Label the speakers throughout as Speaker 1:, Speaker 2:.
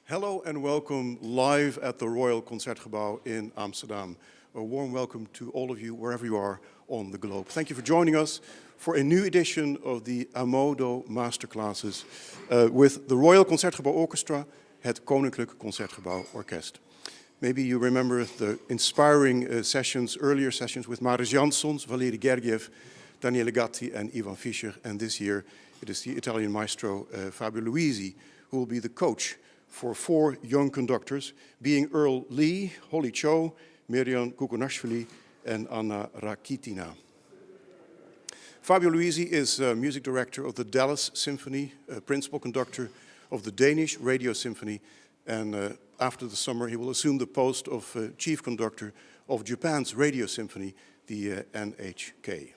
Speaker 1: Hello and welcome live at the Royal Concertgebouw in Amsterdam. A warm welcome to all of you, wherever you are on the globe. Thank you for joining us for a new edition of the Amodo Masterclasses with the Royal Concertgebouw Orchestra, het Koninklijk Concertgebouw Orkest. Maybe you remember the inspiring earlier sessions with Marius Jansons, Valery Gergiev, Daniele Gatti and Ivan Fischer. And this year it is the Italian maestro Fabio Luisi who will be the coach for 4 young conductors, being Earl Lee, Holly Cho, Miriam Kukunashvili, and Anna Rakitina. Fabio Luisi is music director of the Dallas Symphony, principal conductor of the Danish Radio Symphony, and after the summer he will assume the post of chief conductor of Japan's Radio Symphony, the NHK.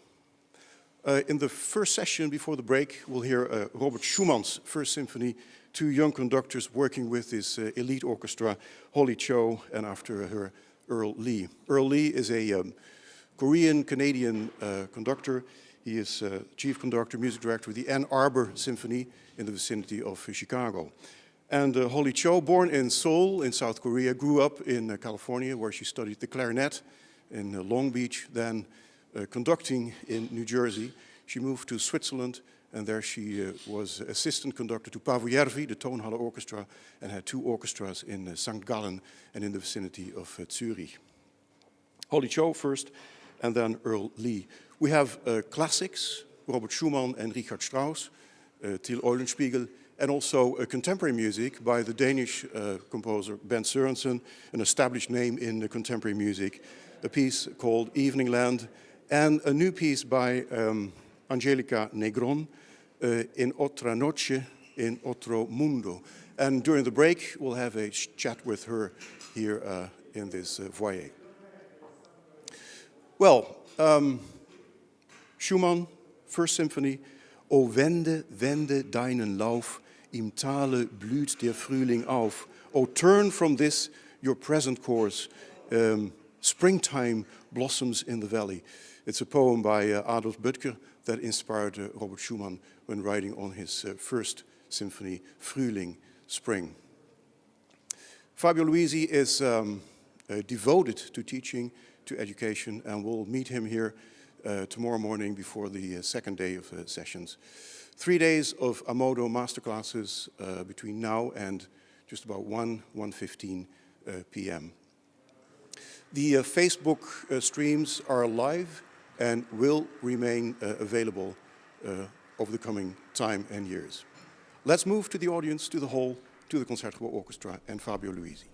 Speaker 1: In the first session before the break, we'll hear Robert Schumann's First Symphony, 2 young conductors working with his elite orchestra, Holly Cho, and after her, Earl Lee. Earl Lee is a Korean-Canadian conductor. He is chief conductor, music director of the Ann Arbor Symphony in the vicinity of Chicago. And Holly Cho, born in Seoul in South Korea, grew up in California where she studied the clarinet in Long Beach, then conducting in New Jersey. She moved to Switzerland, and there she was assistant conductor to Paavo Järvi, the Toonhalle Orchestra, and had 2 orchestras in St. Gallen and in the vicinity of Zurich. Holly Cho first, and then Earl Lee. We have classics, Robert Schumann and Richard Strauss, Till Eulenspiegel, and also contemporary music by the Danish composer Bent Sørensen, an established name in the contemporary music, a piece called Evening Land, and a new piece by Angelica Negron, in Otra Noche, in Otro Mundo. And during the break, we'll have a chat with her here in this foyer. Well, Schumann, First Symphony, O wende, wende deinen Lauf, im Tale blüht der Frühling auf. O turn from this, your present course, springtime blossoms in the valley. It's a poem by Adolf Böttger that inspired Robert Schumann when writing on his First Symphony, Frühling, Spring. Fabio Luisi is devoted to teaching, to education, and we'll meet him here tomorrow morning before the second day of sessions. 3 days of Amodo masterclasses between now and just about 1:15 p.m. The Facebook streams are live and will remain available over the coming time and years. Let's move to the audience, to the hall, to the Concertgebouw Orchestra and Fabio Luisi.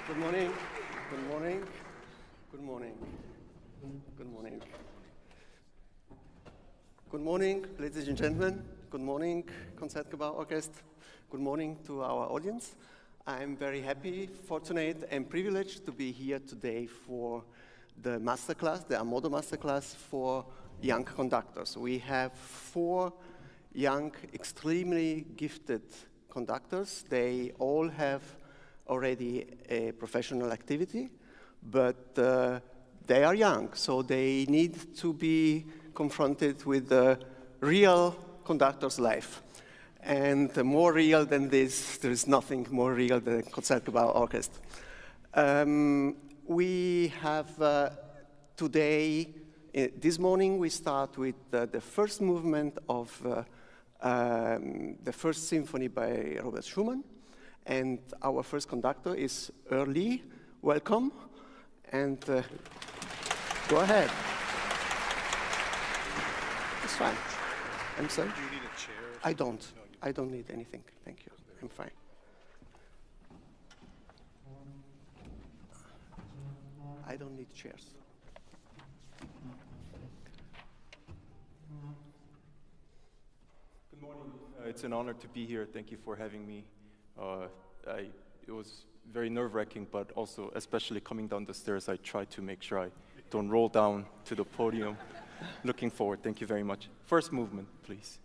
Speaker 1: Good morning. Good morning. Good morning. Good morning.
Speaker 2: Good morning, ladies and gentlemen. Good morning, Concertgebouw Orchestra. Good morning to our audience. I'm very happy, fortunate, and privileged to be here today for the masterclass, the Amodo masterclass for young conductors. We have 4 young, extremely gifted conductors. They all have already a professional activity, but they are young, so they need to be confronted with the real conductor's life. And more real than this, there is nothing more real than Concertgebouw Orchestra. We have today, this morning we start with the first movement of the first symphony by Robert Schumann. And our first conductor is Lee. Welcome. And go ahead. It's fine. I'm sorry?
Speaker 1: Do you need a chair?
Speaker 2: I don't. I don't need anything. Thank you. I'm fine. I don't need chairs.
Speaker 3: Good morning. It's an honor to be here. Thank you for having me. It was very nerve-wracking, but also, especially coming down the stairs, I tried to make sure I don't roll down to the podium. Looking forward. Thank you very much. First movement, please.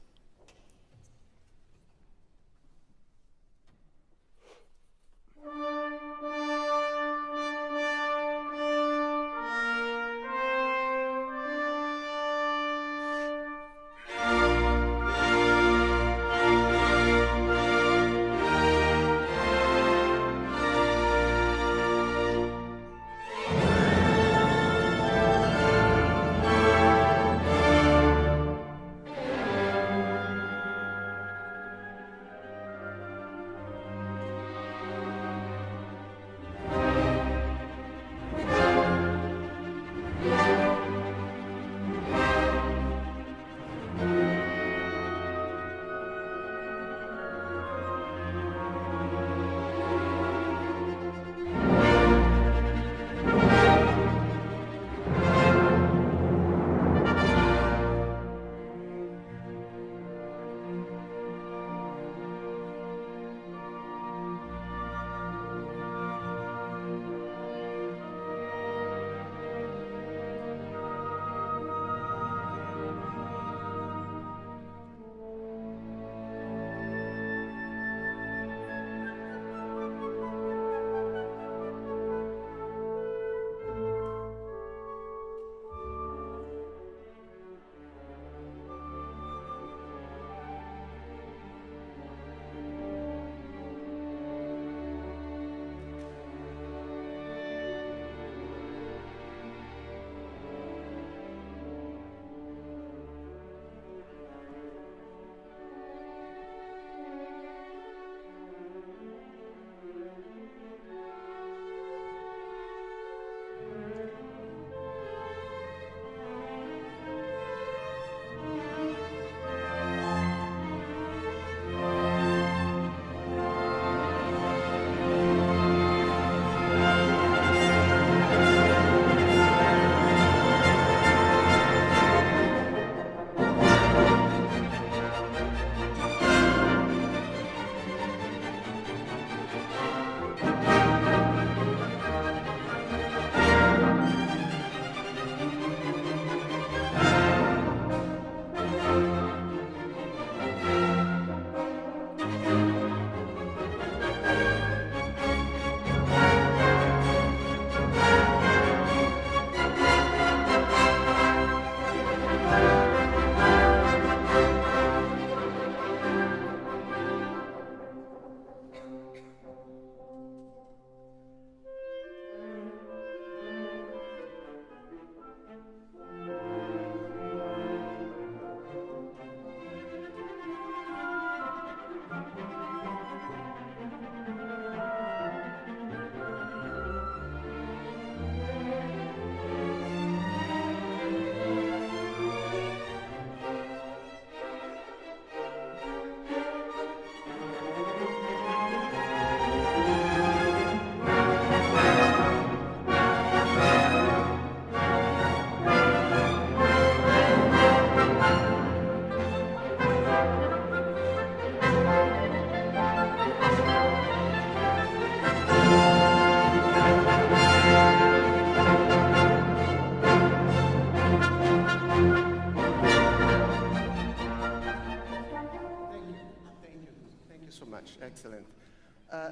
Speaker 2: Excellent.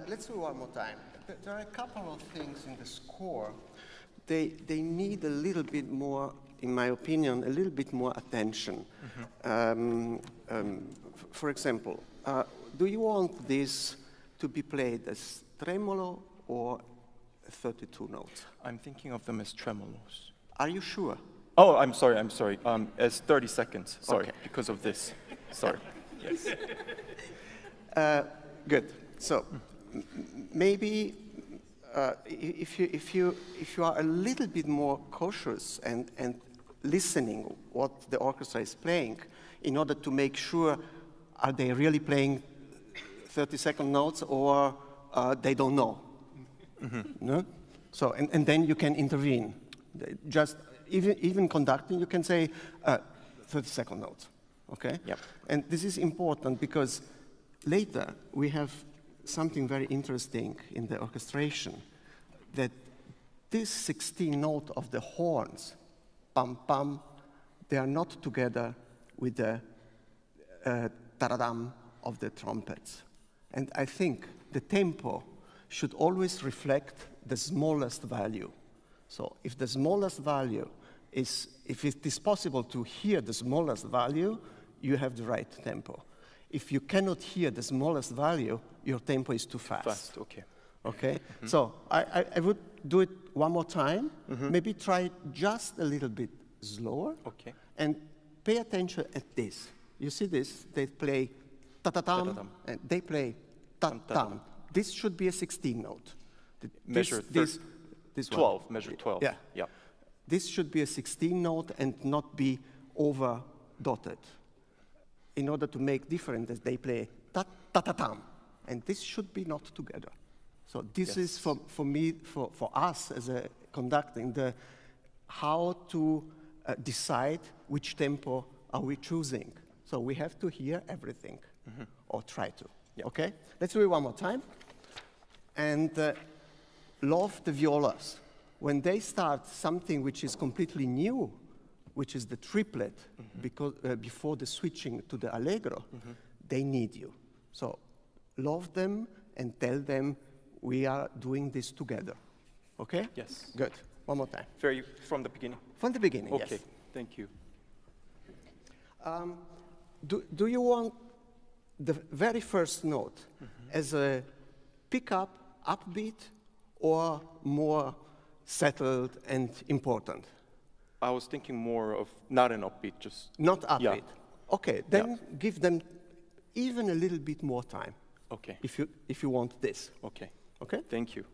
Speaker 2: Let's do one more time. There are a couple of things in the score. They need a little bit more, in my opinion, a little bit more attention. For example, do you want this to be played as tremolo or 32 notes?
Speaker 3: I'm thinking of them as tremolos.
Speaker 2: Are you sure?
Speaker 3: Oh, I'm sorry. As 30 seconds, sorry,
Speaker 2: Okay.
Speaker 3: because of this. Sorry. Yes.
Speaker 2: Good. So maybe if you are a little bit more cautious and listening what the orchestra is playing, in order to make sure are they really playing 30-second notes or they don't know. No? So and then you can intervene. Just even conducting, you can say 30-second notes. Okay?
Speaker 3: Yep.
Speaker 2: And this is important because later we have something very interesting in the orchestration, that this 16 note of the horns, pam pam, they are not together with the taradam of the trumpets. And I think the tempo should always reflect the smallest value. So if the smallest value is, if it is possible to hear the smallest value, you have the right tempo. If you cannot hear the smallest value, your tempo is too fast.
Speaker 3: Fast, okay.
Speaker 2: Okay? So I would do it one more time. Maybe try it just a little bit slower.
Speaker 3: Okay.
Speaker 2: And pay attention at this. You see this? They play ta-ta-tam,
Speaker 3: Ta-ta-tam.
Speaker 2: and they play ta-tam. This should be a 16 note.
Speaker 3: Measure
Speaker 2: this one.
Speaker 3: 12, measure 12.
Speaker 2: Yeah.
Speaker 3: Yeah.
Speaker 2: This should be a 16 note and not be over dotted. In order to make different, as they play ta-ta-tam. And this should be not together. So this is for me, for us as a conducting, how to decide which tempo are we choosing. So we have to hear everything, or try to.
Speaker 3: Yeah.
Speaker 2: Okay? Let's do it one more time. And love the violas. When they start something which is completely new, which is the triplet, because before the switching to the allegro, they need you. So love them and tell them we are doing this together. Okay?
Speaker 3: Yes.
Speaker 2: Good. One more time.
Speaker 3: From the beginning?
Speaker 2: From the beginning,
Speaker 3: Okay,
Speaker 2: yes.
Speaker 3: thank you.
Speaker 2: Do you want the very first note as a pickup, upbeat, or more settled and important?
Speaker 3: I was thinking more of not an upbeat, just
Speaker 2: Not upbeat.
Speaker 3: Yeah.
Speaker 2: Okay, then give them even a little bit more time
Speaker 3: okay.
Speaker 2: if you want this.
Speaker 3: Okay.
Speaker 2: Okay?
Speaker 3: Thank you.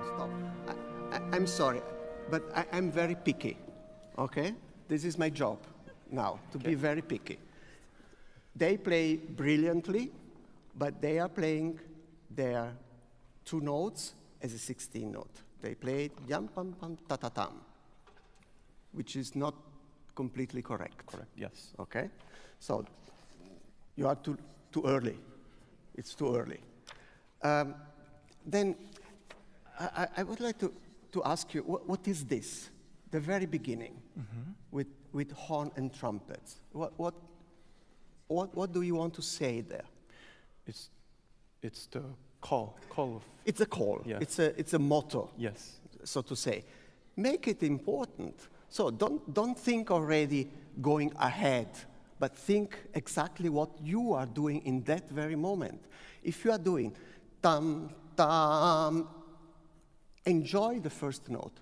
Speaker 2: Stop. I'm sorry, but I'm very picky, okay? This is my job now, to be very picky. They play brilliantly, but they are playing their two notes as a 16 note. They play yam pam pam ta ta tam, which is not completely correct.
Speaker 3: Correct, yes.
Speaker 2: Okay? So you are too early. It's too early. Then I would like to ask you, what is this? The very beginning with horn and trumpets. What do you want to say there?
Speaker 3: It's the Call of,
Speaker 2: It's a call.
Speaker 3: Yeah.
Speaker 2: It's a motto,
Speaker 3: yes.
Speaker 2: so to say. Make it important. So don't think already going ahead, but think exactly what you are doing in that very moment. If you are doing tam, tam, enjoy the first note.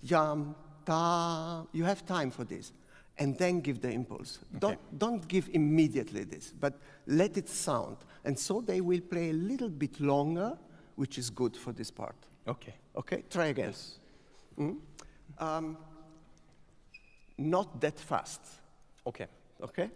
Speaker 2: Yam, tam, you have time for this. And then give the impulse.
Speaker 3: Okay.
Speaker 2: Don't give immediately this, but let it sound. And so they will play a little bit longer, which is good for this part.
Speaker 3: Okay.
Speaker 2: Okay, try again.
Speaker 3: Yes.
Speaker 2: Not that fast,
Speaker 3: Okay.
Speaker 2: okay?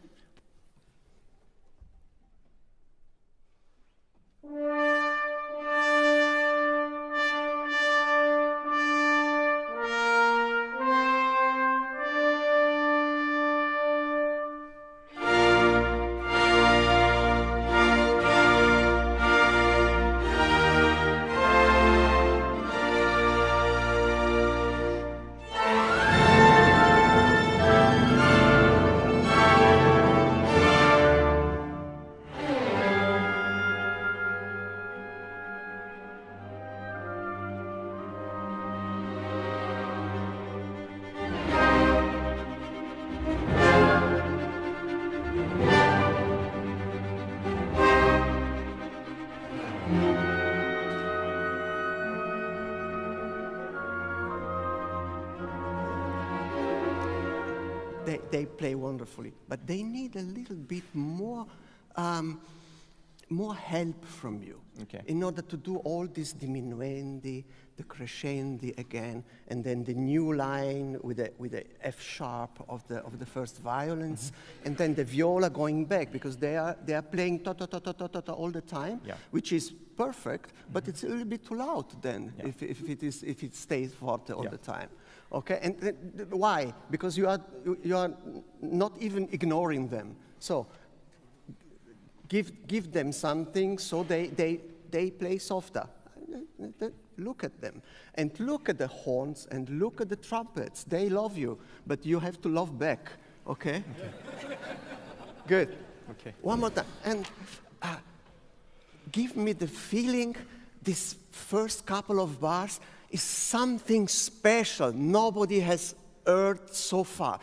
Speaker 2: They play wonderfully, but they need a little bit more, more help from you
Speaker 3: Okay.
Speaker 2: in order to do all this diminuendi, the crescendi again, and then the new line with the F sharp of the first violins, and then the viola going back because they are playing ta ta ta ta ta ta ta all the time,
Speaker 3: Yeah.
Speaker 2: which is perfect, but it's a little bit too loud then
Speaker 3: Yeah.
Speaker 2: if it stays forte all
Speaker 3: Yeah.
Speaker 2: the time. Okay, and why? Because you are not even ignoring them. So give them something so they play softer. Look at them and look at the horns and look at the trumpets. They love you, but you have to love back. Okay. Good.
Speaker 3: Okay.
Speaker 2: One more time and give me the feeling. This first couple of bars is something special nobody has heard so far.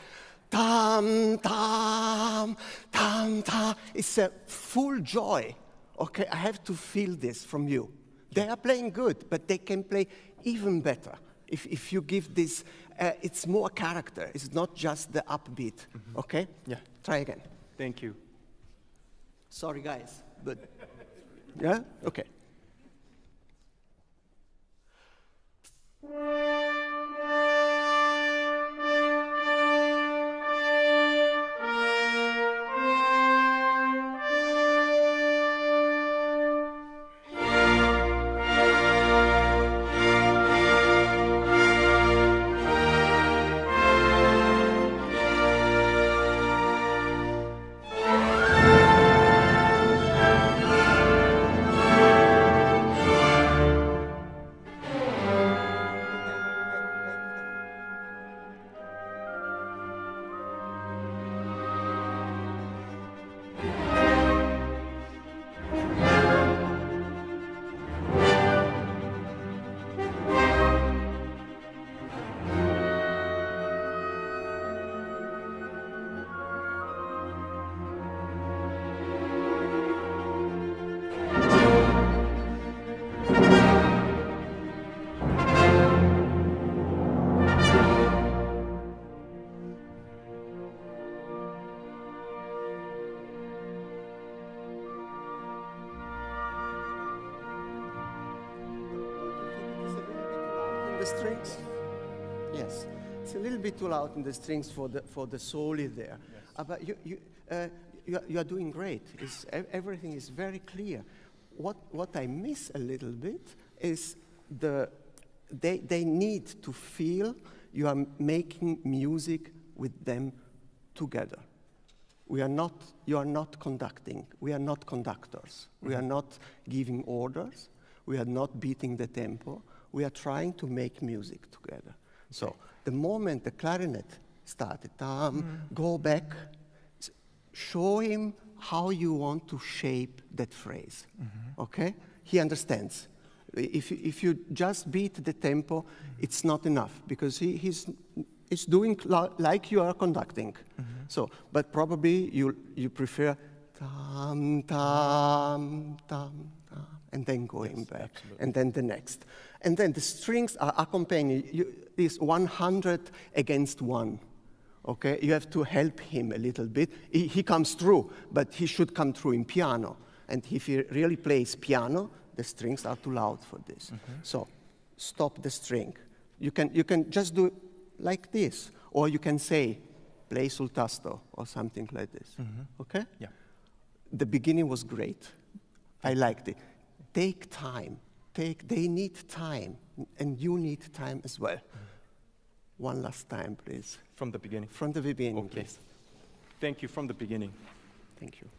Speaker 2: Tam, tam, tam, tam. It's a full joy. Okay, I have to feel this from you. They are playing good, but they can play even better. If you give this, it's more character. It's not just the upbeat. Okay?
Speaker 3: Yeah.
Speaker 2: Try again.
Speaker 3: Thank you.
Speaker 2: Sorry, guys, but yeah? Okay. The strings? Yes, it's a little bit too loud in the strings for the soli there. But you are doing great. Everything is very clear. What I miss a little bit is they need to feel you are making music with them together. You are not conducting. We are not conductors. We are not giving orders. We are not beating the tempo. We are trying to make music together. So the moment the clarinet started, go back, show him how you want to shape that phrase. Okay? He understands. If you just beat the tempo, it's not enough because he's doing like you are conducting. So, but probably you prefer tam tam tam tam, and then going back,
Speaker 3: absolutely.
Speaker 2: and then the next, and then the strings are accompanying. This 100 against 1. Okay, you have to help him a little bit. He comes through, but he should come through in piano. And if he really plays piano, the strings are too loud for this. So stop the string. You can just do like this, or you can say, play sul tasto, or something like this. Okay?
Speaker 3: Yeah.
Speaker 2: The beginning was great. I liked it. Take time. They need time, and you need time as well. One last time, please.
Speaker 3: From the beginning.
Speaker 2: From the beginning,
Speaker 3: Okay.
Speaker 2: please.
Speaker 3: Thank you from the beginning.
Speaker 2: Thank you.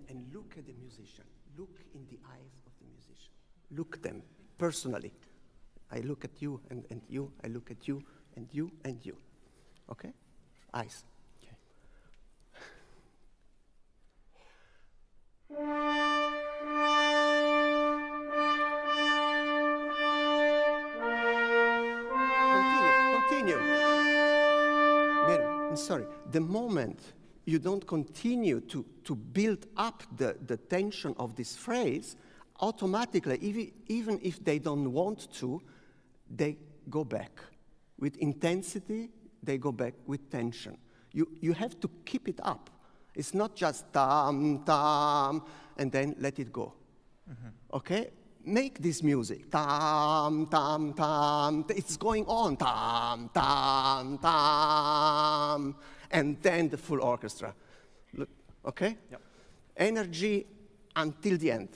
Speaker 2: And look at the musician. Look in the eyes of the musician. Look them personally. I look at you and you. I look at you and you and you. Okay? Eyes.
Speaker 3: Okay.
Speaker 2: Continue. Miriam, I'm sorry. The moment you don't continue to build up the tension of this phrase, automatically, even if they don't want to, they go back. With intensity, they go back with tension. You have to keep it up. It's not just tam, tam, and then let it go. Okay? Make this music. Tam, tam, tam. It's going on. Tam, tam, tam. And then the full orchestra. Look, okay?
Speaker 3: Yep.
Speaker 2: Energy until the end.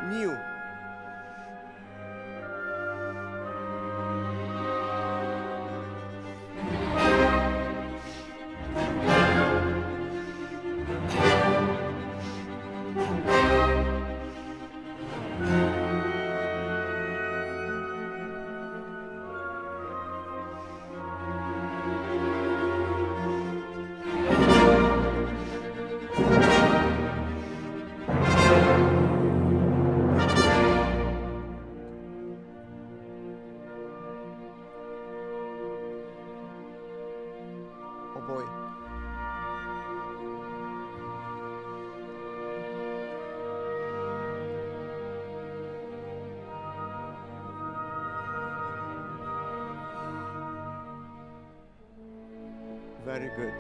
Speaker 2: New. Oh boy. Very good.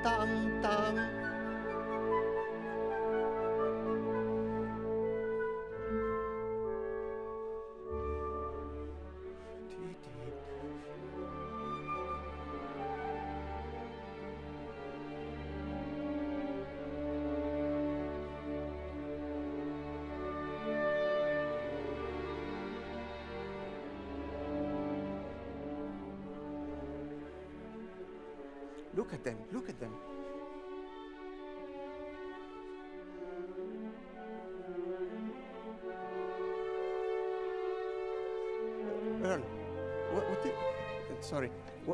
Speaker 2: Tam tam. Look at them, look at them. Earl,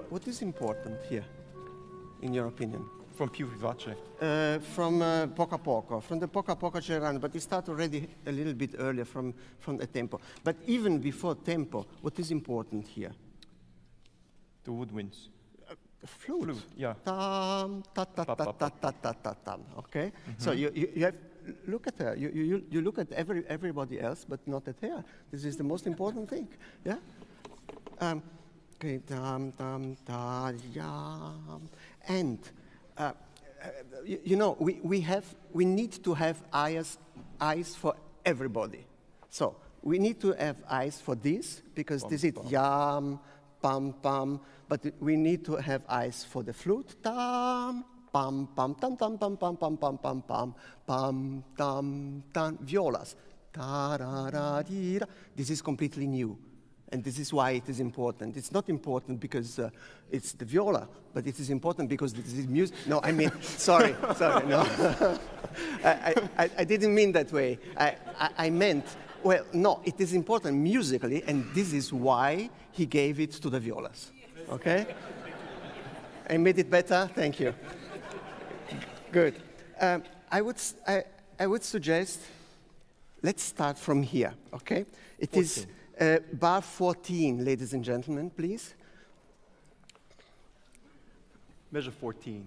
Speaker 2: what is important here, in your opinion?
Speaker 3: From Più Vivace.
Speaker 2: From Poco a Poco, from the Poco a Poco Cerrando, but it started already a little bit earlier from the tempo. But even before tempo, what is important here?
Speaker 3: The woodwinds.
Speaker 2: Flute.
Speaker 3: Yeah.
Speaker 2: Tam, ta, ta, ta, ta, ta, ta, ta, tam. Okay? So you have, look at her. You look at everybody else, but not at her. This is the most important thing. Yeah? Okay. Tam, tam, ta, yam. And, you know, we need to have eyes for everybody. So we need to have eyes for this, because this is yam, pam, pam. But we need to have eyes for the flute. Tam, pam, pam, tam, tam, pam, pam, pam, pam, pam, pam, pam, tam, tam. Violas. Ta, ra, ra, di, ra. This is completely new. And this is why it is important. It's not important because it's the viola, but it is important because this is music. No, I mean, sorry, no. I didn't mean that way. I meant, well, no, it is important musically, and this is why he gave it to the violas. Okay? I made it better? Thank you. Good. I would suggest, let's start from here, okay? It
Speaker 3: 14.
Speaker 2: is bar 14, ladies and gentlemen, please.
Speaker 3: Measure 14.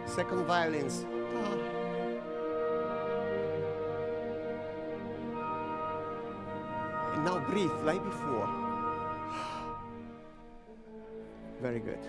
Speaker 2: Second violins. And now breathe like before. Very good.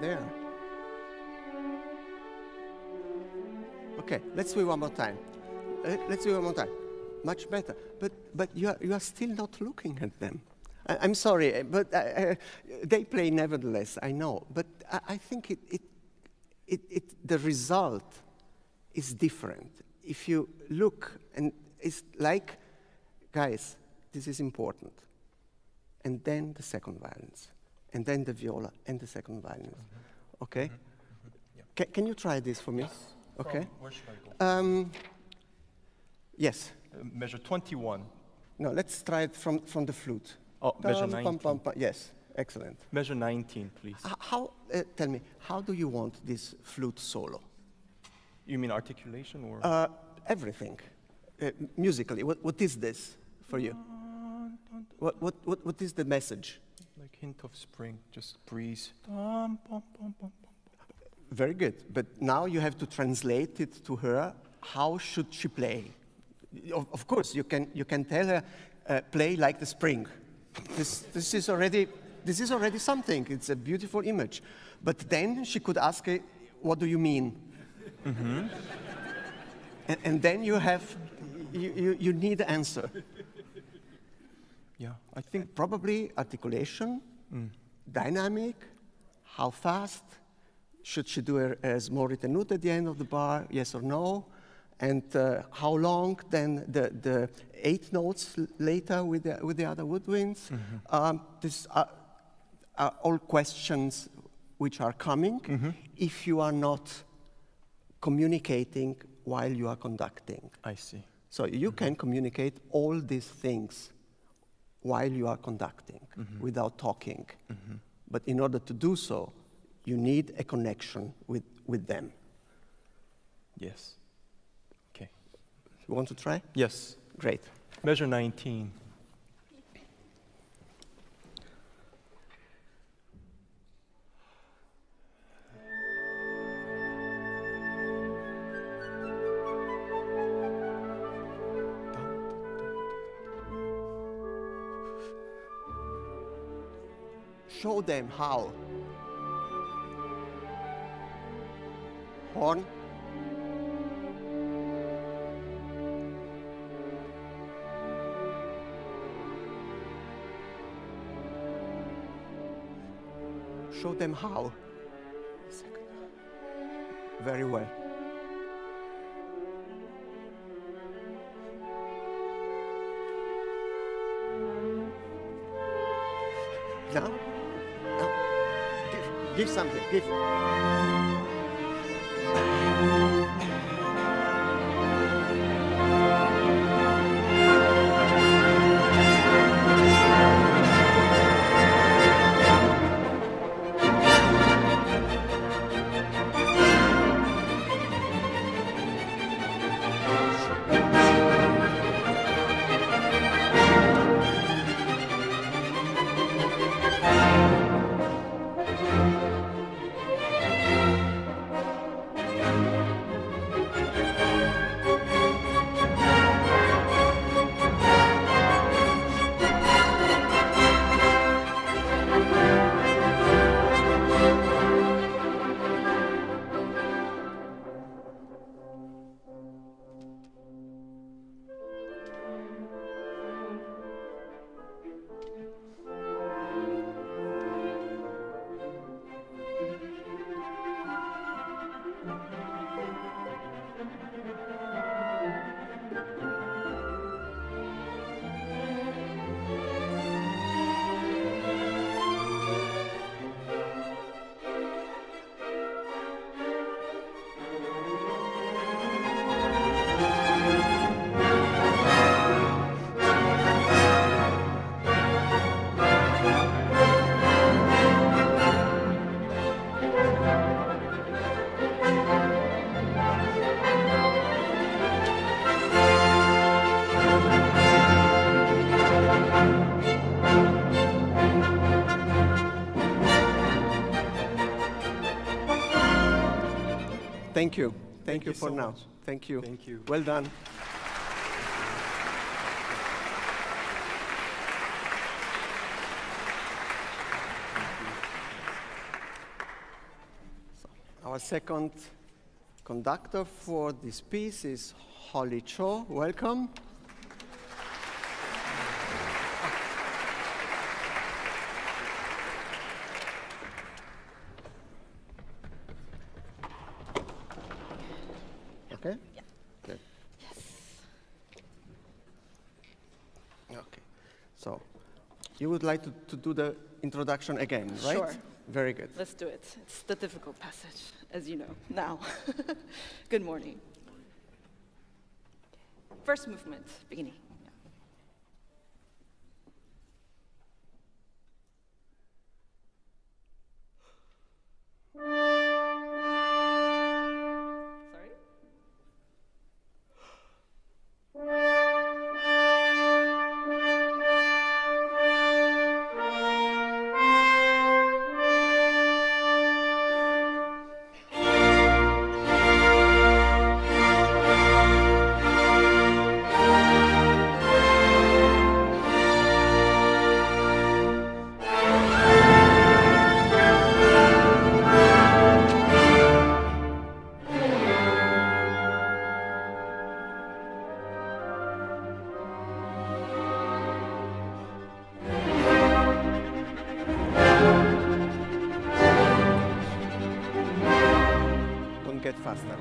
Speaker 2: There. Okay, let's do it one more time. Much better. But you are still not looking at them. I'm sorry, but they play nevertheless. I know, but I think the result is different. If you look, and it's like, guys, this is important. And then the second violins. And then the viola and the second violin. Okay? Yeah. Can you try this for me?
Speaker 3: Yes.
Speaker 2: Okay.
Speaker 3: Where should I go?
Speaker 2: Yes.
Speaker 3: Measure 21.
Speaker 2: No, let's try it from the flute.
Speaker 3: Oh, measure
Speaker 2: Pam,
Speaker 3: 19.
Speaker 2: pam, pam. Yes, excellent.
Speaker 3: Measure 19, please.
Speaker 2: Tell me, how do you want this flute solo?
Speaker 3: You mean articulation or?
Speaker 2: Everything. Musically, what is this for you? What is the message?
Speaker 3: Like hint of spring, just breeze. Bum, bum, bum, bum, bum.
Speaker 2: Very good. But now you have to translate it to her. How should she play? Of course, you can tell her, play like the spring. This is already something. It's a beautiful image. But then she could ask, what do you mean? Mm-hmm. and then you need the answer.
Speaker 3: Yeah, I think
Speaker 2: Probably articulation, dynamic, how fast, should she do a small ritenuto at the end of the bar, yes or no, and how long then the 8 notes later with the other woodwinds. These are all questions which are coming if you are not communicating while you are conducting.
Speaker 3: I see.
Speaker 2: So you can communicate all these things while you are conducting, without talking. But in order to do so, you need a connection with them.
Speaker 3: Yes. Okay.
Speaker 2: You want to try?
Speaker 3: Yes.
Speaker 2: Great.
Speaker 3: Measure 19.
Speaker 2: Show them how. Horn. Show them how. Very well. Now, give something. Give. Thank you. Thank you
Speaker 3: you
Speaker 2: for
Speaker 3: so
Speaker 2: now.
Speaker 3: much.
Speaker 2: Thank you.
Speaker 3: Thank you.
Speaker 2: Well done. Our second conductor for this piece is Holly Cho. Welcome. Okay?
Speaker 4: Yeah.
Speaker 2: Good. Okay. So, you would like to do the introduction again, right?
Speaker 4: Sure.
Speaker 2: Very good.
Speaker 4: Let's do it. It's the difficult passage, as you know, now. Good morning. First movement, beginning. Yeah. Sorry?
Speaker 2: Don't get faster.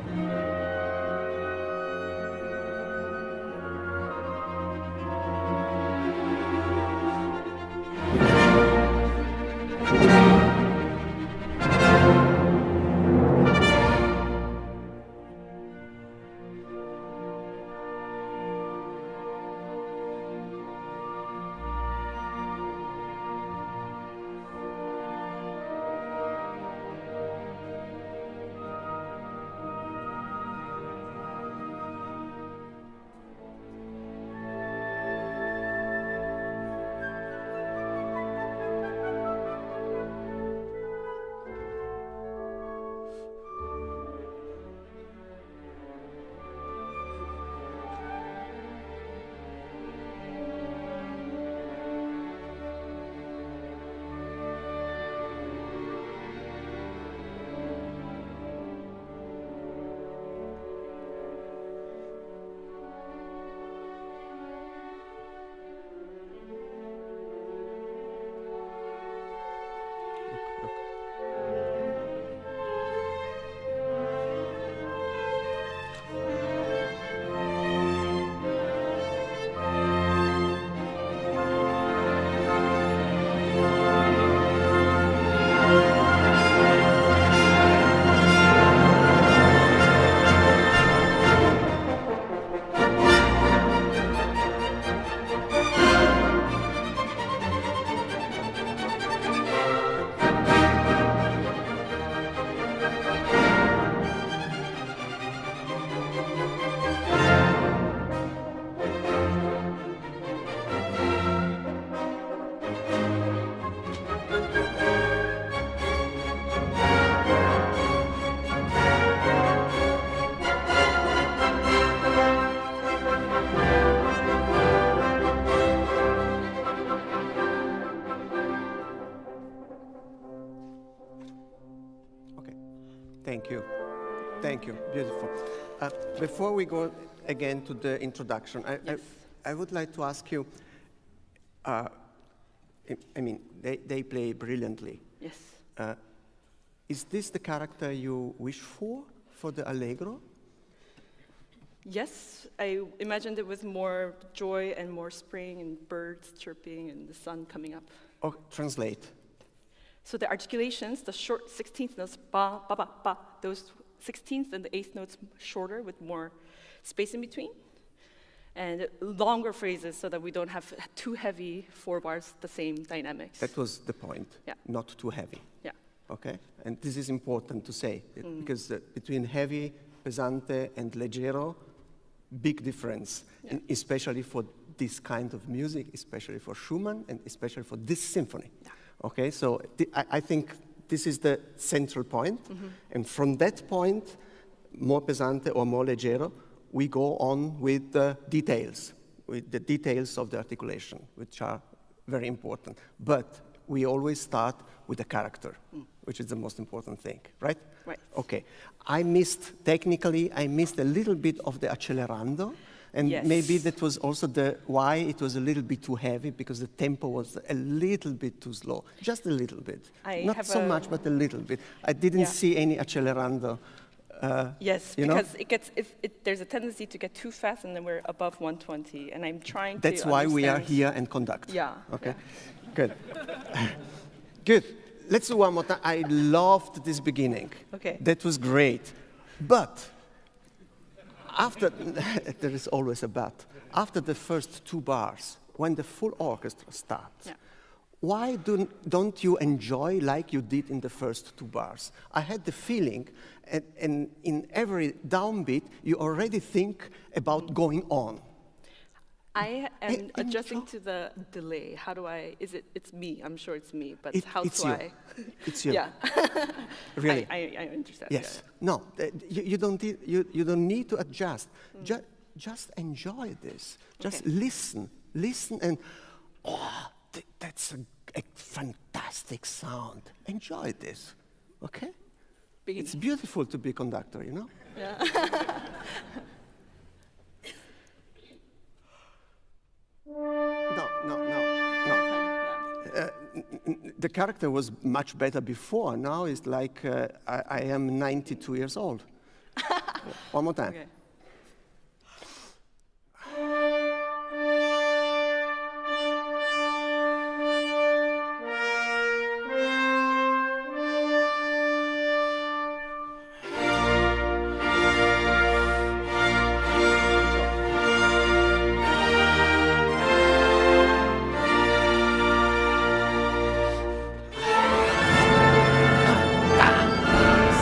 Speaker 2: Thank you. Thank you. Beautiful. Before we go again to the introduction,
Speaker 4: Yes.
Speaker 2: I would like to ask you, I mean, they play brilliantly.
Speaker 4: Yes.
Speaker 2: Is this the character you wish for the Allegro?
Speaker 4: Yes, I imagined it with more joy and more spring and birds chirping and the sun coming up.
Speaker 2: Or translate.
Speaker 4: So the articulations, the short 16th notes, ba, ba, ba, ba, those 16th and the 8th notes shorter with more space in between. And longer phrases so that we don't have too heavy 4 bars, the same dynamics.
Speaker 2: That was the point.
Speaker 4: Yeah.
Speaker 2: Not too heavy.
Speaker 4: Yeah.
Speaker 2: Okay? And this is important to say, because between heavy, pesante, and leggero, big difference,
Speaker 4: Yeah.
Speaker 2: and especially for this kind of music, especially for Schumann, and especially for this symphony.
Speaker 4: Yeah.
Speaker 2: Okay, so I think this is the central point, and from that point, more pesante or more leggero, we go on with the details of the articulation, which are very important. But we always start with the character, which is the most important thing, right?
Speaker 4: Right.
Speaker 2: Okay. I missed a little bit of the accelerando, and
Speaker 4: Yes.
Speaker 2: maybe that was also why it was a little bit too heavy, because the tempo was a little bit too slow, just a little bit.
Speaker 4: I
Speaker 2: Not
Speaker 4: have
Speaker 2: so
Speaker 4: a-
Speaker 2: much, but a little bit. I didn't
Speaker 4: Yeah.
Speaker 2: see any accelerando.
Speaker 4: Yes,
Speaker 2: You know?
Speaker 4: because there's a tendency to get too fast, and then we're above 120, and I'm trying
Speaker 2: That's
Speaker 4: to
Speaker 2: why we are
Speaker 4: understand-
Speaker 2: here and conduct.
Speaker 4: Yeah.
Speaker 2: Okay. Good. Good. Let's do one more time. I loved this beginning.
Speaker 4: Okay.
Speaker 2: That was great. But after, there is always a but. After the first 2 bars, when the full orchestra starts,
Speaker 4: Yeah.
Speaker 2: why don't you enjoy like you did in the first 2 bars? I had the feeling, and in every downbeat, you already think about going on.
Speaker 4: I am
Speaker 2: And
Speaker 4: adjusting
Speaker 2: enjoy-
Speaker 4: to the delay. How do I, it's me, I'm sure it's me, but
Speaker 2: It's
Speaker 4: do
Speaker 2: you.
Speaker 4: I?
Speaker 2: It's you.
Speaker 4: Yeah.
Speaker 2: Really.
Speaker 4: I understand.
Speaker 2: Yes. No, you don't need to adjust. Just enjoy this. Just
Speaker 4: Okay.
Speaker 2: listen, and that's a fantastic sound. Enjoy this, okay?
Speaker 4: Beginning.
Speaker 2: It's beautiful to be conductor, you know?
Speaker 4: Yeah.
Speaker 2: No.
Speaker 4: Yeah.
Speaker 2: The character was much better before. Now it's like I am 92 years old. One more time.
Speaker 4: Okay.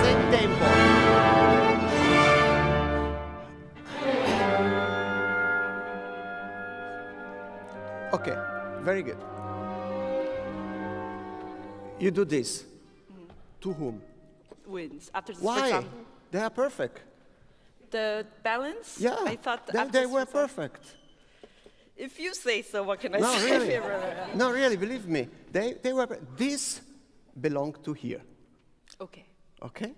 Speaker 2: Same tempo. Okay, very good. You do this. To whom?
Speaker 4: Wins. After the
Speaker 2: Why?
Speaker 4: sforzando.
Speaker 2: They are perfect.
Speaker 4: The balance?
Speaker 2: Yeah,
Speaker 4: I thought
Speaker 2: they
Speaker 4: after
Speaker 2: were
Speaker 4: sforzando-
Speaker 2: perfect.
Speaker 4: If you say so, what can I
Speaker 2: No,
Speaker 4: say?
Speaker 2: really. No, really, believe me. They were. This belonged to here.
Speaker 4: Okay.
Speaker 2: Okay?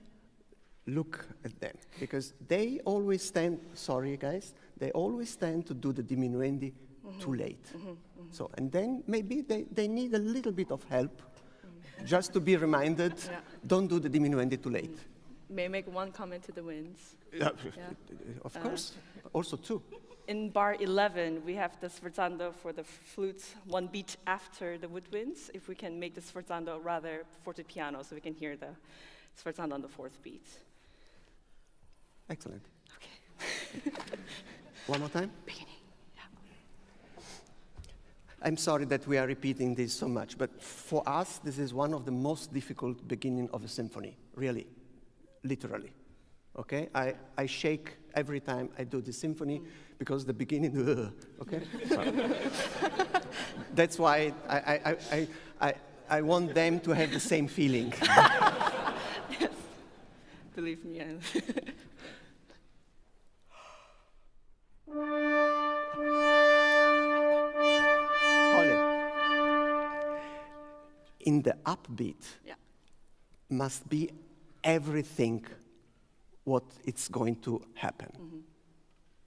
Speaker 2: Look at them. Because they always stand, sorry guys, they always stand to do the diminuendi too late. So, and then maybe they need a little bit of help, just to be reminded,
Speaker 4: Yeah.
Speaker 2: don't do the diminuendi too late.
Speaker 4: May I make one comment to the winds?
Speaker 2: Of course, also two.
Speaker 4: In bar 11, we have the sforzando for the flutes 1 beat after the woodwinds. If we can make the sforzando rather fortepiano, so we can hear the sforzando on the 4th beat.
Speaker 2: Excellent.
Speaker 4: Okay.
Speaker 2: One more time.
Speaker 4: Beginning.
Speaker 2: I'm sorry that we are repeating this so much, but for us, this is one of the most difficult beginning of a symphony, really, literally. Okay? I shake every time I do the symphony because the beginning, okay? That's why I want them to have the same feeling.
Speaker 4: Believe me.
Speaker 2: Holly. In the upbeat,
Speaker 4: Yeah.
Speaker 2: must be everything what it's going to happen.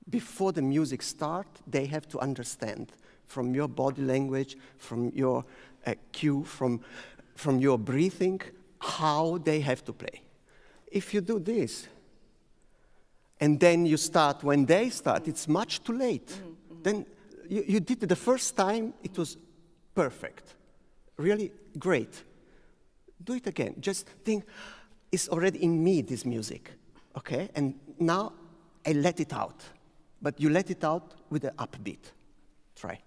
Speaker 2: Before the music start, they have to understand from your body language, from your cue, from your breathing, how they have to play. If you do this, and then you start when they start, it's much too late. Then you did it the first time, it was perfect, really great. Do it again. Just think, it's already in me, this music, okay? And now I let it out. But you let it out with an upbeat. Try.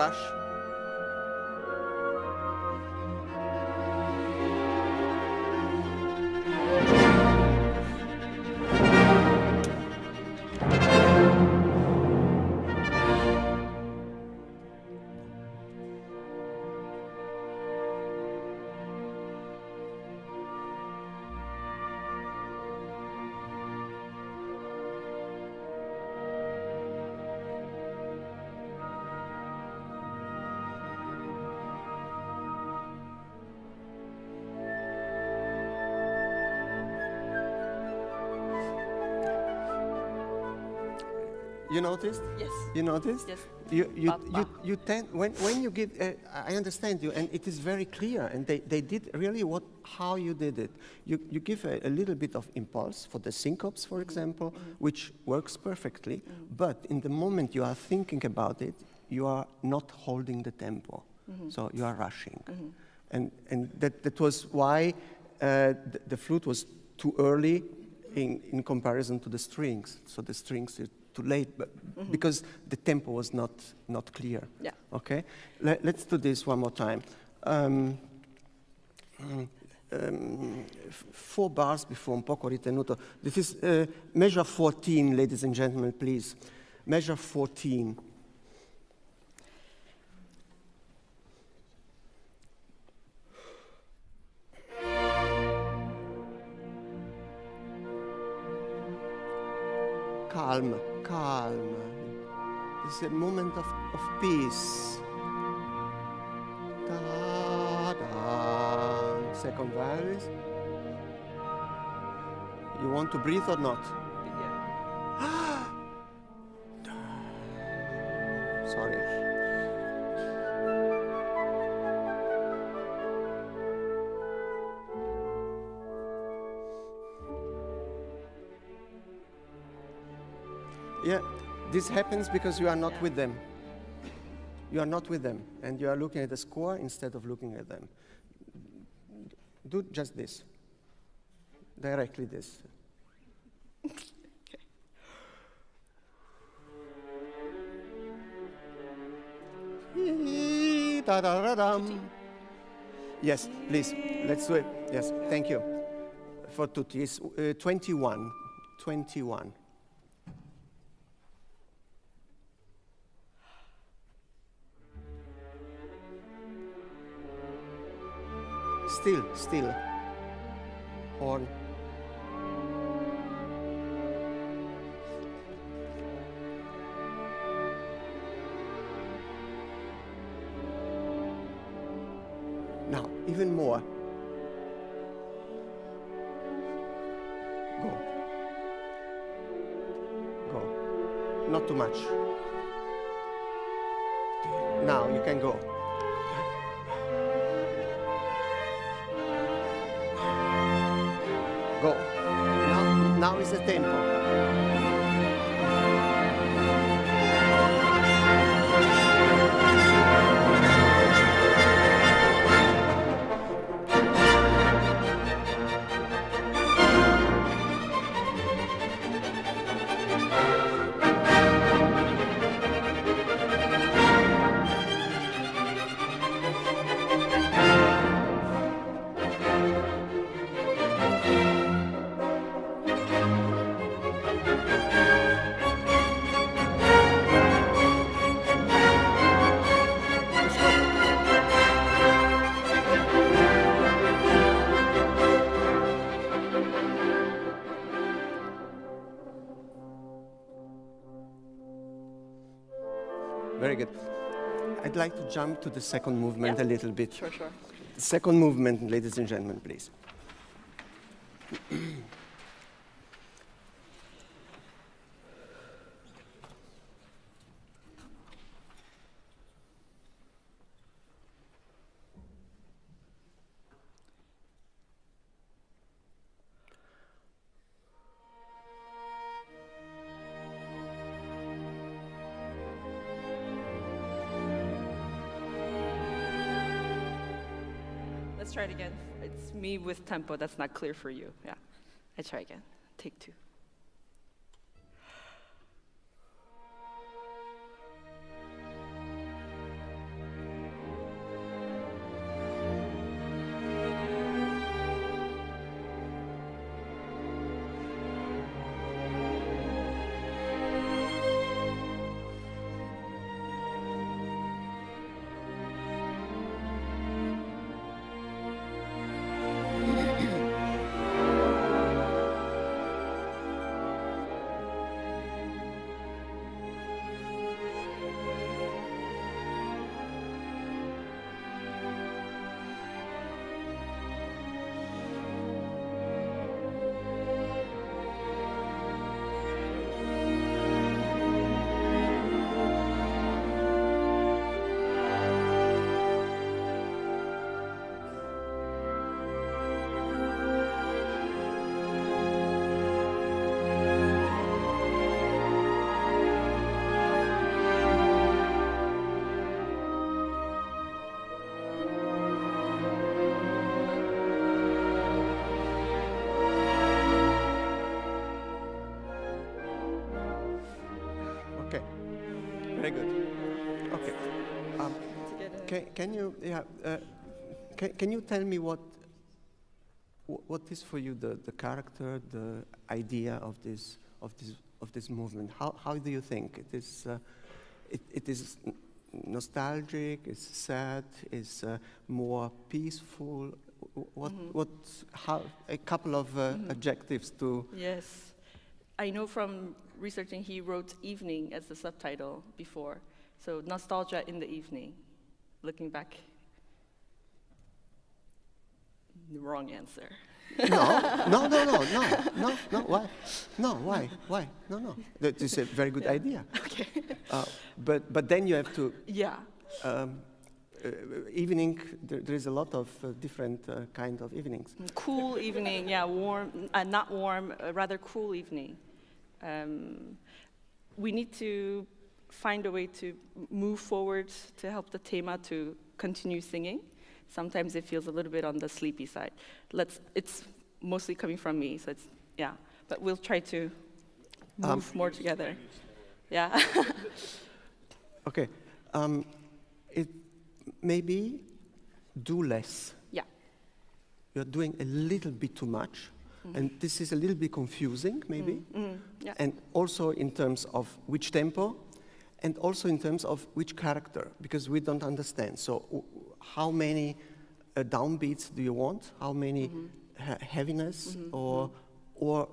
Speaker 2: rush. You noticed?
Speaker 4: Yes.
Speaker 2: You noticed?
Speaker 4: Yes.
Speaker 2: You tend, when you give, I understand you, and it is very clear, and they did really how you did it. You give a little bit of impulse for the syncopes, for example, which works perfectly, but in the moment you are thinking about it, you are not holding the tempo, so you are rushing. And that was why the flute was too early in comparison to the strings, so the strings are too late, but because the tempo was not clear.
Speaker 4: Yeah.
Speaker 2: Okay, let's do this one more time. 4 bars before, un poco ritenuto. This is measure 14, ladies and gentlemen, please. Measure 14. Calm, calm. This is a moment of peace. Da, da. Second vowels. You want to breathe or not?
Speaker 4: Yeah.
Speaker 2: Sorry. Yeah, this happens because you are not with them. You are not with them, and you are looking at the score instead of looking at them. Do just this. Directly this. Da-da-da-dum. Yes, please, let's do it. Yes, thank you. For tutti, it's 21. 21. Still. Horn. Now, even more. Go. Not too much. Now, you can go. Go. Now is the tempo. Very good. I'd like to jump to the second movement a little bit.
Speaker 4: Sure.
Speaker 2: Second movement, ladies and gentlemen, please.
Speaker 4: Let's try it again. It's me with tempo. That's not clear for you. Yeah. I try again. Take 2.
Speaker 2: Very good. Okay.
Speaker 4: To get a-
Speaker 2: Can you tell me what is for you the character, the idea of this movement? How do you think it is? It is nostalgic. It's sad. It's more peaceful. How? A couple of adjectives to.
Speaker 4: Yes. I know from researching he wrote evening as the subtitle before. So nostalgia in the evening, looking back. The wrong answer.
Speaker 2: No. Why? No, why? No. That is a very good idea.
Speaker 4: Okay.
Speaker 2: But then you have to.
Speaker 4: Yeah.
Speaker 2: Evening. There is a lot of different kind of evenings.
Speaker 4: Cool evening, yeah, warm, not warm, rather cool evening. We need to find a way to move forward to help the thema to continue singing. Sometimes it feels a little bit on the sleepy side. It's mostly coming from me, so it's, yeah. But we'll try to move more together. Yeah.
Speaker 2: Okay. It maybe do less.
Speaker 4: Yeah.
Speaker 2: You're doing a little bit too much, and this is a little bit confusing, maybe.
Speaker 4: Yeah.
Speaker 2: And also in terms of which tempo, and also in terms of which character, because we don't understand. So how many downbeats do you want? How many heaviness, or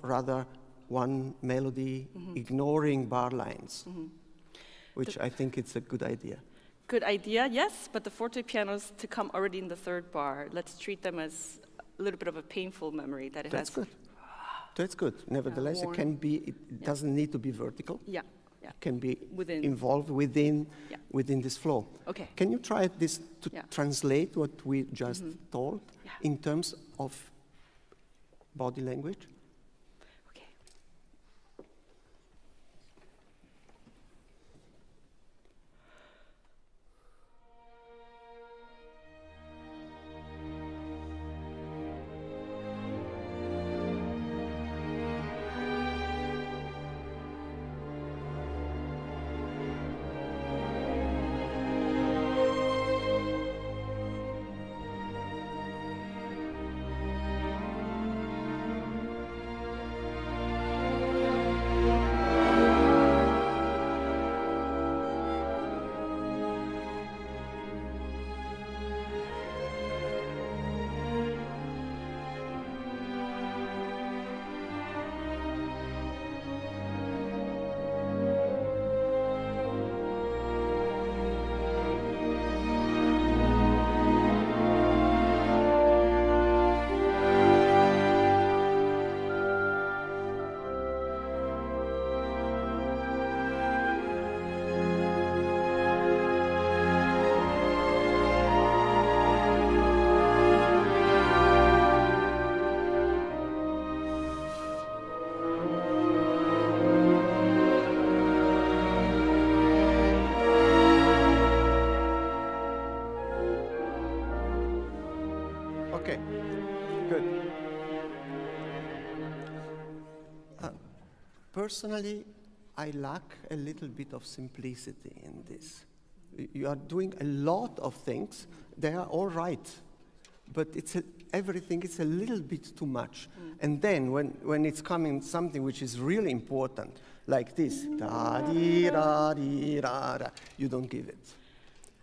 Speaker 2: rather one melody ignoring bar lines, which I think it's a good idea.
Speaker 4: Good idea, yes, but the forte pianos to come already in the third bar, let's treat them as a little bit of a painful memory that it
Speaker 2: That's
Speaker 4: has.
Speaker 2: good. That's good. Nevertheless, it
Speaker 4: warm.
Speaker 2: can be. It doesn't need to be vertical.
Speaker 4: Yeah, yeah.
Speaker 2: Can be
Speaker 4: Within.
Speaker 2: involved within this flow.
Speaker 4: Okay.
Speaker 2: Can you try this to
Speaker 4: Yeah.
Speaker 2: translate what we just told
Speaker 4: Yeah.
Speaker 2: in terms of body language?
Speaker 4: Okay.
Speaker 2: Okay. Good. Personally, I lack a little bit of simplicity in this. You are doing a lot of things. They are all right, but everything is a little bit too much. And then when it's coming something which is really important, like this, da-dee-da-dee-da-da, you don't give it.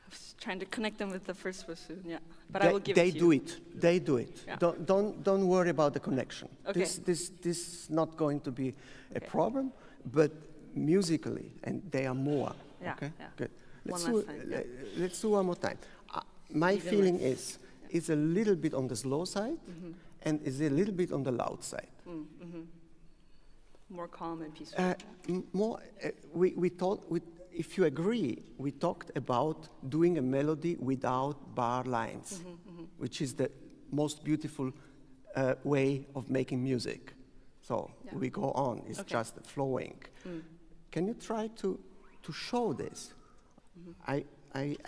Speaker 4: I was trying to connect them with the first bassoon, yeah. But I will give
Speaker 2: They
Speaker 4: it to
Speaker 2: do
Speaker 4: you.
Speaker 2: it. They do it.
Speaker 4: Yeah.
Speaker 2: Don't worry about the connection.
Speaker 4: Okay.
Speaker 2: This is not going to be a
Speaker 4: Okay.
Speaker 2: problem, but musically, and they are more.
Speaker 4: Yeah,
Speaker 2: Okay.
Speaker 4: yeah.
Speaker 2: Good.
Speaker 4: One
Speaker 2: Let's do,
Speaker 4: last time, yeah.
Speaker 2: let's do one more time. My
Speaker 4: Even
Speaker 2: feeling
Speaker 4: less.
Speaker 2: is it's a little bit on the slow side, and is a little bit on the loud side.
Speaker 4: More calm and peaceful.
Speaker 2: We thought, if you agree, we talked about doing a melody without bar lines, which is the most beautiful way of making music. So
Speaker 4: Yeah.
Speaker 2: we go on, it's
Speaker 4: Okay.
Speaker 2: just flowing. Can you try to show this? I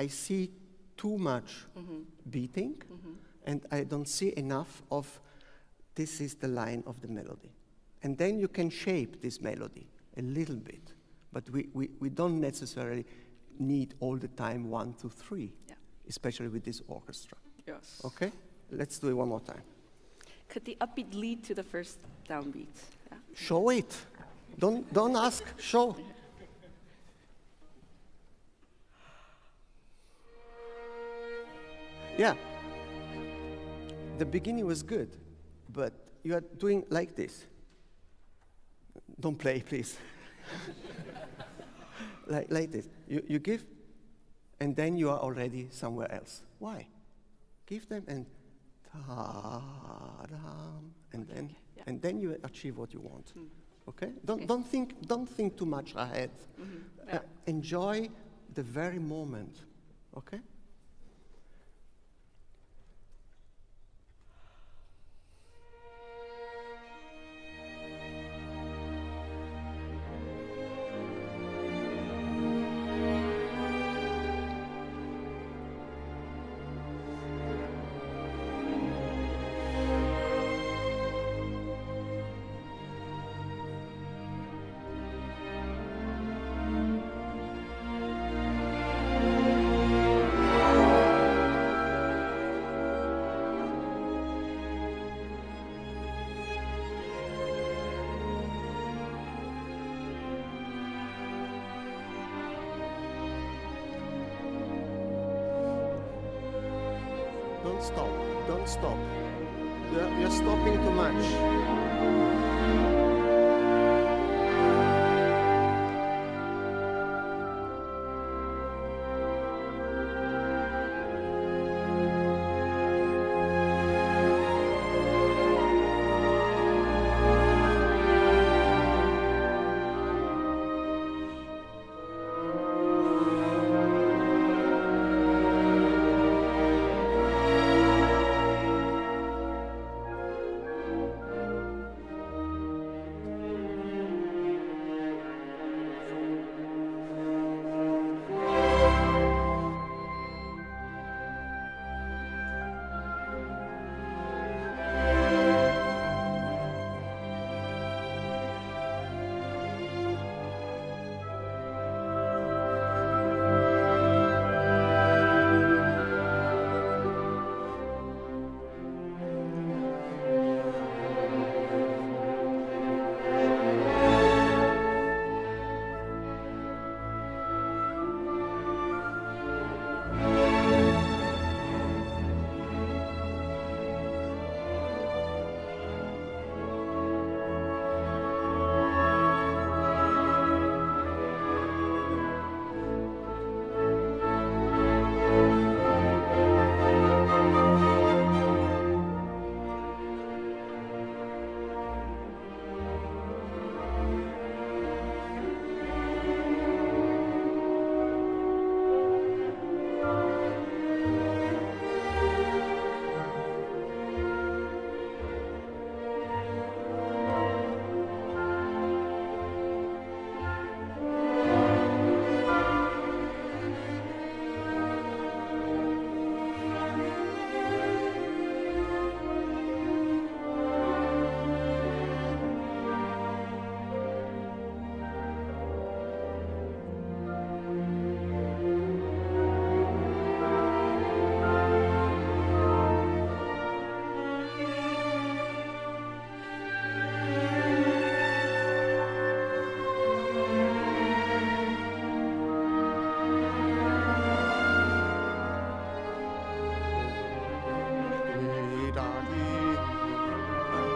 Speaker 2: see too much beating, and I don't see enough of this is the line of the melody. And then you can shape this melody a little bit, but we don't necessarily need all the time 1, 2, 3,
Speaker 4: Yeah.
Speaker 2: especially with this orchestra.
Speaker 4: Yes.
Speaker 2: Okay? Let's do it one more time.
Speaker 4: Could the upbeat lead to the first downbeat? Yeah.
Speaker 2: Show it. Don't ask, show. Yeah. The beginning was good, but you are doing like this. Don't play, please. like this. You give, and then you are already somewhere else. Why? Give them and ta-dam, and then
Speaker 4: yeah.
Speaker 2: and then you achieve what you want. Okay? Don't think too much ahead.
Speaker 4: Yeah.
Speaker 2: Enjoy the very moment. Okay? Don't stop. Don't stop. You're stopping too much.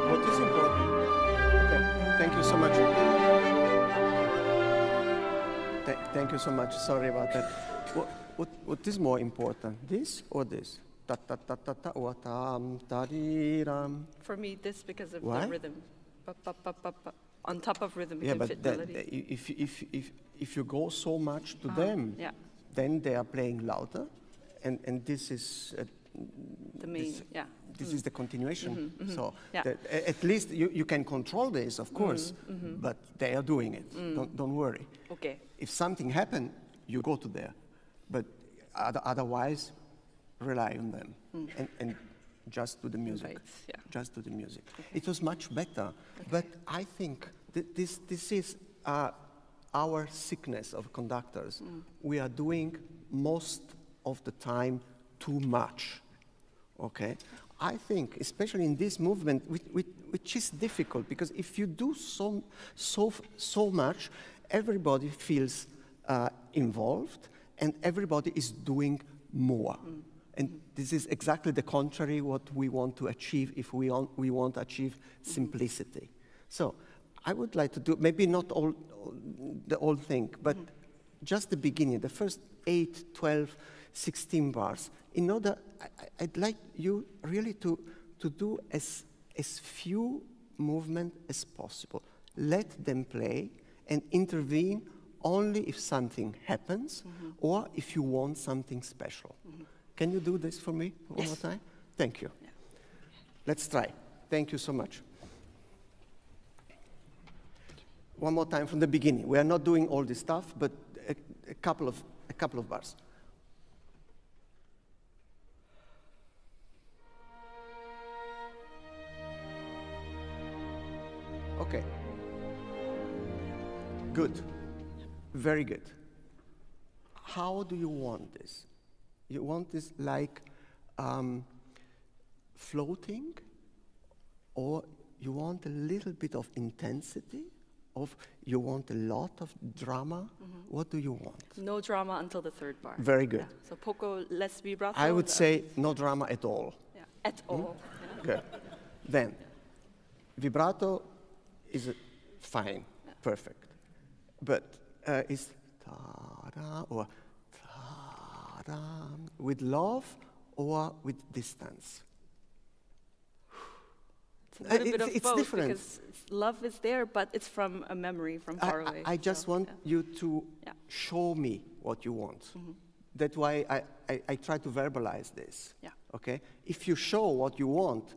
Speaker 2: What is important? Okay, thank you so much. Thank you so much. Sorry about that. What is more important, this or this? Ta ta ta ta ta wa tam ta di ram.
Speaker 4: For me, this because of
Speaker 2: Why?
Speaker 4: the rhythm. Ba, ba, ba, ba, ba. On top of rhythm, you
Speaker 2: Yeah,
Speaker 4: can
Speaker 2: but
Speaker 4: fit
Speaker 2: that,
Speaker 4: melody.
Speaker 2: if you go so much to them,
Speaker 4: Yeah,
Speaker 2: then they are playing louder, and this is
Speaker 4: the main,
Speaker 2: this-
Speaker 4: yeah.
Speaker 2: this is the continuation. So
Speaker 4: Yeah.
Speaker 2: at least you can control this, of course, but they are doing it. Don't worry.
Speaker 4: Okay,
Speaker 2: If something happens, you go to there, but otherwise, rely on them and just do the music.
Speaker 4: Right, yeah.
Speaker 2: Just do the music. It was much better, but I think this is our sickness of conductors. We are doing most of the time too much. Okay? I think, especially in this movement, which is difficult, because if you do so much, everybody feels involved, and everybody is doing more. And this is exactly the contrary what we want to achieve if we want to achieve simplicity. So I would like to do, maybe not the whole thing, but just the beginning, the first 8, 12, 16 bars. In order, I'd like you really to do as few movement as possible. Let them play and intervene only if something happens or if you want something special. Can you do this for me one more time? Thank you.
Speaker 4: Yeah.
Speaker 2: Let's try. Thank you so much. One more time from the beginning. We are not doing all this stuff, but a couple of bars. Okay. Good. Very good. How do you want this? You want this like floating, or you want a little bit of intensity, you want a lot of drama? What do you want?
Speaker 4: No drama until the third bar.
Speaker 2: Very good.
Speaker 4: Yeah. So poco, less vibrato.
Speaker 2: I would say no drama at all.
Speaker 4: Yeah, at all. Yeah.
Speaker 2: Good. Then, vibrato is fine, perfect. But is ta-da or ta-da with love or with distance?
Speaker 4: It's a little bit of
Speaker 2: it's
Speaker 4: both
Speaker 2: different.
Speaker 4: because love is there, but it's from a memory from far away.
Speaker 2: I just
Speaker 4: so,
Speaker 2: want
Speaker 4: yeah.
Speaker 2: you to
Speaker 4: Yeah.
Speaker 2: show me what you want. That's why I try to verbalize this.
Speaker 4: Yeah.
Speaker 2: Okay? If you show what you want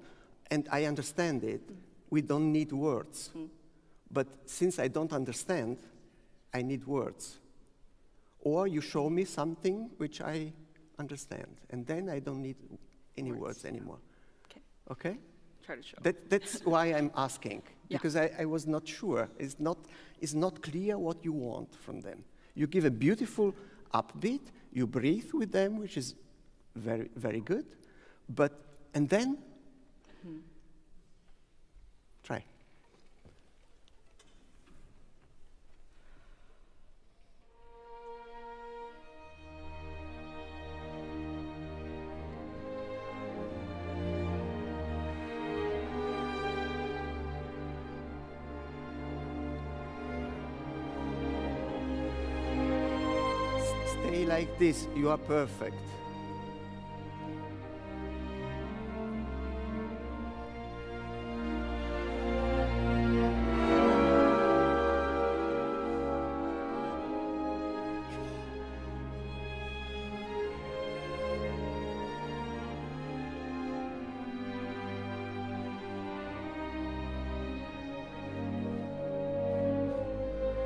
Speaker 2: and I understand it, we don't need words. But since I don't understand, I need words. Or you show me something which I understand, and then I don't need any words anymore.
Speaker 4: Okay,
Speaker 2: Okay?
Speaker 4: try to show.
Speaker 2: That's why I'm asking,
Speaker 4: Yeah.
Speaker 2: because I was not sure. It's not clear what you want from them. You give a beautiful upbeat, you breathe with them, which is very, very good, and then, try. Stay like this, you are perfect.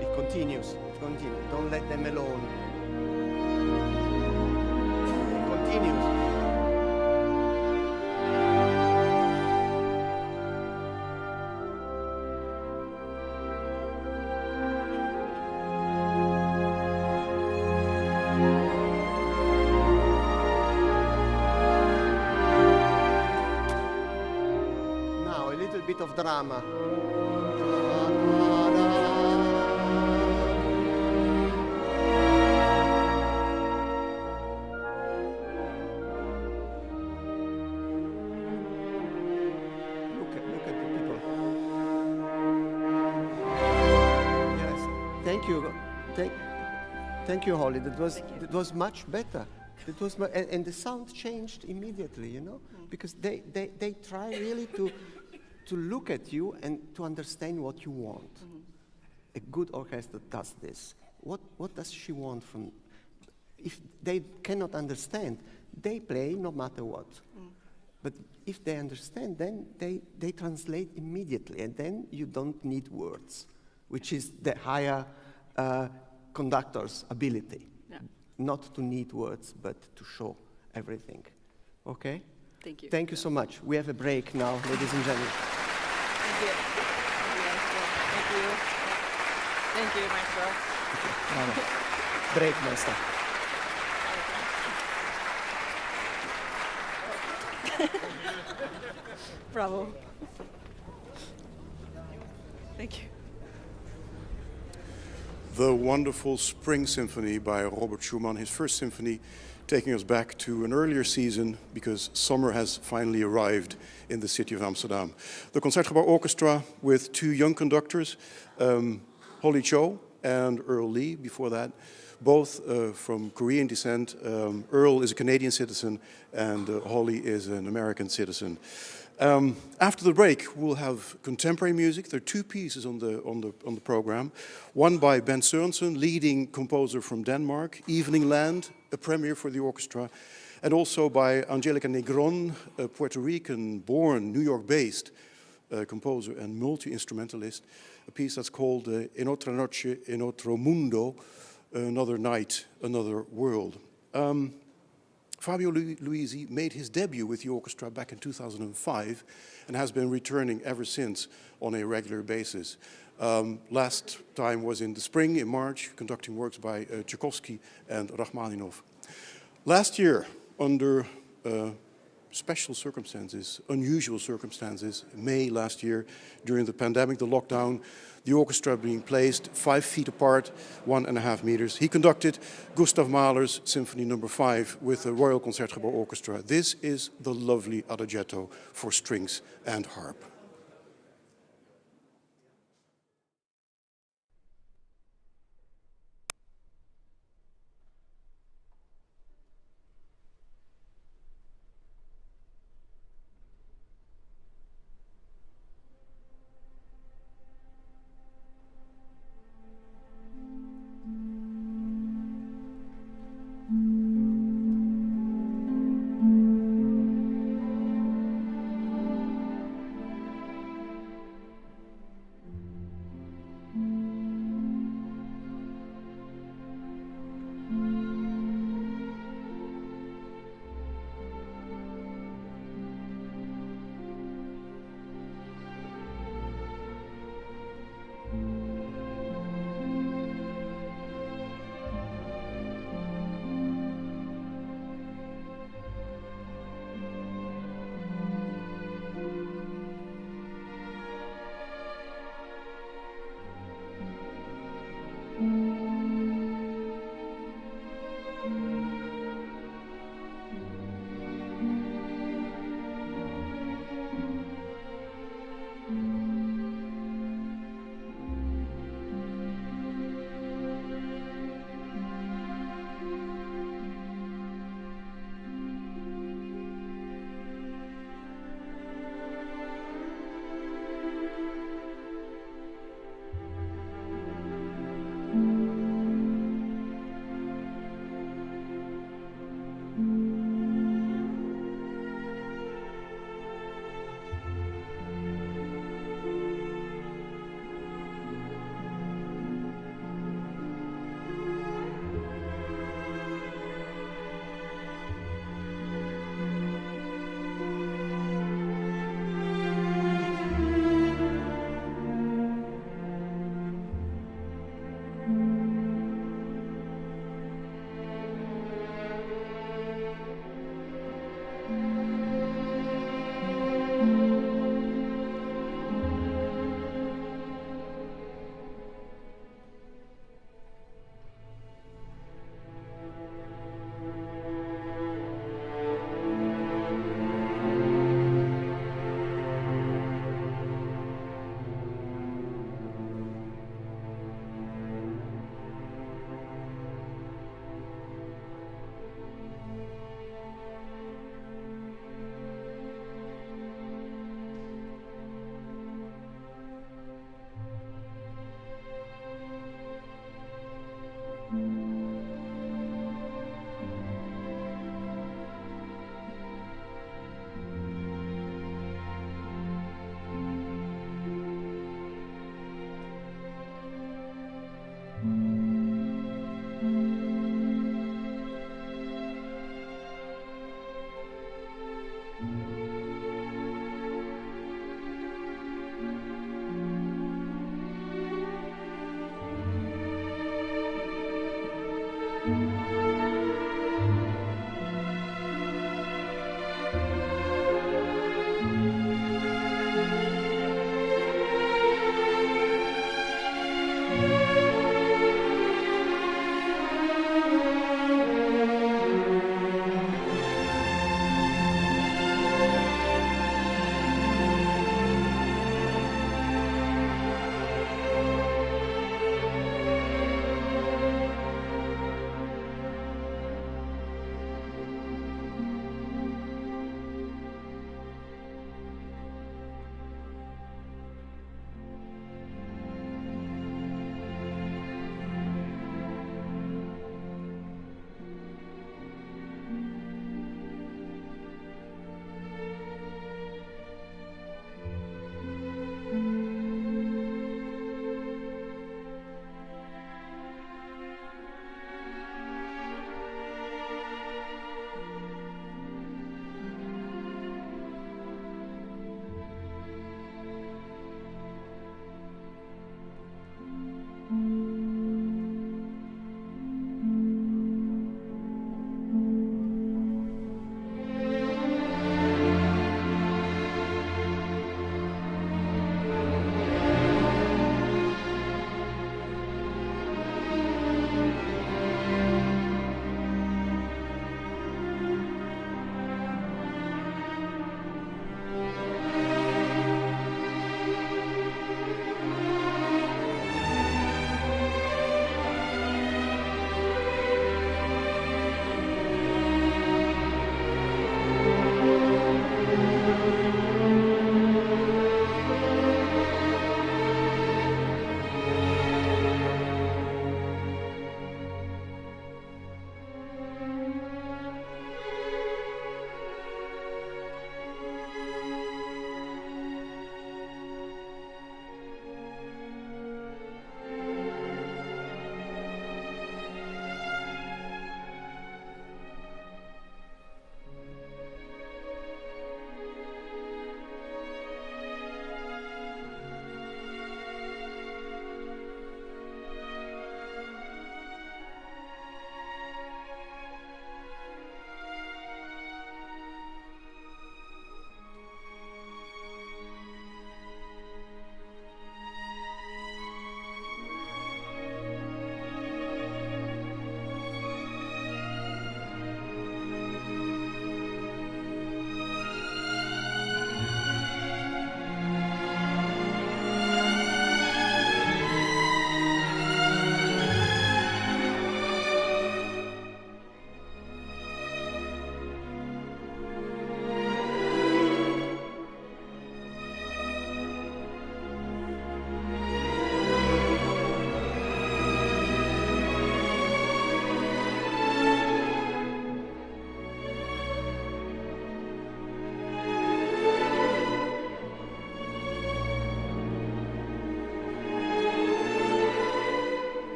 Speaker 2: It continues, don't let them alone. Continues. Now a little bit of drama. Look at the people. Yes. Thank you. Thank you, Holly. That was much better. It was and the sound changed immediately, you know, because they try really to look at you and to understand what you want. A good orchestra does this. What does she want from? If they cannot understand, they play no matter what. But if they understand, then they translate immediately, and then you don't need words, which is the higher conductor's ability.
Speaker 4: Yeah.
Speaker 2: Not to need words, but to show everything. Okay?
Speaker 4: Thank you.
Speaker 2: Thank you so much. We have a break now, ladies and gentlemen.
Speaker 4: Thank you. Thank you. Thank you. Thank you, Maestro.
Speaker 2: Bravo. Great, Master.
Speaker 4: Bravo. Thank you.
Speaker 1: The wonderful Spring Symphony by Robert Schumann, his first symphony, taking us back to an earlier season because summer has finally arrived in the city of Amsterdam. The Concertgebouw Orchestra with two young conductors, Holly Cho and Earl Lee before that, both from Korean descent. Earl is a Canadian citizen and Holly is an American citizen. After the break, we'll have contemporary music. There are two pieces on the program. One by Ben Sørensen, leading composer from Denmark, Evening Land, a premiere for the orchestra, and also by Angelica Negron, a Puerto Rican-born, New York-based composer and multi-instrumentalist, a piece that's called En otra noche, en otro mundo, Another Night, Another World. Fabio Luisi made his debut with the orchestra back in 2005 and has been returning ever since on a regular basis. Last time was in the spring, in March, conducting works by Tchaikovsky and Rachmaninoff. Last year, under special circumstances, unusual circumstances, May last year, during the pandemic, the lockdown, the orchestra being placed 5 feet apart, 1.5 meters. He conducted Gustav Mahler's Symphony No. 5 with the Royal Concertgebouw Orchestra. This is the lovely Adagietto for strings and harp.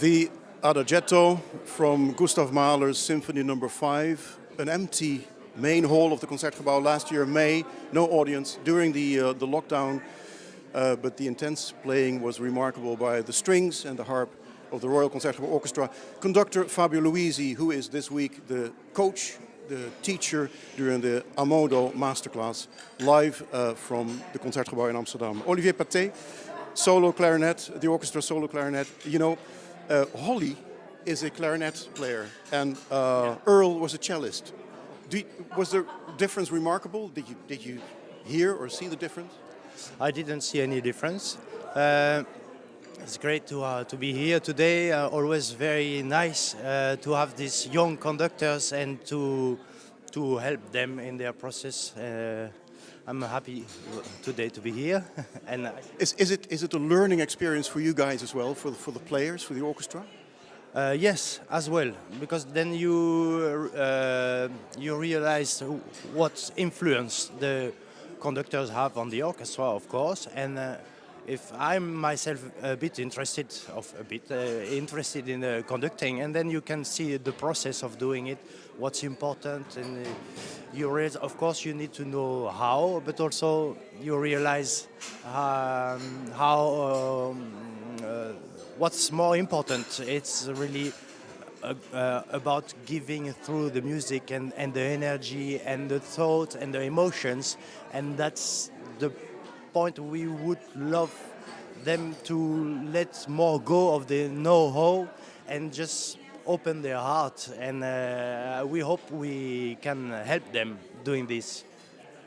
Speaker 1: The Adagietto from Gustav Mahler's Symphony No. 5, an empty main hall of the Concertgebouw last year, May, no audience during the lockdown, but the intense playing was remarkable by the strings and the harp of the Royal Concertgebouw Orchestra. Conductor Fabio Luisi, who is this week the coach, the teacher during the Amodo Masterclass, live from the Concertgebouw in Amsterdam. Olivier Paté, solo clarinet, the orchestra solo clarinet. You know, Holly is a clarinet player and Earl was a cellist. Was the difference remarkable? Did you hear or see the difference?
Speaker 5: I didn't see any difference. It's great to be here today. Always very nice to have these young conductors and to help them in their process. I'm happy today to be here. And
Speaker 1: Is it a learning experience for you guys as well, for the players, for the orchestra?
Speaker 5: yes, as well, because then you realize what influence the conductors have on the orchestra, of course, and if I'm myself a bit interested in conducting, and then you can see the process of doing it, what's important, and you realize, of course, you need to know how, but also you realize what's more important. It's really about giving through the music and the energy and the thought and the emotions, and that's the point. We would love them to let more go of the know-how and just open their heart, and we hope we can help them doing this.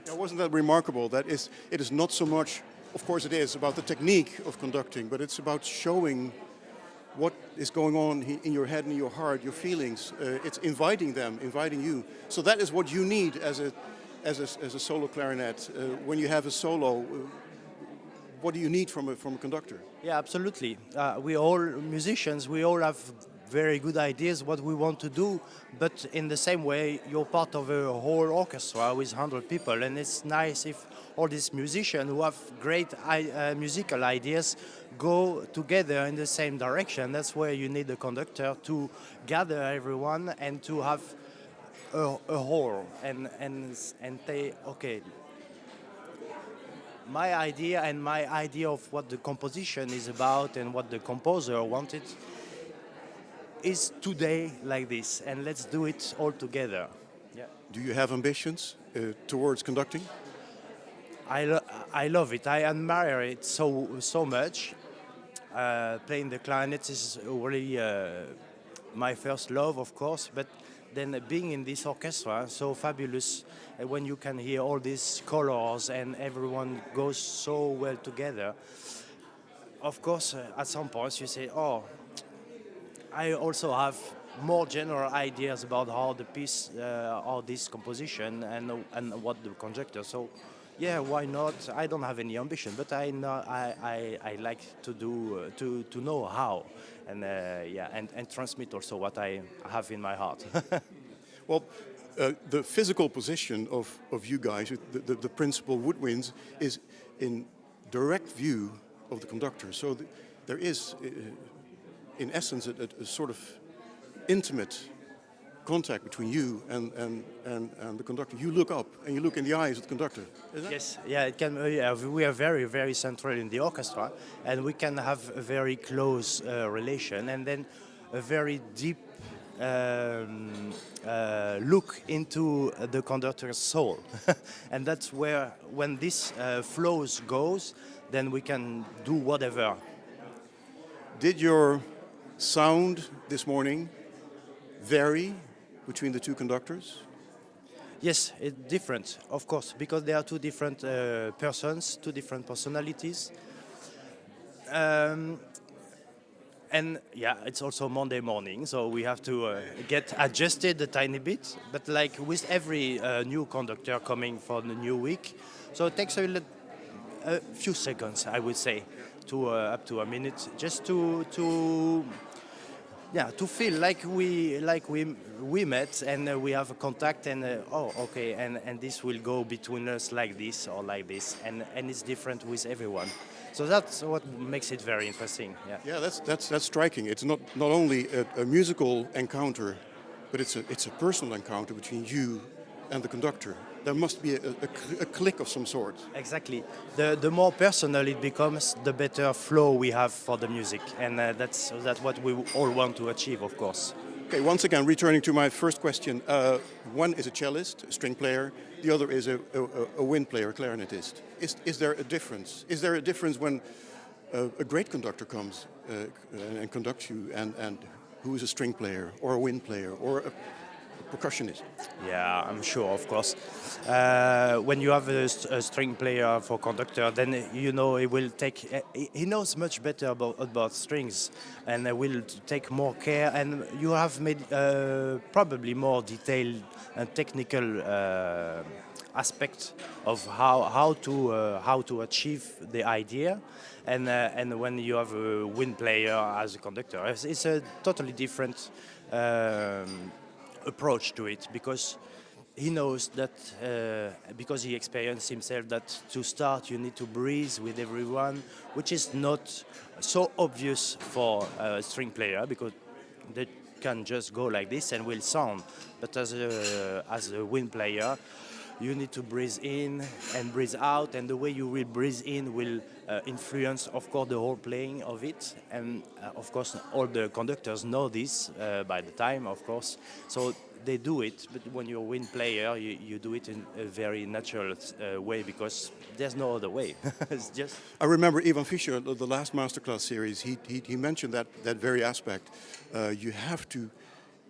Speaker 1: Yeah, wasn't that remarkable? It is not so much, of course it is, about the technique of conducting, but it's about showing what is going on in your head and your heart, your feelings. It's inviting them, inviting you. So that is what you need as a solo clarinet. When you have a solo, what do you need from a conductor?
Speaker 5: Yeah, absolutely. We all musicians, we all have very good ideas what we want to do, but in the same way, you're part of a whole orchestra with 100 people, and it's nice if all these musicians who have great musical ideas go together in the same direction. That's where you need a conductor to gather everyone and to have a whole and say, okay, my idea of what the composition is about and what the composer wanted is today like this, and let's do it all together. Yeah.
Speaker 1: Do you have ambitions towards conducting?
Speaker 5: I love it. I admire it so much. Playing the clarinet is really my first love, of course, but then being in this orchestra, so fabulous, when you can hear all these colors and everyone goes so well together. Of course, at some points you say, oh, I also have more general ideas about how the piece, how this composition and what the conductor. So, yeah, why not? I don't have any ambition, but I like to do to know how, and and transmit also what I have in my heart.
Speaker 1: Well, the physical position of you guys, the principal woodwinds, is in direct view of the conductor. So there is, in essence, a sort of intimate contact between you and the conductor. You look up and you look in the eyes of the conductor. Is that?
Speaker 5: Yes, yeah, it can. We are very, very central in the orchestra, and we can have a very close relation, and then a very deep look into the conductor's soul, and that's where, when this flows goes, then we can do whatever.
Speaker 1: Did your sound this morning vary between the two conductors?
Speaker 5: Yes, it's different, of course, because they are two different persons, two different personalities. And yeah, it's also Monday morning, so we have to get adjusted a tiny bit. But like with every new conductor coming for the new week, so it takes a few seconds, I would say, to up to a minute, just to yeah, to feel like we met and we have a contact and oh okay and this will go between us like this or like this and it's different with everyone. So that's what makes it very interesting. Yeah.
Speaker 1: Yeah, that's striking. It's not only a musical encounter, but it's a personal encounter between you and the conductor. There must be a click of some sort.
Speaker 5: Exactly. The more personal it becomes, the better flow we have for the music, and that's what we all want to achieve, of course.
Speaker 1: Okay, once again, returning to my first question. One is a cellist, a string player. The other is a wind player, a clarinetist. Is there a difference? Is there a difference when a great conductor comes and conducts you, and who is a string player, or a wind player, or a percussionist?
Speaker 5: Yeah, I'm sure, of course. When you have a string player for conductor, then you know he will take. He knows much better about strings, and will take more care. And you have made probably more detailed and technical aspect of how to achieve the idea. And when you have a wind player as a conductor, it's a totally different approach to it, because he knows that because he experienced himself that to start you need to breathe with everyone, which is not so obvious for a string player because they can just go like this and will sound. But as a wind player, you need to breathe in and breathe out, and the way you will breathe in will influence, of course, the whole playing of it. And of course, all the conductors know this by the time, of course. So they do it, but when you're a wind player, you do it in a very natural way because there's no other way. It's just.
Speaker 1: I remember Ivan Fischer, the last masterclass series. He mentioned that very aspect. You have to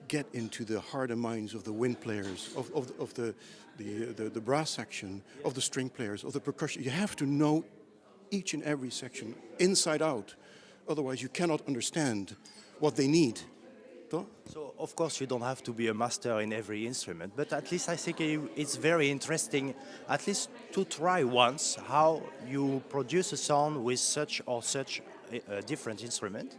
Speaker 1: get into the heart and minds of the wind players, of the brass section, of the string players, of the percussion. You have to know each and every section inside out. Otherwise, you cannot understand what they need.
Speaker 5: So, of course, you don't have to be a master in every instrument, but at least I think it's very interesting, at least to try once how you produce a sound with such or such a different instrument.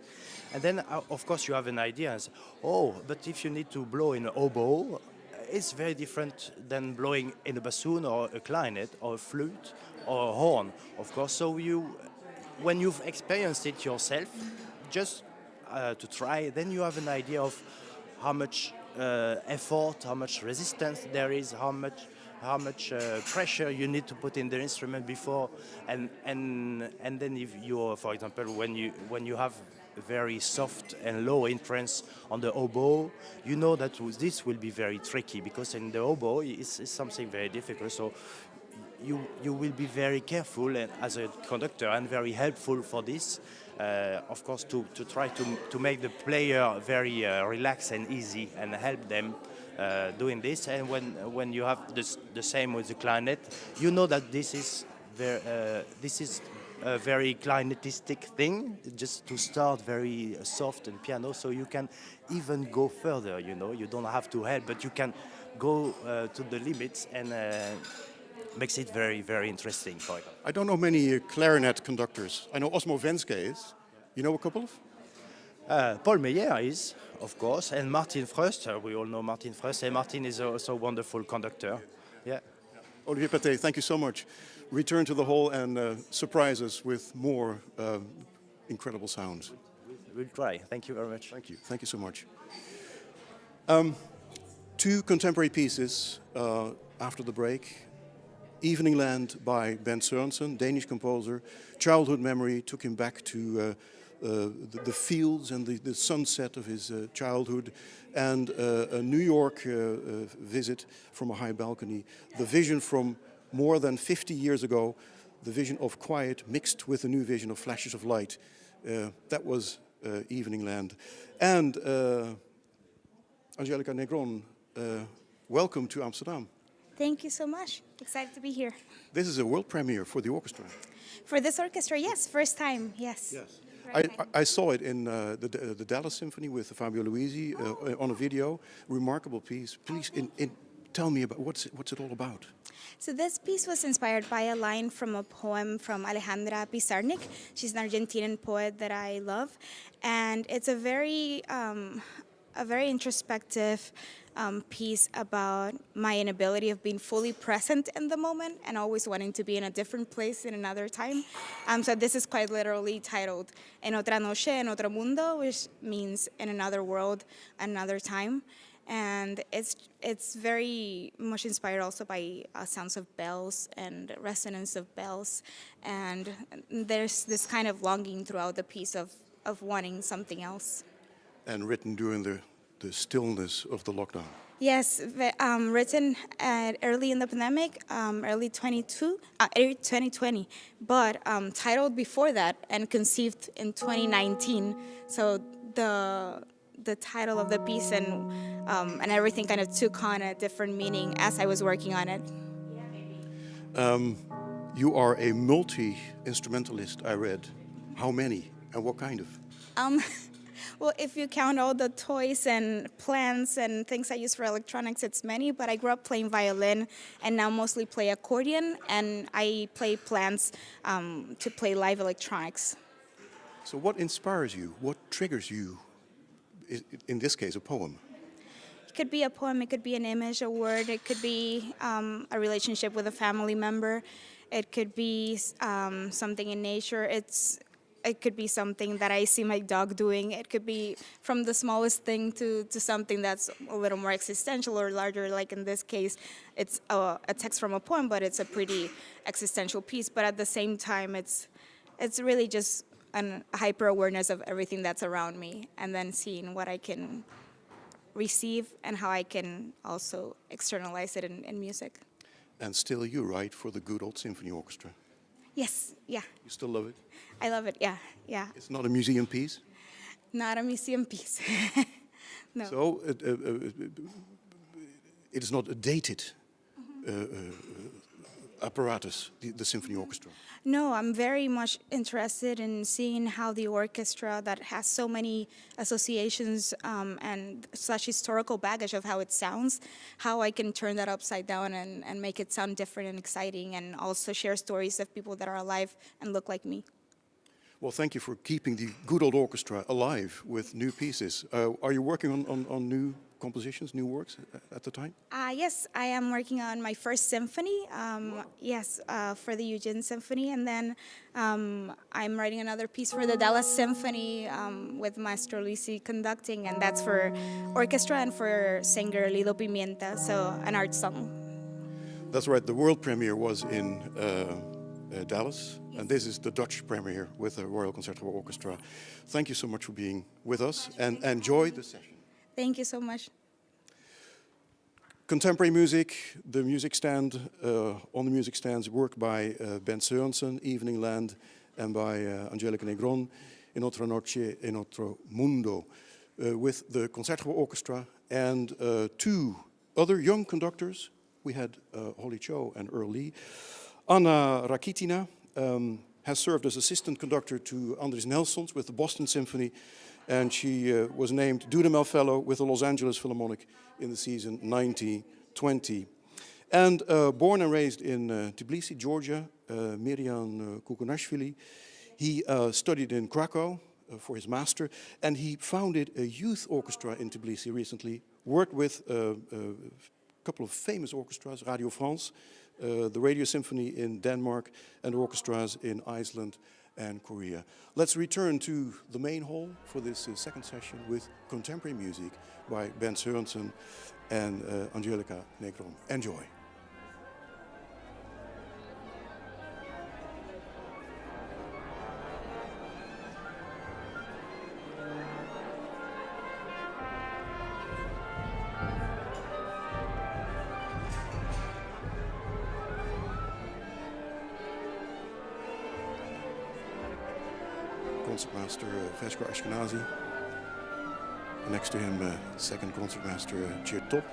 Speaker 5: And then, of course, you have an idea. And say, oh, but if you need to blow in an oboe, it's very different than blowing in a bassoon or a clarinet or a flute or a horn, of course. So when you've experienced it yourself, just to try, then you have an idea of how much effort, how much resistance there is, how much pressure you need to put in the instrument before, and then if you're, for example, when you have a very soft and low entrance on the oboe, you know that this will be very tricky because in the oboe it's something very difficult. So you will be very careful and, as a conductor, and very helpful for this. Of course, to try to make the player very relaxed and easy and help them doing this. And when you have the same with the clarinet, you know that this is a very clarinetistic thing, just to start very soft and piano, so you can even go further. You know, you don't have to help, but you can go to the limits and. Makes it very, very interesting for you.
Speaker 1: I don't know many clarinet conductors. I know Osmo Venske is. You know a couple of?
Speaker 5: Paul Meyer is, of course, and Martin Fröst. We all know Martin Fröst, and Martin is also a wonderful conductor. Yeah.
Speaker 1: Olivier Paté, thank you so much. Return to the hall and surprise us with more incredible sounds.
Speaker 5: We'll try. Thank you very much.
Speaker 1: Thank you. Thank you so much. Two contemporary pieces after the break. Evening Land by Bent Sørensen, Danish composer. Childhood memory took him back to the fields and the sunset of his childhood, and a New York visit from a high balcony. The vision from more than 50 years ago, the vision of quiet mixed with a new vision of flashes of light. That was Evening Land. And Angelica Negron, welcome to Amsterdam.
Speaker 6: Thank you so much. Excited to be here.
Speaker 1: This is a world premiere for the orchestra.
Speaker 6: For this orchestra, yes, first time, yes.
Speaker 1: Yes.
Speaker 6: Right.
Speaker 1: I saw it in the Dallas Symphony with Fabio Luisi on a video. Remarkable piece. Please, in tell me about what's it all about?
Speaker 6: So this piece was inspired by a line from a poem from Alejandra Pizarnik. She's an Argentinian poet that I love, and it's a very introspective piece about my inability of being fully present in the moment and always wanting to be in a different place in another time. So this is quite literally titled En otra noche, en otro mundo, which means in another world, another time. And it's very much inspired also by sounds of bells and resonance of bells. And there's this kind of longing throughout the piece of wanting something else.
Speaker 1: And written during the stillness of the lockdown.
Speaker 6: Yes, written early in the pandemic, early 2020, but titled before that and conceived in 2019. So the title of the piece and everything kind of took on a different meaning as I was working on it.
Speaker 1: You are a multi-instrumentalist, I read. How many and what kind of?
Speaker 6: Well, if you count all the toys and plants and things I use for electronics, it's many, but I grew up playing violin and now mostly play accordion, and I play plants to play live electronics.
Speaker 1: So what inspires you? What triggers you? In this case, a poem.
Speaker 6: It could be a poem, it could be an image, a word, it could be a relationship with a family member, it could be something in nature, it could be something that I see my dog doing, it could be from the smallest thing to something that's a little more existential or larger, like in this case, it's a text from a poem, but it's a pretty existential piece, but at the same time, it's really just a hyper-awareness of everything that's around me, and then seeing what I can receive and how I can also externalize it in music.
Speaker 1: And still you write for the good old symphony orchestra.
Speaker 6: Yes, yeah,
Speaker 1: You still love it?
Speaker 6: I love it, yeah.
Speaker 1: It's not a museum piece?
Speaker 6: Not a museum piece. No.
Speaker 1: So it is not a dated apparatus, the symphony orchestra.
Speaker 6: No, I'm very much interested in seeing how the orchestra that has so many associations and such historical baggage of how it sounds, how I can turn that upside down and make it sound different and exciting, and also share stories of people that are alive and look like me.
Speaker 1: Well, thank you for keeping the good old orchestra alive with new pieces. Are you working on new compositions, new works at the time?
Speaker 6: Yes, I am working on my first symphony, for the Eugene Symphony, and then I'm writing another piece for the Dallas Symphony with Maestro Luisi conducting, and that's for orchestra and for singer Lido Pimienta, so an art song.
Speaker 1: That's right, the world premiere was in Dallas, and this is the Dutch premiere with the Royal Concertgebouw Orchestra. Thank you so much for being with us, and enjoy the session.
Speaker 6: Thank you so much.
Speaker 1: Contemporary music, the music stand, on the music stands, work by Ben Sørensen, Evening Land, and by Angelica Negron, In Otra Noche, En Otro Mundo, with the Concertgebouw Orchestra and two other young conductors. We had Holly Cho and Earl Lee. Anna Rakitina has served as assistant conductor to Andris Nelsons with the Boston Symphony, and she was named Dudamel Fellow with the Los Angeles Philharmonic in the season 1920. And born and raised in Tbilisi, Georgia, Miriam Kukunashvili, he studied in Krakow for his master, and he founded a youth orchestra in Tbilisi recently, worked with a couple of famous orchestras, Radio France, the Radio Symphony in Denmark, and orchestras in Iceland and Korea. Let's return to the main hall for this second session with contemporary music by Ben Sørensen and Angelica Negron. Enjoy. Concertmaster Vesco Ashkenazi. Next to him, second concertmaster Tjeerd Top.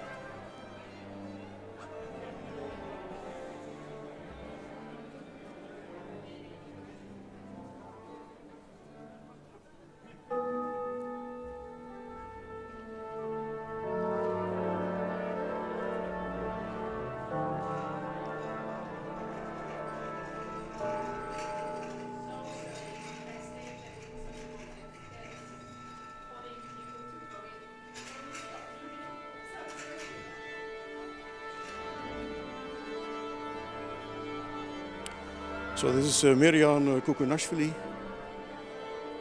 Speaker 1: So this is Miriam Kukunashvili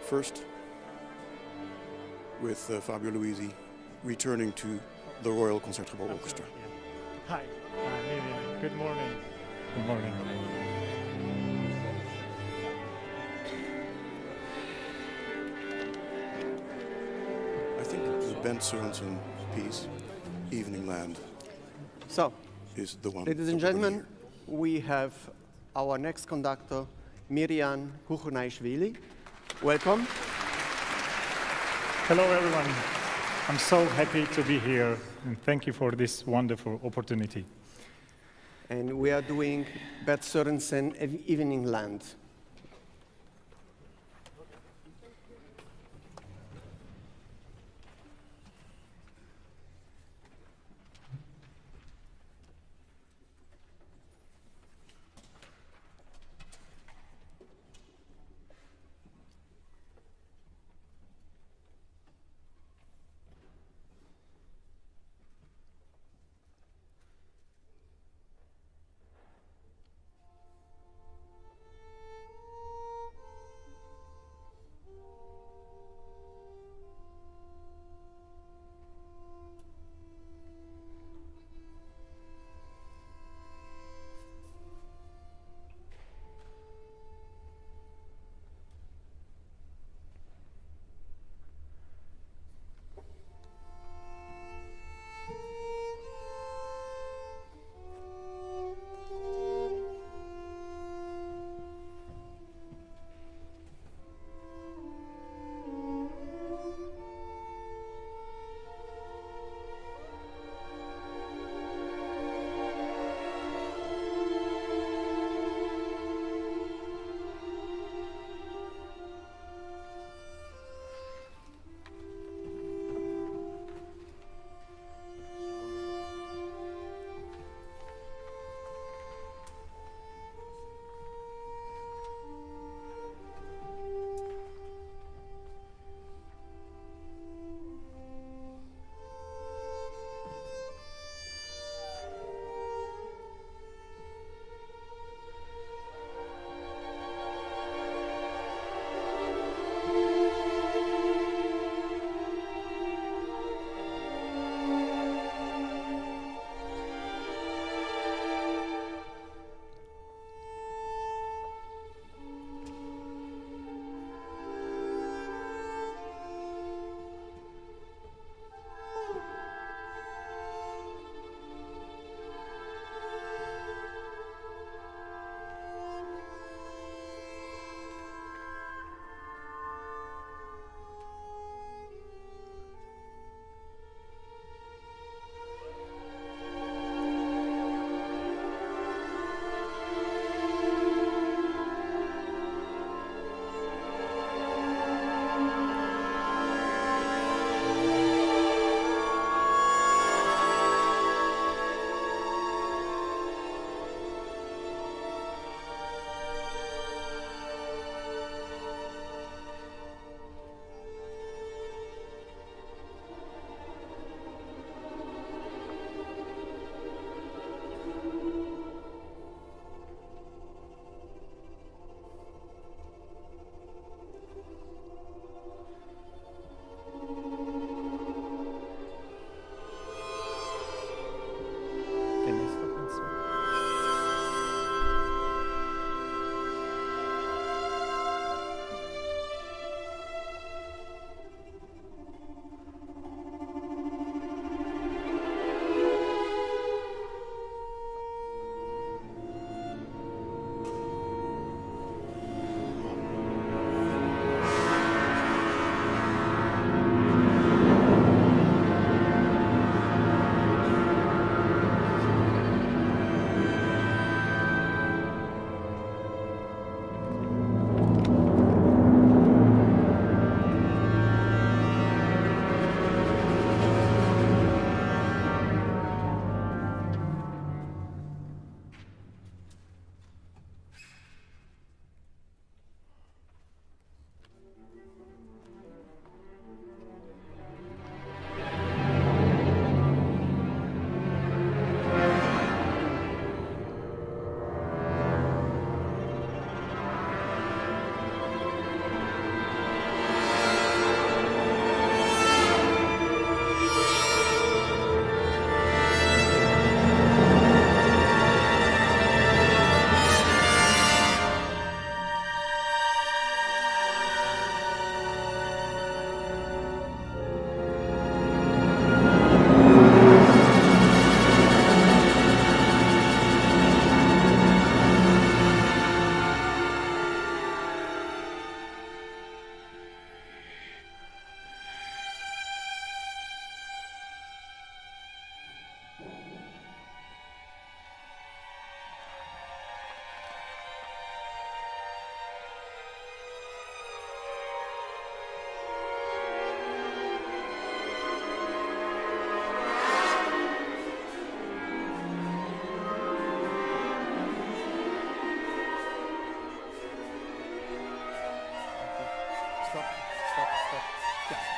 Speaker 1: first, with Fabio Luisi returning to the Royal Concertgebouw Orchestra.
Speaker 7: Hi, Miriam. Good morning. Good morning.
Speaker 1: I think the Ben Sørensen piece, Evening Land,
Speaker 2: So,
Speaker 1: is the one.
Speaker 2: ladies
Speaker 1: that
Speaker 2: and
Speaker 1: we're gonna
Speaker 2: gentlemen, we have our next conductor, Miriam Kukunaishvili. Welcome.
Speaker 7: Hello, everyone. I'm so happy to be here, and thank you for this wonderful opportunity.
Speaker 2: And we are doing Bert Sørensen Evening Land.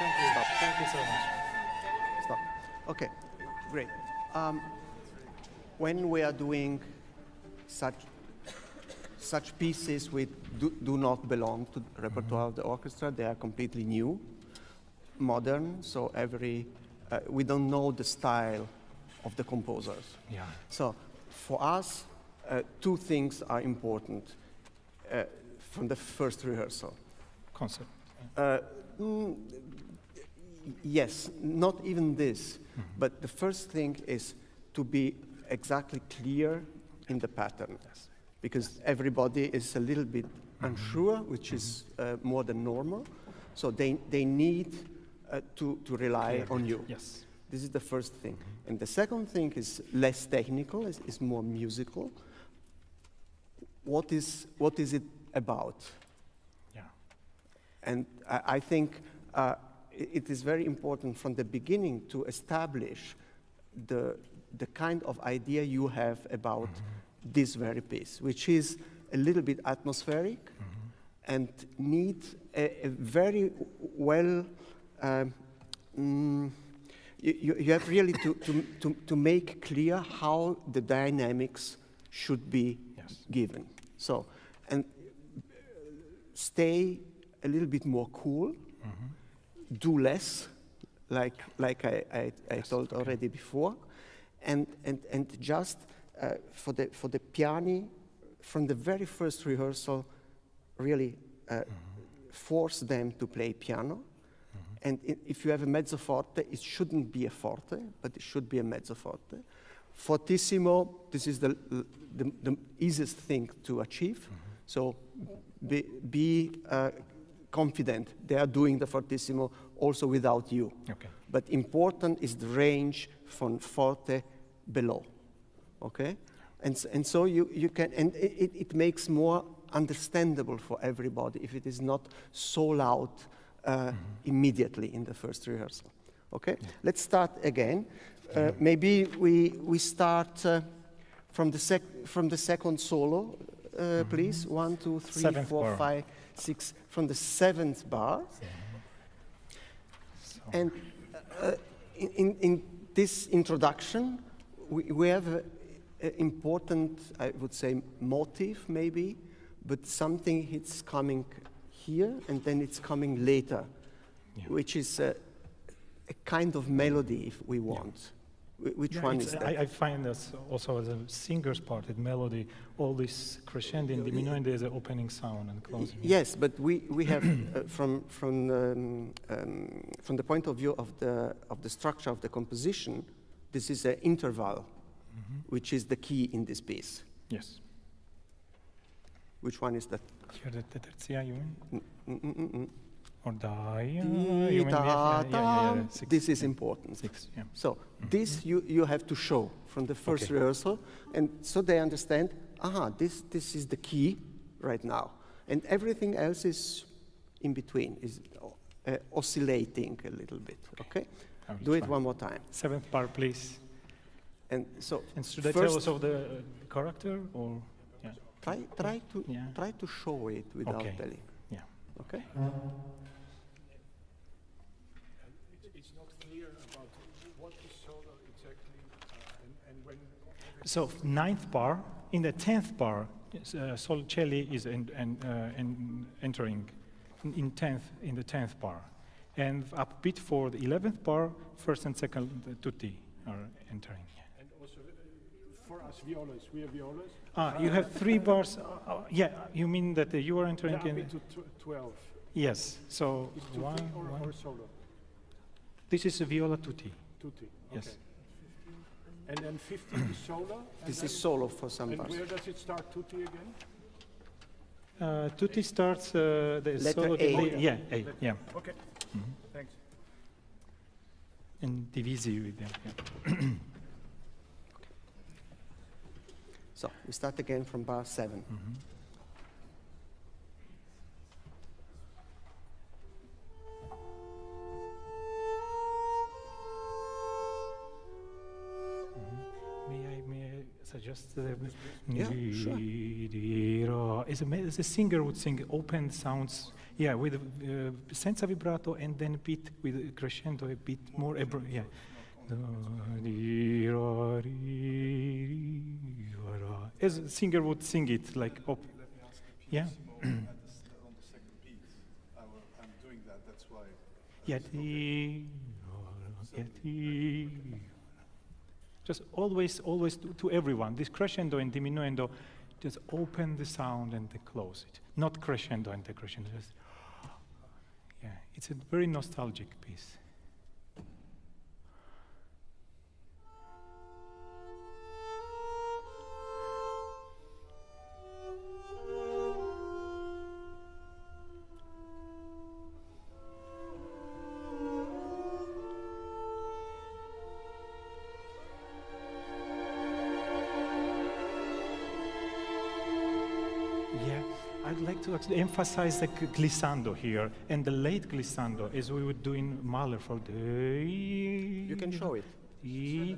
Speaker 7: Thank you.
Speaker 2: Stop.
Speaker 7: Thank you so much.
Speaker 2: Stop. Okay, great. When we are doing such pieces which do not belong to the repertoire of the orchestra, they are completely new, modern, so we don't know the style of the composers.
Speaker 7: Yeah.
Speaker 2: So for us, two things are important from the first rehearsal.
Speaker 7: Concept.
Speaker 2: Yes, not even this, but the first thing is to be exactly clear in the pattern, because everybody is a little bit unsure, which is more than normal, so they need to rely on you.
Speaker 7: Yes.
Speaker 2: This is the first thing. And the second thing is less technical, is more musical. What is it about?
Speaker 7: Yeah.
Speaker 2: And I think it is very important from the beginning to establish the kind of idea you have about this very piece, which is a little bit atmospheric and need a very well. You have really to make clear how the dynamics should be given. So, and stay a little bit more cool, do less, like I told already before, and just for the piano, from the very first rehearsal, really force them to play piano. And if you have a mezzo forte, it shouldn't be a forte, but it should be a mezzo forte. Fortissimo, this is the easiest thing to achieve. So be confident. They are doing the fortissimo also without you.
Speaker 7: Okay.
Speaker 2: But important is the range from forte below. Okay? And so you can, and it makes more understandable for everybody if it is not so loud immediately in the first rehearsal. Okay? Let's start again. Maybe we start from the second solo, please. 1, 2, 3,
Speaker 7: Seventh
Speaker 2: 4,
Speaker 7: bar.
Speaker 2: 5, 6. From the 7th bar. And in this introduction, we have an important, I would say, motif maybe, but something it's coming here and then it's coming later, which is a kind of melody if we want. Which one is that?
Speaker 7: I find this also as a singer's part, the melody, all this crescendo and diminuendo is the opening sound and closing.
Speaker 2: Yes, but we have from the point of view of the structure of the composition, this is an interval, which is the key in this piece.
Speaker 7: Yes.
Speaker 2: Which one is that?
Speaker 7: Here the tertia, you mean? Or da, you mean? Six,
Speaker 2: This is important.
Speaker 7: 6, yeah.
Speaker 2: So this you have to show from the first rehearsal, and so they understand, this is the key right now. And everything else is in between, is oscillating a little bit, okay? Do it one more time.
Speaker 7: 7th bar, please.
Speaker 2: And so
Speaker 7: And should I
Speaker 2: first
Speaker 7: tell us of the character or? Yeah.
Speaker 2: try to show it without telling,
Speaker 7: Yeah.
Speaker 2: okay?
Speaker 8: It's not clear about what is solo exactly and when.
Speaker 7: So 9th bar, in the 10th bar, solo celli is entering in the 10th bar, and upbeat for the 11th bar, first and second tutti are entering.
Speaker 8: And also for us violas, we are violas.
Speaker 7: You have 3 bars. Yeah, you mean that you are entering
Speaker 8: Yeah,
Speaker 7: in?
Speaker 8: up into 12.
Speaker 7: Yes. So
Speaker 8: Is tutti
Speaker 7: one.
Speaker 8: or solo?
Speaker 7: This is a viola tutti.
Speaker 8: Tutti.
Speaker 7: Yes.
Speaker 8: Okay. And then 15 is solo. And
Speaker 2: This
Speaker 8: then,
Speaker 2: is solo for some
Speaker 8: and
Speaker 2: parts.
Speaker 8: where does it start tutti again?
Speaker 7: Tutti starts the
Speaker 2: Letter
Speaker 7: solo.
Speaker 2: A.
Speaker 7: Yeah, A. Yeah.
Speaker 8: Okay. Thanks.
Speaker 7: And divisi with them. Yeah.
Speaker 2: So we start again from bar 7.
Speaker 7: May I suggest just
Speaker 2: Yeah, sure.
Speaker 7: As a singer would sing open sounds, yeah, with senza vibrato and then a bit with crescendo, a bit more, yeah. As a singer would sing it like op, yeah.
Speaker 8: On the second beat, I'm doing that. That's why.
Speaker 7: Yeah, just always to everyone. This crescendo and diminuendo, just open the sound and then close it. Not crescendo and decrescendo. Just, yeah, it's a very nostalgic piece. Yeah, I'd like to actually emphasize the glissando here and the late glissando as we would do in Mahler for the.
Speaker 2: You can show it.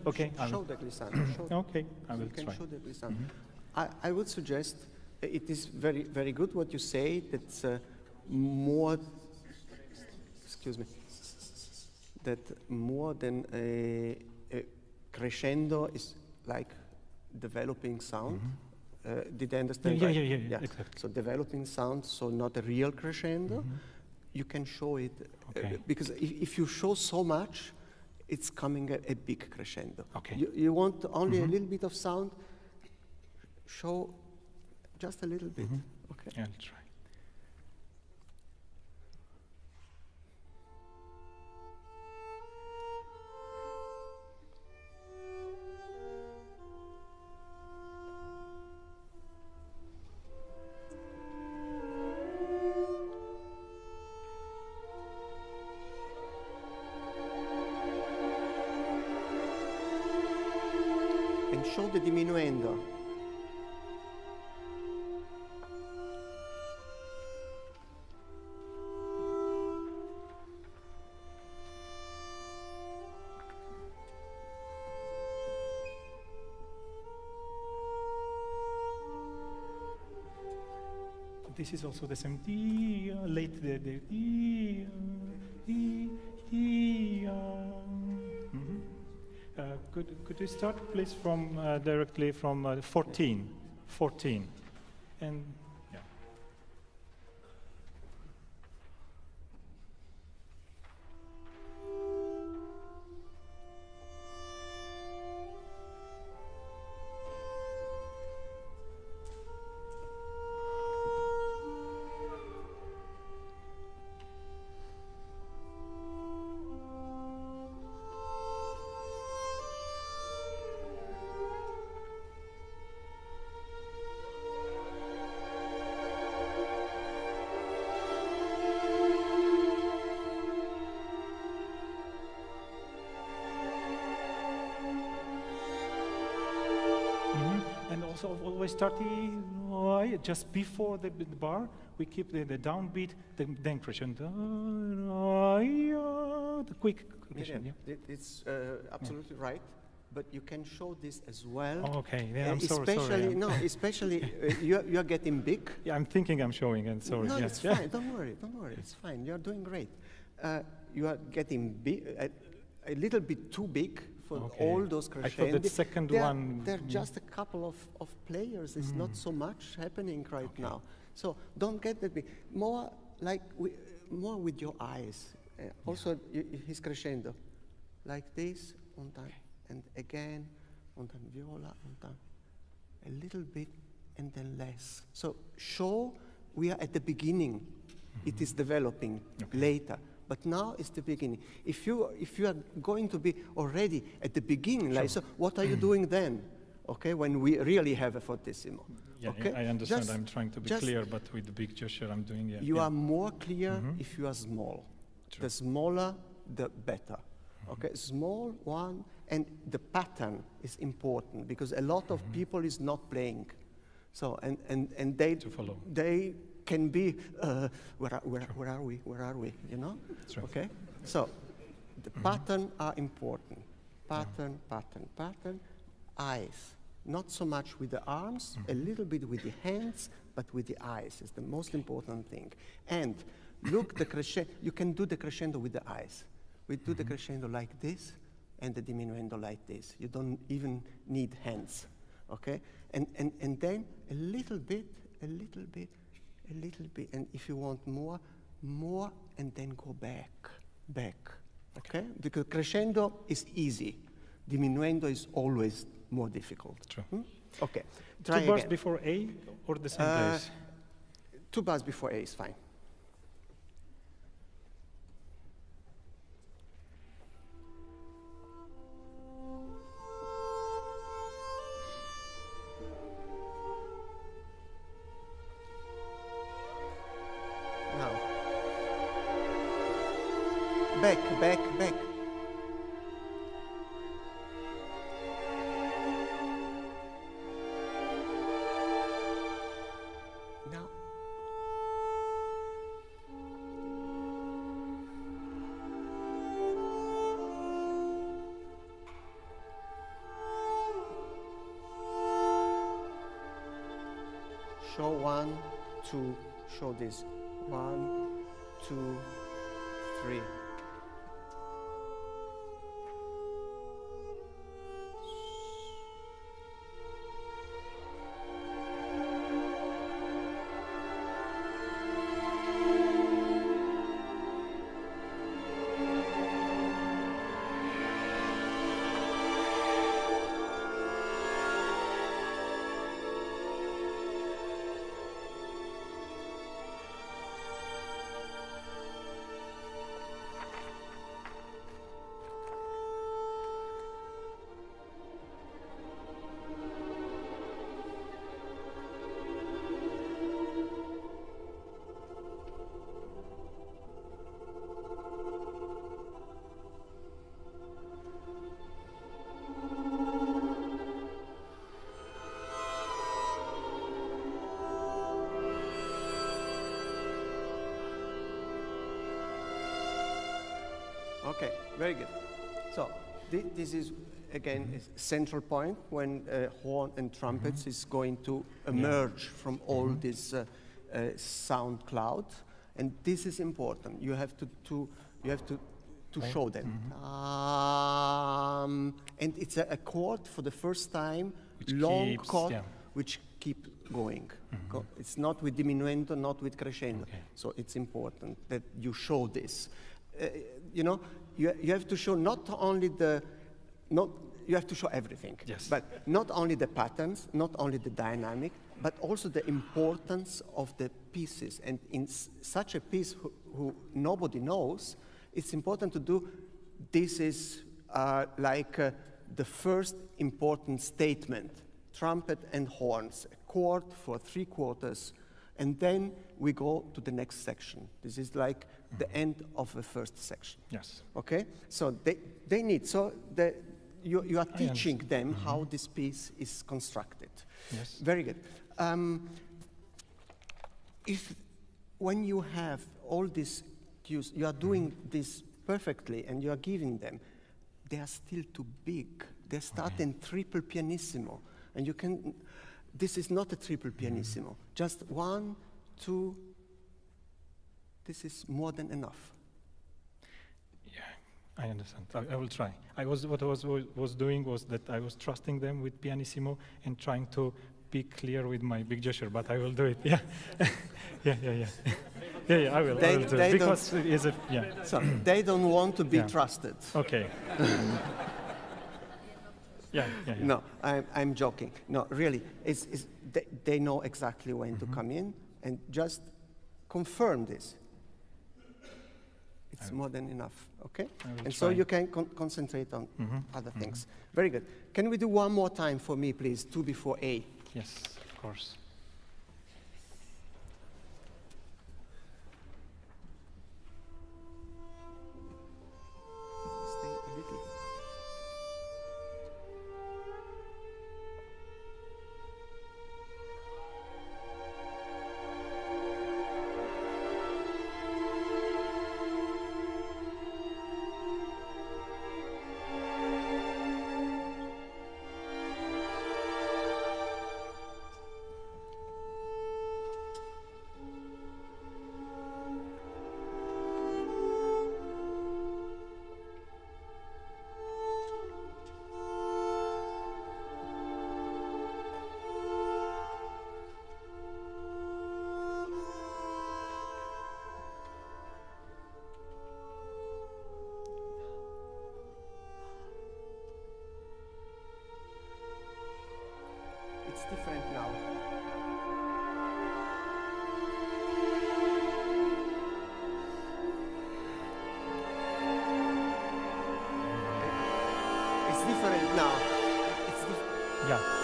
Speaker 7: Okay, I
Speaker 2: Show
Speaker 7: will.
Speaker 2: the glissando. Show.
Speaker 7: Okay, I will
Speaker 2: You can
Speaker 7: try.
Speaker 2: show the glissando. I would suggest it is very good what you say. That's more. Excuse me. That more than a crescendo is like developing sound. Did I understand
Speaker 7: Yeah,
Speaker 2: right?
Speaker 7: yeah, exactly.
Speaker 2: So developing sound, so not a real crescendo. You can show it
Speaker 7: Okay.
Speaker 2: because if you show so much, it's coming a big crescendo.
Speaker 7: Okay.
Speaker 2: You want only a little bit of sound. Show just a little bit. Okay.
Speaker 7: Yeah, I'll try.
Speaker 2: And show the diminuendo.
Speaker 7: This is also the same late the Could you start please from directly from 14, and yeah. And also always starting just before the bar, we keep the downbeat, then crescendo, the quick crescendo.
Speaker 2: Miriam, it's absolutely right, but you can show this as well.
Speaker 7: Oh, okay, yeah, I'm
Speaker 2: especially,
Speaker 7: sorry.
Speaker 2: No, especially you are getting big.
Speaker 7: Yeah, I'm thinking I'm showing, and sorry.
Speaker 2: No,
Speaker 7: yeah.
Speaker 2: it's fine. Don't worry. It's fine. You're doing great. You are getting big, a little bit too big for
Speaker 7: Okay.
Speaker 2: all those
Speaker 7: I
Speaker 2: crescendi.
Speaker 7: thought that second
Speaker 2: There are-
Speaker 7: one,
Speaker 2: There are
Speaker 7: yeah.
Speaker 2: just a couple of players. It's not so much happening right now. So don't get that big. More like more with your eyes. Also, his crescendo, like this, on time, and again, on time, viola, on time, a little bit, and then less. So show we are at the beginning. It is developing later. But now it's the beginning. If you are going to be already at the beginning, like, so what are you doing then? Okay, when we really have a fortissimo.
Speaker 7: Yeah,
Speaker 2: okay?
Speaker 7: I understand.
Speaker 2: Just-
Speaker 7: I'm trying to be
Speaker 2: just-
Speaker 7: clear, but with the big gesture I'm doing, yeah.
Speaker 2: You
Speaker 7: yeah.
Speaker 2: are more clear if you are small. The smaller, the better. Okay, small one, and the pattern is important because a lot of people is not playing. So and they
Speaker 7: To follow.
Speaker 2: they can be where are we? You know?
Speaker 7: That's right.
Speaker 2: Okay. So the pattern are important. Pattern. Eyes. not so much with the arms, a little bit with the hands, but with the eyes is the most important thing. And look, the crescendo, you can do the crescendo with the eyes. We do the crescendo like this and the diminuendo like this. You don't even need hands, okay? And then a little bit, a little bit, a little bit, and if you want more, more, and then go back, okay? Because crescendo is easy. Diminuendo is always more difficult.
Speaker 7: True.
Speaker 2: Okay, try
Speaker 7: 2 bars
Speaker 2: again.
Speaker 7: before A or the same place?
Speaker 2: 2 bars before A is fine. Now, back. Now, show 1, 2, show this. 1, 2, 3. Okay, very good. So this is, again, a central point when horn and trumpets is going to emerge from all this sound cloud. And this is important. You have to show them. And it's a chord for the first time,
Speaker 7: Which
Speaker 2: long
Speaker 7: keeps,
Speaker 2: chord,
Speaker 7: yeah.
Speaker 2: which keep going. It's not with diminuendo, not with crescendo.
Speaker 7: Okay.
Speaker 2: So it's important that you show this. You know, you have to show not only you have to show everything.
Speaker 7: Yes.
Speaker 2: But not only the patterns, not only the dynamic, but also the importance of the pieces. And in such a piece who nobody knows, it's important to do, this is the first important statement, trumpet and horns, a chord for 3/4, and then we go to the next section. This is like the end of the first section.
Speaker 7: Yes.
Speaker 2: Okay? So they need, you are teaching
Speaker 7: understand.
Speaker 2: them how this piece is constructed.
Speaker 7: Yes.
Speaker 2: Very good. When you have all these cues, you are doing this perfectly and you are giving them, they are still too big. They start in triple pianissimo. And you can, this is not a triple pianissimo. Just 1, 2, this is more than enough.
Speaker 7: Yeah, I understand. I will try. What I was doing was that I was trusting them with pianissimo and trying to be clear with my big gesture, but I will do it. Yeah, yeah. I will do it because it is a
Speaker 2: So they don't want to be
Speaker 7: Yeah.
Speaker 2: trusted.
Speaker 7: Okay. Yeah.
Speaker 2: No, I'm joking. No, really, they know exactly when to come in and just confirm this. It's more than enough, okay?
Speaker 7: I will
Speaker 2: And so
Speaker 7: try.
Speaker 2: you can concentrate on other things. Very good. Can we do one more time for me, please? 2 before A.
Speaker 7: Yes, of course.
Speaker 2: Stay a little.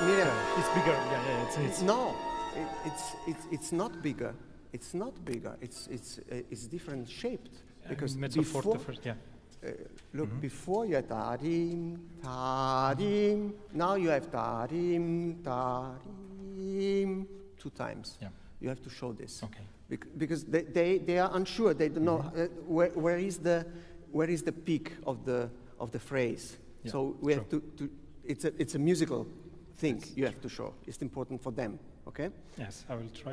Speaker 2: Miriam,
Speaker 7: It's bigger. Yeah, it's
Speaker 2: no, it's not bigger. It's not bigger. It's different shaped because
Speaker 7: mezzo forte
Speaker 2: before,
Speaker 7: first. Yeah.
Speaker 2: look, before you had tadim, tadim. Now you have tadim, tadim 2 times.
Speaker 7: Yeah.
Speaker 2: You have to show this.
Speaker 7: Okay.
Speaker 2: Because they are unsure. They don't know where is the peak of the phrase.
Speaker 7: Yeah,
Speaker 2: So we have
Speaker 7: true.
Speaker 2: to it's a musical thing you have to show. It's important for them. Okay.
Speaker 7: Yes, I will try.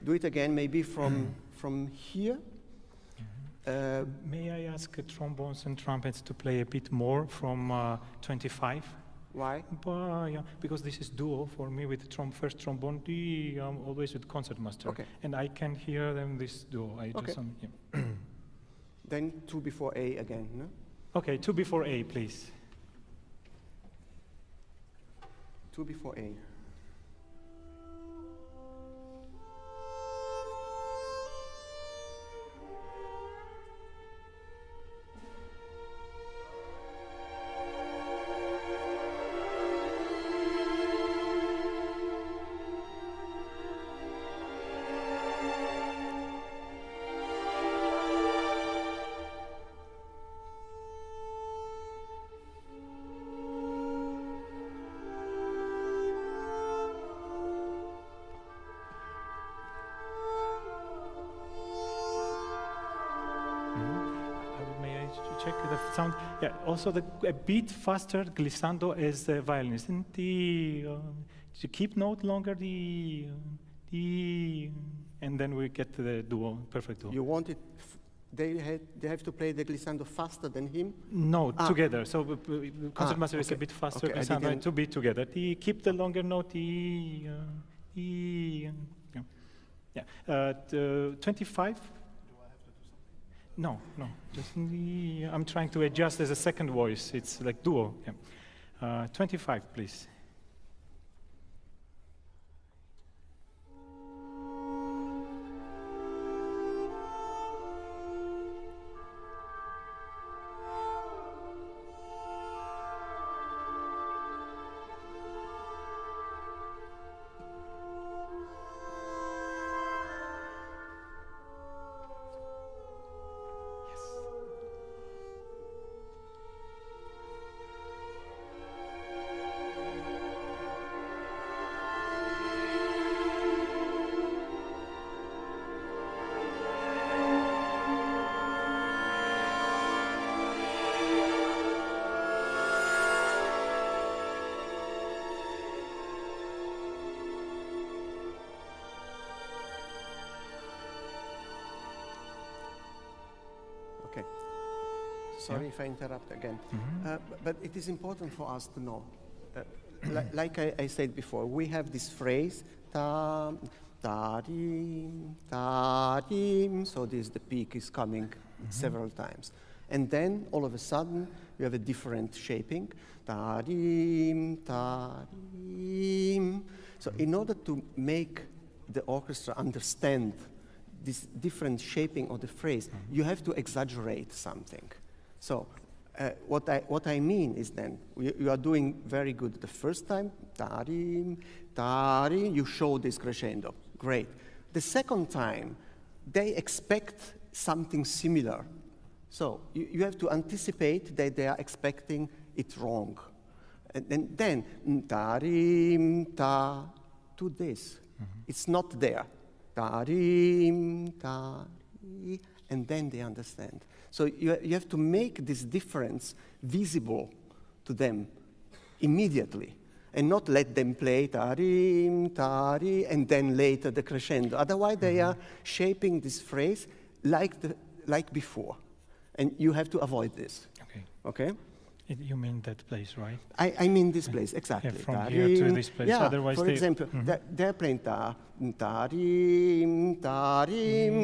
Speaker 2: Do it again, maybe from here.
Speaker 7: May I ask trombones and trumpets to play a bit more from 25?
Speaker 2: Why?
Speaker 7: Yeah, because this is duo for me with first trombone, always with concertmaster.
Speaker 2: Okay.
Speaker 7: And I can hear them this duo. I
Speaker 2: Okay.
Speaker 7: just,
Speaker 2: Then 2 before A again. No?
Speaker 7: Okay, 2 before A, please.
Speaker 2: 2 before A.
Speaker 7: May I check the sound? Yeah, also a bit faster glissando as the violinist. And to keep note longer, and then we get to the duo, perfect duo.
Speaker 2: You want it? They have to play the glissando faster than him.
Speaker 7: No,
Speaker 2: Ah.
Speaker 7: together. So concertmaster is a
Speaker 2: okay.
Speaker 7: bit faster,
Speaker 2: Okay, I
Speaker 7: glissando,
Speaker 2: didn't-
Speaker 7: and to be together. Keep the longer note. Yeah. 25. No. Just I'm trying to adjust as a second voice. It's like duo. Yeah. 25, please.
Speaker 2: Okay. Sorry if I interrupt again. But it is important for us to know. Like I said before, we have this phrase, ta, da-dim, da-dim. So the peak is coming several times. And then, all of a sudden, you have a different shaping. Da-dim, da-dim. So in order to make the orchestra understand this different shaping of the phrase, you have to exaggerate something. So what I mean is then, you are doing very good the first time, da-dim, da-dim, you show this crescendo, great. The second time, they expect something similar. So you have to anticipate that they are expecting it wrong. And then, da-dim, da, to this. It's not there. Da-dim, da-dim, and then they understand. So you have to make this difference visible to them immediately, and not let them play da-dim, da-dim, and then later the crescendo. Otherwise, they are shaping this phrase like before, and you have to avoid this.
Speaker 7: Okay.
Speaker 2: Okay?
Speaker 7: You mean that place, right?
Speaker 2: I mean this place, exactly.
Speaker 7: Yeah, from here to this place.
Speaker 2: Yeah,
Speaker 7: Otherwise
Speaker 2: for
Speaker 7: they-
Speaker 2: example, they're playing da-dim, da-dim.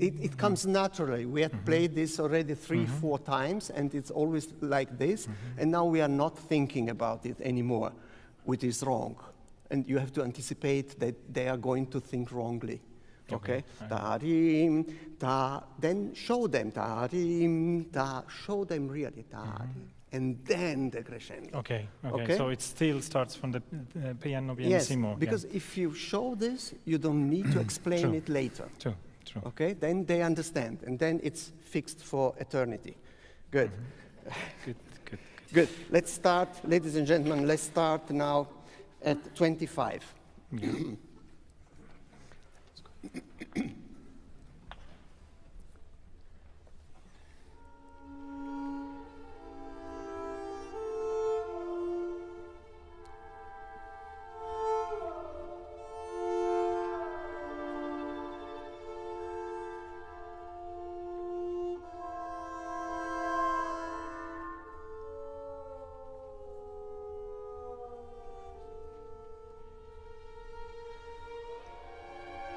Speaker 2: It comes naturally. We have played this already 3-4 times, and it's always like this. And now we are not thinking about it anymore, which is wrong. And you have to anticipate that they are going to think wrongly. Okay? Da-dim, da. Then show them da-dim, da. Show them really da-dim, and then the crescendo.
Speaker 7: Okay.
Speaker 2: Okay.
Speaker 7: So it still starts from the piano
Speaker 2: Yes,
Speaker 7: pianissimo.
Speaker 2: because if you show this, you don't need to explain
Speaker 7: True.
Speaker 2: it later.
Speaker 7: True.
Speaker 2: Okay, then they understand, and then it's fixed for eternity. Good.
Speaker 7: Good.
Speaker 2: Good. Let's start, ladies and gentlemen, let's start now at 25.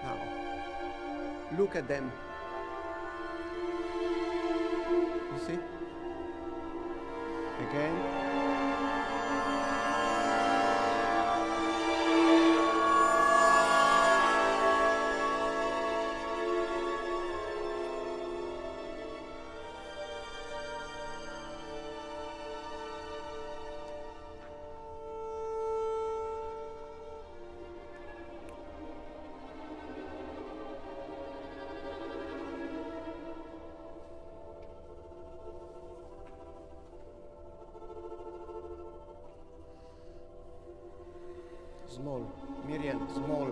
Speaker 2: Now, look at them. You see? Again. Small, Miriam, small.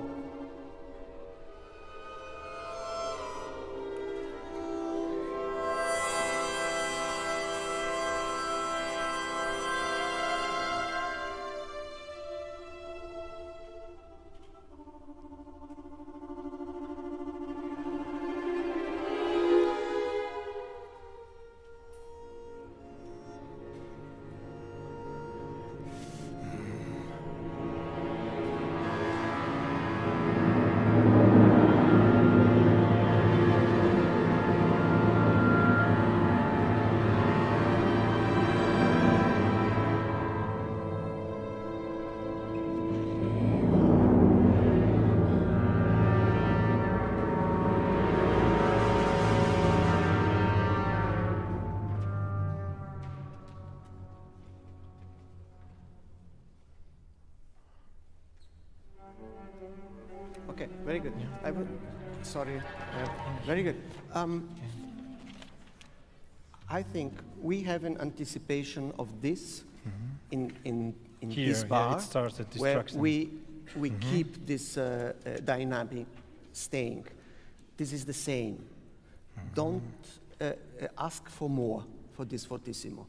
Speaker 2: Okay, very good. I will, sorry, very good. I think we have an anticipation of this in
Speaker 7: Here,
Speaker 2: this
Speaker 7: yeah,
Speaker 2: bar,
Speaker 7: it starts at
Speaker 2: where
Speaker 7: distraction.
Speaker 2: we keep this dynamic staying. This is the same. Don't ask for more for this fortissimo.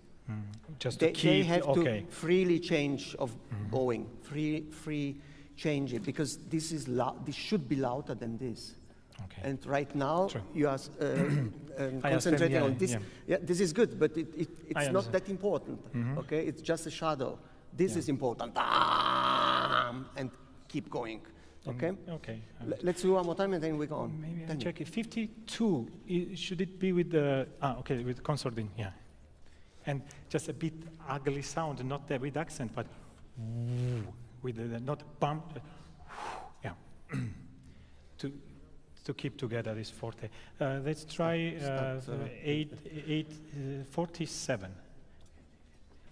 Speaker 7: Just to
Speaker 2: They
Speaker 7: keep.
Speaker 2: have
Speaker 7: Okay.
Speaker 2: to freely change of bowing, free change it, because this is this should be louder than this.
Speaker 7: Okay.
Speaker 2: And right now
Speaker 7: True.
Speaker 2: you are
Speaker 7: I
Speaker 2: concentrating
Speaker 7: understand,
Speaker 2: on this.
Speaker 7: yeah.
Speaker 2: Yeah, this is good, but it's not
Speaker 7: understand.
Speaker 2: that important. Okay, it's just a shadow. This is important. And keep going. Okay.
Speaker 7: Okay.
Speaker 2: Let's do one more time and then we go on.
Speaker 7: Maybe
Speaker 2: Tell
Speaker 7: I
Speaker 2: me.
Speaker 7: check it. 52. Should it be with the? Okay, with consorting. Yeah. And just a bit ugly sound, not with accent, but with the not bump. Yeah. to keep together this forte. Let's try
Speaker 2: Start,
Speaker 7: 47.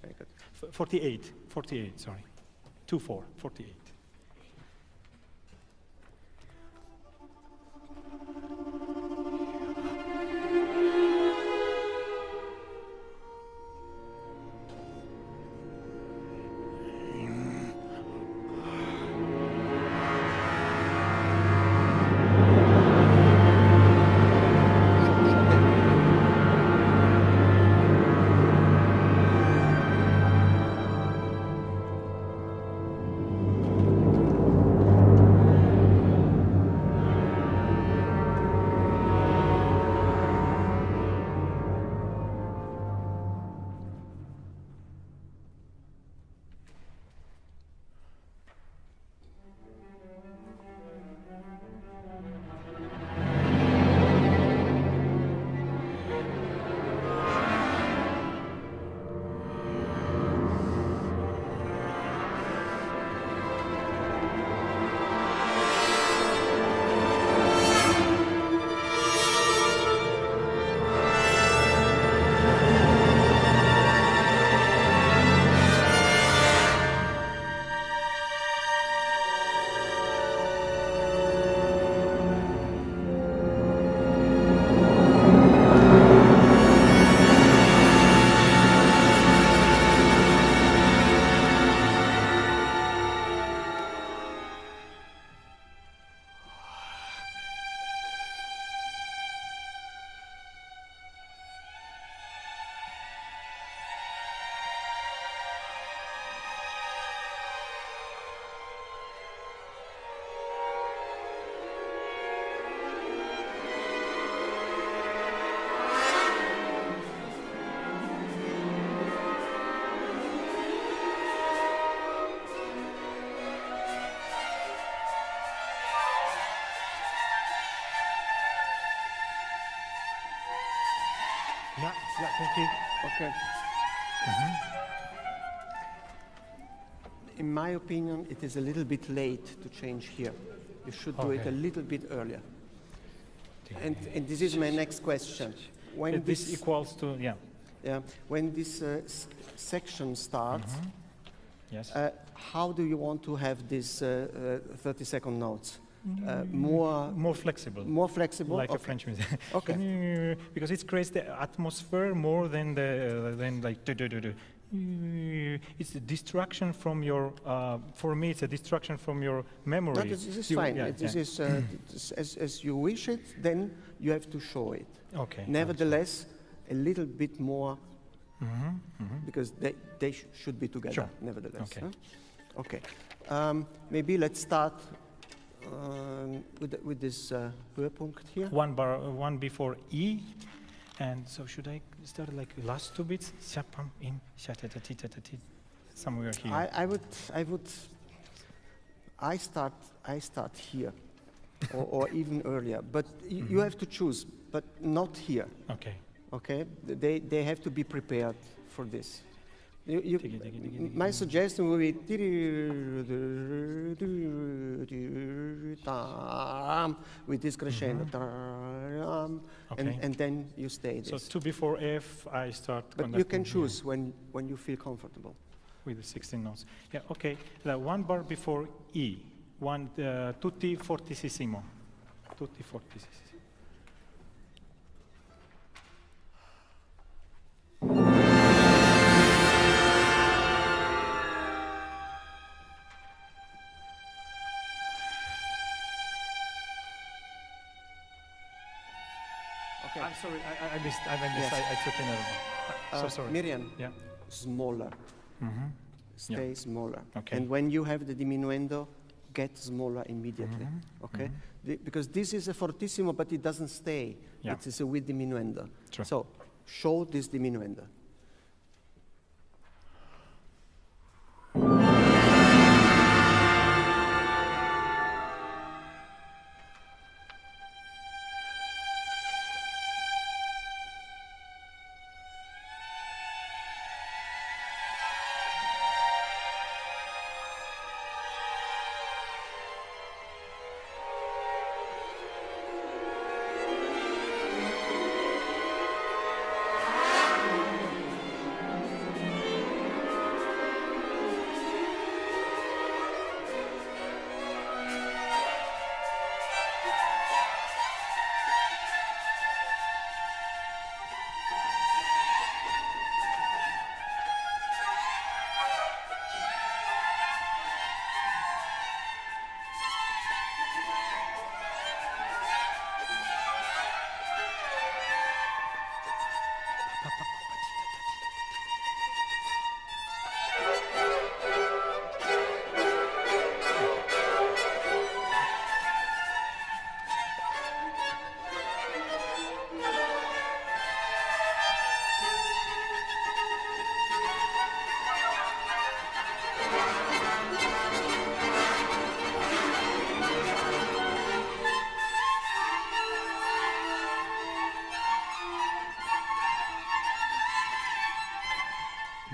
Speaker 2: Very good.
Speaker 7: 48. 48. Sorry. 2/4. 48. Yeah, thank you.
Speaker 2: Okay. In my opinion, it is a little bit late to change here. You should do it
Speaker 7: Okay.
Speaker 2: a little bit earlier. And this is my next question. When
Speaker 7: This equals to, yeah.
Speaker 2: when this section starts,
Speaker 7: Yes.
Speaker 2: how do you want to have these 30-second notes? More
Speaker 7: flexible.
Speaker 2: more flexible?
Speaker 7: Like a
Speaker 2: Okay.
Speaker 7: French music.
Speaker 2: Okay.
Speaker 7: Because it creates the atmosphere more than like do. It's a distraction from your. For me, it's a distraction from your memory.
Speaker 2: No, this is
Speaker 7: You-
Speaker 2: fine.
Speaker 7: yeah,
Speaker 2: This
Speaker 7: yeah.
Speaker 2: is as you wish it, then you have to show it.
Speaker 7: Okay.
Speaker 2: Nevertheless, a little bit more, because they should be together,
Speaker 7: Sure.
Speaker 2: nevertheless.
Speaker 7: Okay.
Speaker 2: Huh? Okay. Maybe let's start with this Höhepunkt here.
Speaker 7: One before E, and so should I start like last two bits? Shapam in shatatati somewhere here.
Speaker 2: I start here, or even earlier. But you have to choose, but not here.
Speaker 7: Okay.
Speaker 2: Okay, they have to be prepared for this.
Speaker 7: Diggy, diggy, diggy, diggy.
Speaker 2: My suggestion would be with this crescendo,
Speaker 7: Okay.
Speaker 2: and then you stay
Speaker 7: So
Speaker 2: this.
Speaker 7: two before F, I start.
Speaker 2: But you
Speaker 7: conducting
Speaker 2: can
Speaker 7: here
Speaker 2: choose when you feel comfortable.
Speaker 7: with the 16 notes. Yeah. Okay. The one bar before E. One tutti fortissimo. Tutti fortissimo.
Speaker 2: Okay.
Speaker 7: I'm sorry, I missed.
Speaker 2: Yes.
Speaker 7: I took another one. So sorry.
Speaker 2: Miriam,
Speaker 7: Yeah.
Speaker 2: smaller. Stay smaller.
Speaker 7: Okay.
Speaker 2: And when you have the diminuendo, get smaller immediately. Okay? Because this is a fortissimo, but it doesn't stay.
Speaker 7: Yeah.
Speaker 2: It is a with diminuendo.
Speaker 7: True.
Speaker 2: So show this diminuendo.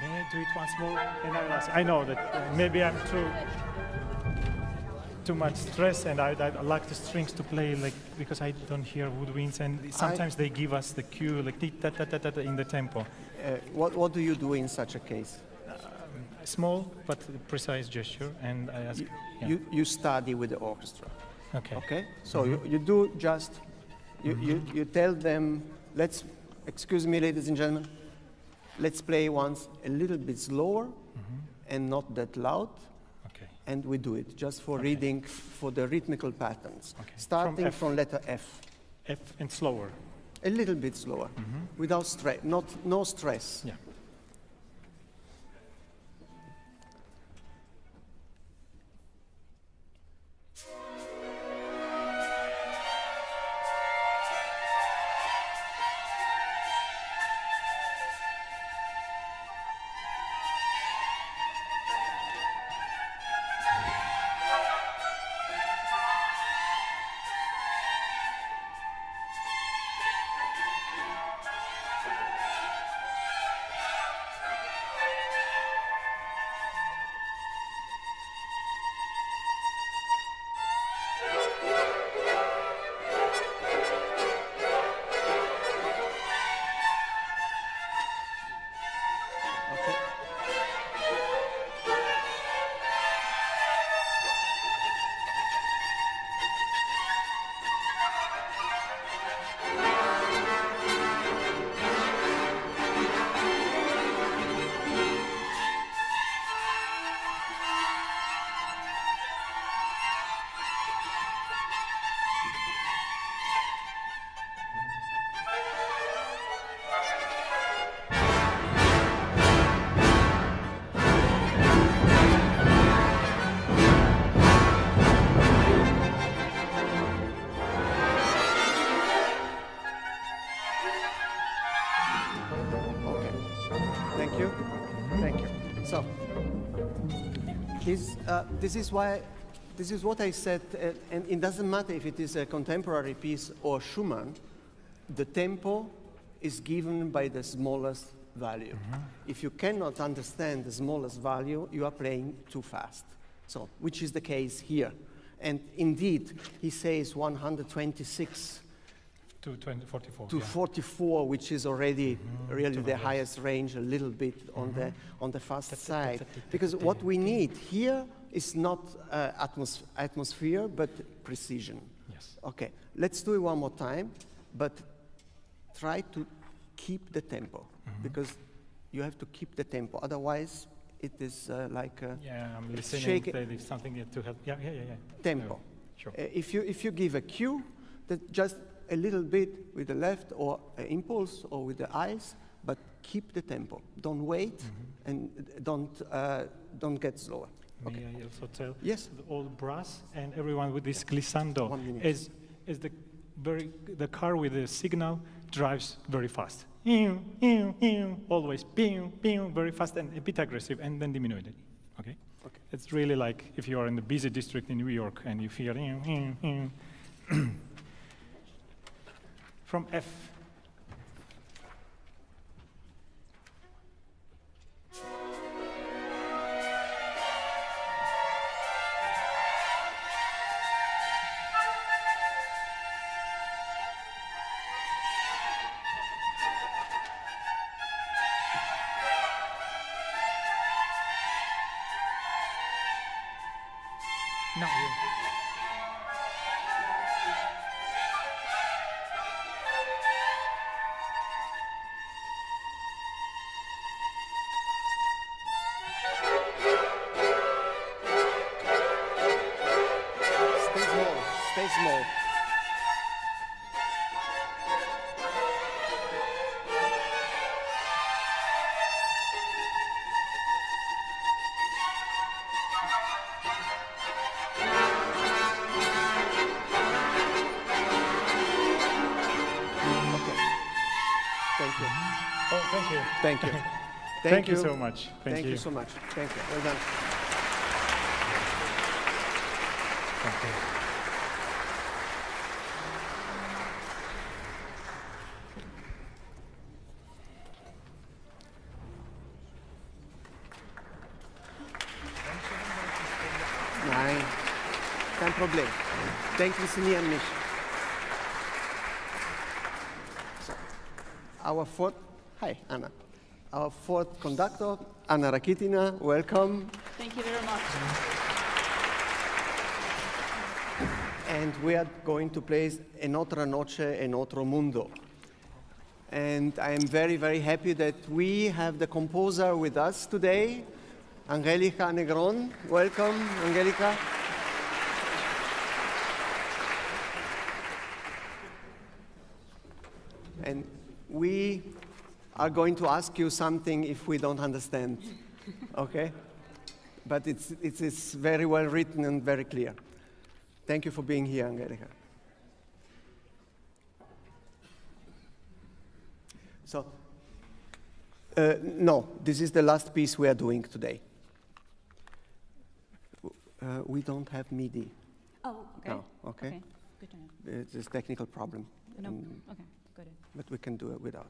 Speaker 7: May I do it once more? And I know that maybe I'm too much stress, and I like the strings to play like because I don't hear woodwinds, and sometimes they give us the cue like ta ta ta ta ta in the tempo.
Speaker 2: What do you do in such a case?
Speaker 7: Small but precise gesture, and I ask. Yeah.
Speaker 2: You study with the orchestra.
Speaker 7: Okay.
Speaker 2: Okay? So you do just, you tell them, excuse me, ladies and gentlemen, let's play once a little bit slower and not that loud.
Speaker 7: Okay.
Speaker 2: And we do it just for reading for the rhythmical patterns.
Speaker 7: Okay.
Speaker 2: Starting
Speaker 7: F.
Speaker 2: from letter F.
Speaker 7: F and slower.
Speaker 2: A little bit slower, without stress, no stress.
Speaker 7: Yeah.
Speaker 2: This is why, this is what I said, and it doesn't matter if it is a contemporary piece or Schumann, the tempo is given by the smallest value. If you cannot understand the smallest value, you are playing too fast. So, which is the case here. And indeed, he says 126
Speaker 7: To 44.
Speaker 2: to
Speaker 7: yeah.
Speaker 2: 44, which is already really the highest range, a little bit on the fast side. Because what we need here is not atmosphere, but precision.
Speaker 7: Yes.
Speaker 2: Okay, let's do it one more time, but try to keep the tempo, because you have to keep the tempo. Otherwise, it is like
Speaker 7: Yeah, I'm
Speaker 2: it's
Speaker 7: listening.
Speaker 2: shaky.
Speaker 7: There is something to help. Yeah.
Speaker 2: Tempo.
Speaker 7: No, sure.
Speaker 2: If you give a cue, that just a little bit with the left or an impulse or with the eyes, but keep the tempo. Don't wait and don't get slower.
Speaker 7: May I also tell?
Speaker 2: Yes.
Speaker 7: The old brass and everyone with this glissando
Speaker 2: 1 minute.
Speaker 7: is the car with the signal drives very fast. Always very fast and a bit aggressive and then diminuted. Okay?
Speaker 2: Okay.
Speaker 7: It's really like if you are in the busy district in New York and you hear from F. Now you.
Speaker 2: Stay small. Stay small. Okay. Thank you.
Speaker 7: Oh, thank you.
Speaker 2: Thank you.
Speaker 7: Thank you so much.
Speaker 2: Thank you so much. Thank you. Well done.
Speaker 7: Thank you.
Speaker 2: Nein, kein Problem. Denken Sie nie an mich. So, our fourth, hi Anna. Our fourth conductor, Anna Rakitina, welcome.
Speaker 4: Thank you very much.
Speaker 2: And we are going to play En Otra Noche, En Otro Mundo. And I am very, very happy that we have the composer with us today, Angelica Negron. Welcome, Angelica. And we are going to ask you something if we don't understand, okay? But it's very well written and very clear. Thank you for being here, Angelica. So, no, this is the last piece we are doing today. We don't have MIDI.
Speaker 9: Oh, okay.
Speaker 2: No, okay.
Speaker 9: Okay, good to know.
Speaker 2: It's a technical problem,
Speaker 9: No, okay, got it.
Speaker 2: but we can do it without.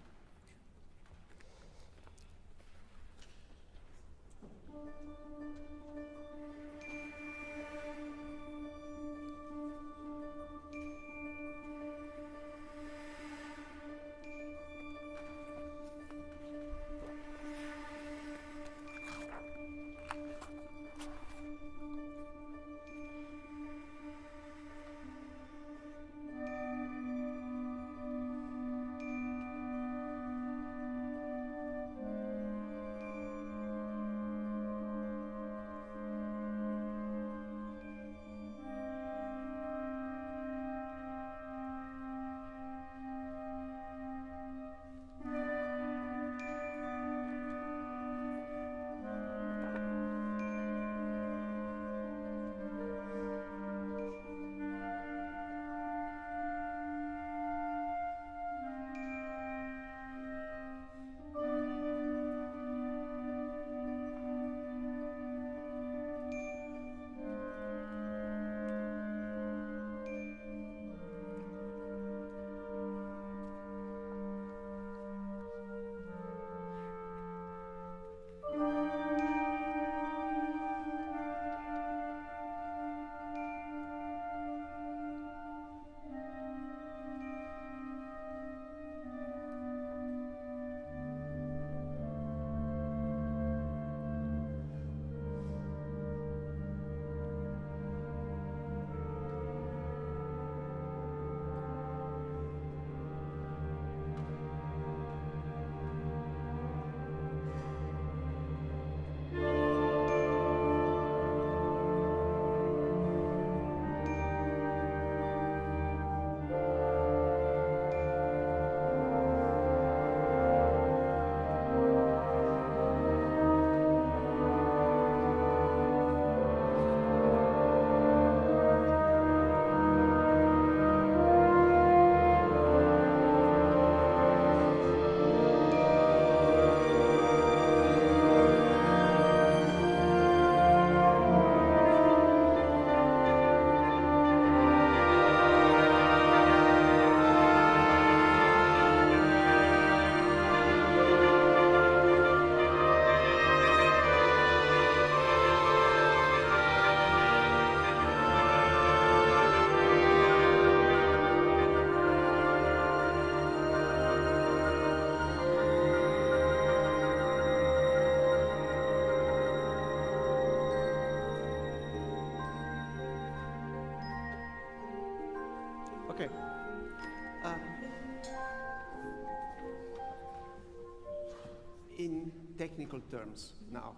Speaker 2: musical terms now.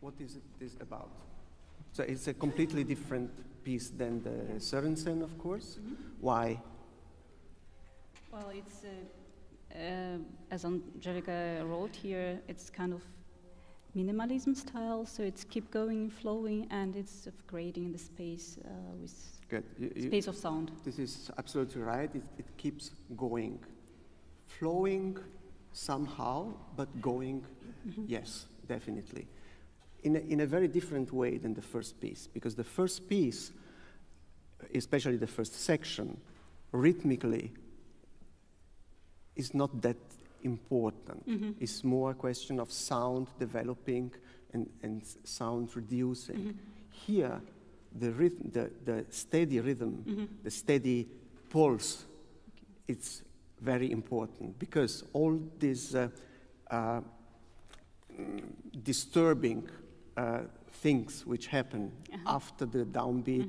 Speaker 2: What is this about? So it's a completely different piece than the Sørensen, of course. Why?
Speaker 9: Well, it's, as Angelica wrote here, it's kind of minimalism style, so it's keep going, flowing, and it's creating the space with
Speaker 2: Good.
Speaker 9: space of sound.
Speaker 2: This is absolutely right. It keeps going. Flowing somehow, but going, yes, definitely. In a very different way than the first piece, because the first piece, especially the first section, rhythmically is not that important. It's more a question of sound developing and sound reducing. Here, the rhythm, the steady rhythm, the steady pulse, it's very important because all these disturbing things which happen after the downbeat,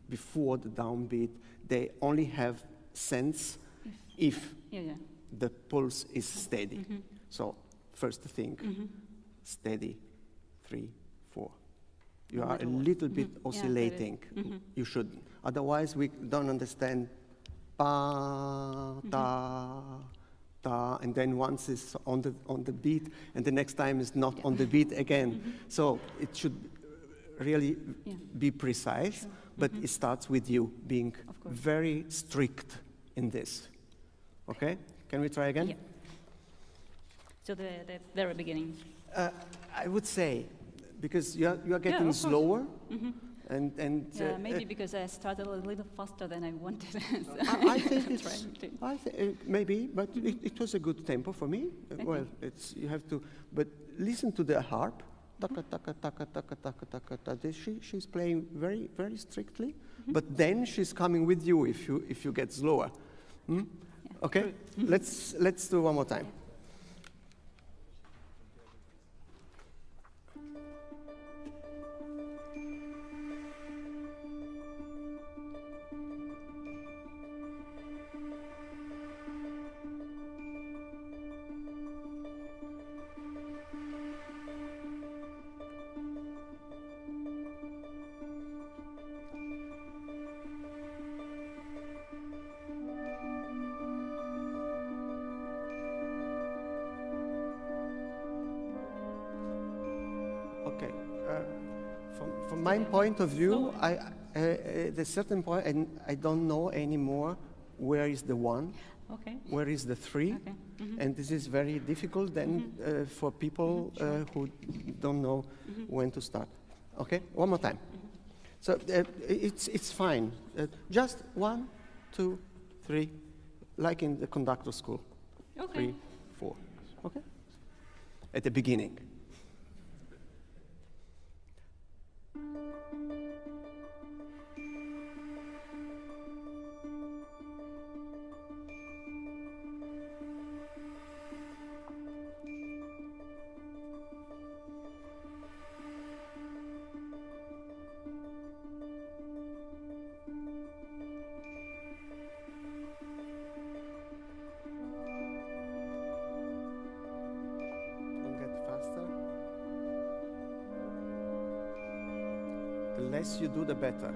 Speaker 2: before the downbeat, they only have sense if the pulse is steady. So first thing, steady, 3, 4. You are a little bit oscillating. You shouldn't. Otherwise, we don't understand ba, da, da, and then once it's on the beat, and the next time is not on the beat again. So it should really be precise, but it starts with you being very strict in this. Okay? Can we try again?
Speaker 9: Yeah. So the very beginning.
Speaker 2: I would say, because you are getting slower, and
Speaker 9: maybe because I started a little faster than I wanted.
Speaker 2: I think it's maybe, but it was a good tempo for me. Well, it's you have to, but listen to the harp. Taka taka taka taka taka taka taka. She's playing very very strictly, but then she's coming with you if you get slower. Okay, let's do one more time. Okay. From my point of view, at a certain point, and I don't know anymore where is the 1, where is the 3, and this is very difficult then for people who don't know when to start. Okay, one more time. So it's fine. Just 1, 2, 3, like in the conductor school. 3, 4. Okay. At the beginning. The less you do, the better.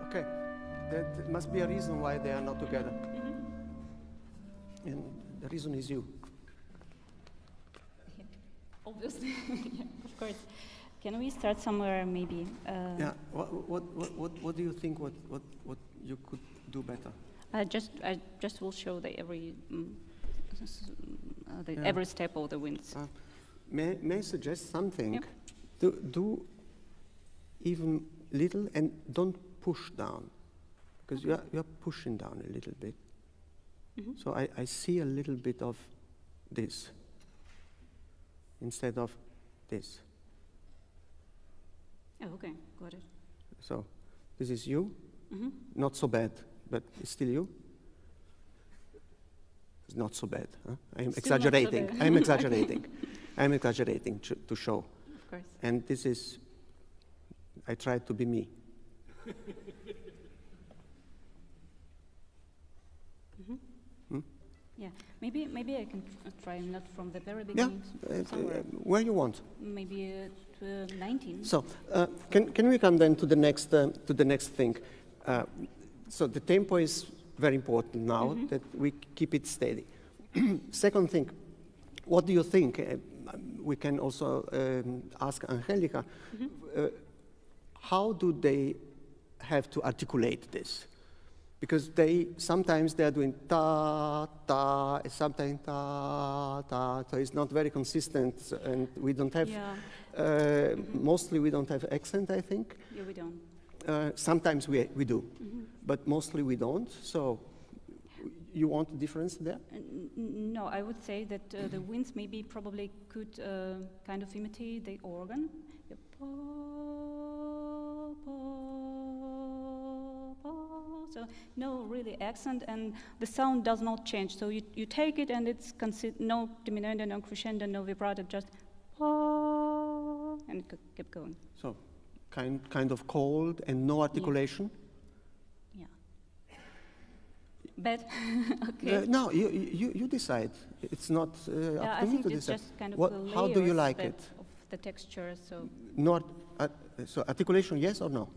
Speaker 2: Okay, there must be a reason why they are not together. And the reason is you.
Speaker 9: Obviously, of course. Can we start somewhere maybe?
Speaker 2: Yeah. What do you think? What you could do better?
Speaker 9: I just will show the every
Speaker 2: Yeah.
Speaker 9: every step of the winds.
Speaker 2: May I suggest something?
Speaker 9: Yep.
Speaker 2: Do even little and don't push down, because you are pushing down a little bit.
Speaker 9: Mhm.
Speaker 2: So I see a little bit of this instead of this.
Speaker 9: Oh, okay, got it.
Speaker 2: So this is you,
Speaker 9: Mhm.
Speaker 2: not so bad, but it's still you. It's not so bad. Huh? I'm
Speaker 9: Still not so
Speaker 2: exaggerating.
Speaker 9: bad.
Speaker 2: I'm exaggerating. I'm exaggerating to show.
Speaker 9: Of course.
Speaker 2: And this is, I tried to be me.
Speaker 9: Yeah, maybe I can try not from the very
Speaker 2: Yeah,
Speaker 9: beginning. Somewhere.
Speaker 2: where you want.
Speaker 9: Maybe at 19.
Speaker 2: So, can we come then to the next thing? So the tempo is very important now that we keep it steady. Second thing, what do you think? We can also ask Angelica. How do they have to articulate this? Because sometimes they're doing ta ta, sometimes ta ta. So it's not very consistent, and we don't have.
Speaker 9: Yeah.
Speaker 2: Mostly we don't have accent, I think.
Speaker 9: Yeah, we don't.
Speaker 2: Sometimes we do, but mostly we don't. So you want a difference there?
Speaker 9: No, I would say that the winds maybe probably could kind of imitate the organ. Yeah, pa, pa, pa. So no really accent, and the sound does not change. So you take it, and it's no diminuendo, no crescendo, no vibrato, just pa, and it keep going.
Speaker 2: So kind of cold and no articulation.
Speaker 9: Yeah. Bad. Okay.
Speaker 2: No, you decide. It's not
Speaker 9: Yeah,
Speaker 2: up
Speaker 9: I
Speaker 2: to me
Speaker 9: think
Speaker 2: to
Speaker 9: it's
Speaker 2: decide.
Speaker 9: just kind of
Speaker 2: What,
Speaker 9: the
Speaker 2: how do you
Speaker 9: layers
Speaker 2: like
Speaker 9: that
Speaker 2: it?
Speaker 9: of the texture. So
Speaker 2: Not so articulation, yes or no?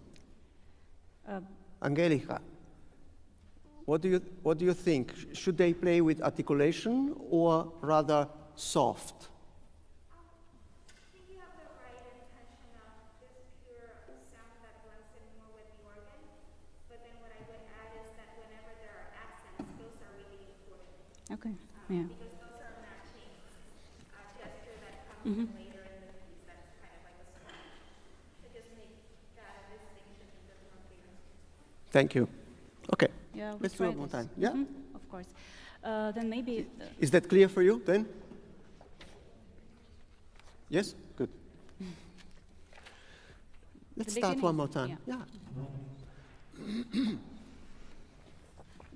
Speaker 9: uh,
Speaker 2: Angelica, what do you think? Should they play with articulation or rather soft?
Speaker 6: You have the right intention of just pure sound that blends in more with the organ, but then what I would add is that whenever there are accents, those are really important.
Speaker 9: okay. Yeah.
Speaker 6: Because those are matching a gesture that comes in later in the piece that's kind of like a song. To just make that a distinction a bit more clear.
Speaker 2: Thank you. Okay,
Speaker 9: Yeah, we
Speaker 2: let's do
Speaker 9: try
Speaker 2: it one
Speaker 9: this.
Speaker 2: time. Yeah?
Speaker 9: Of course. Then maybe
Speaker 2: Is that clear for you then? Yes? Good. Let's
Speaker 9: The
Speaker 2: start one
Speaker 9: beginning?
Speaker 2: more time.
Speaker 9: Yeah.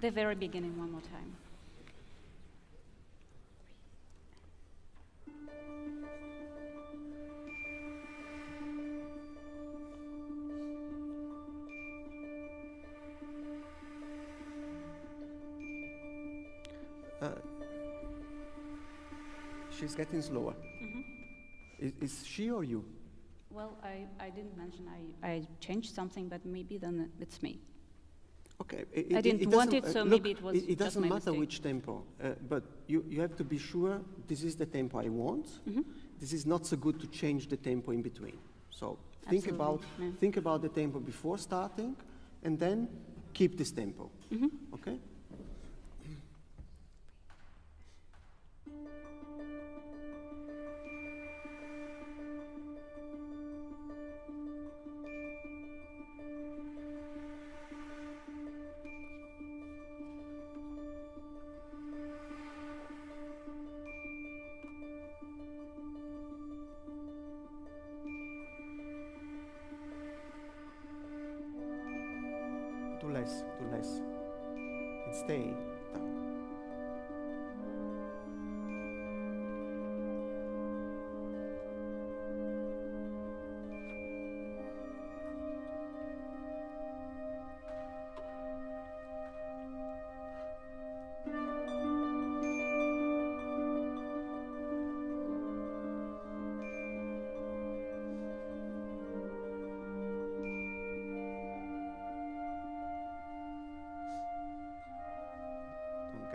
Speaker 9: the very beginning one more time.
Speaker 2: She's getting slower. Is she or you?
Speaker 9: Well, I didn't mention I changed something, but maybe then it's me.
Speaker 2: Okay.
Speaker 9: I didn't want
Speaker 2: doesn't-
Speaker 9: it, so
Speaker 2: look,
Speaker 9: maybe it was
Speaker 2: It
Speaker 9: just
Speaker 2: doesn't
Speaker 9: my
Speaker 2: matter
Speaker 9: mistake.
Speaker 2: which tempo, but you have to be sure this is the tempo I want. This is not so good to change the tempo in between. So think
Speaker 9: Absolutely, yeah.
Speaker 2: think about the tempo before starting, and then keep this tempo. Okay. Do less, and stay down. Don't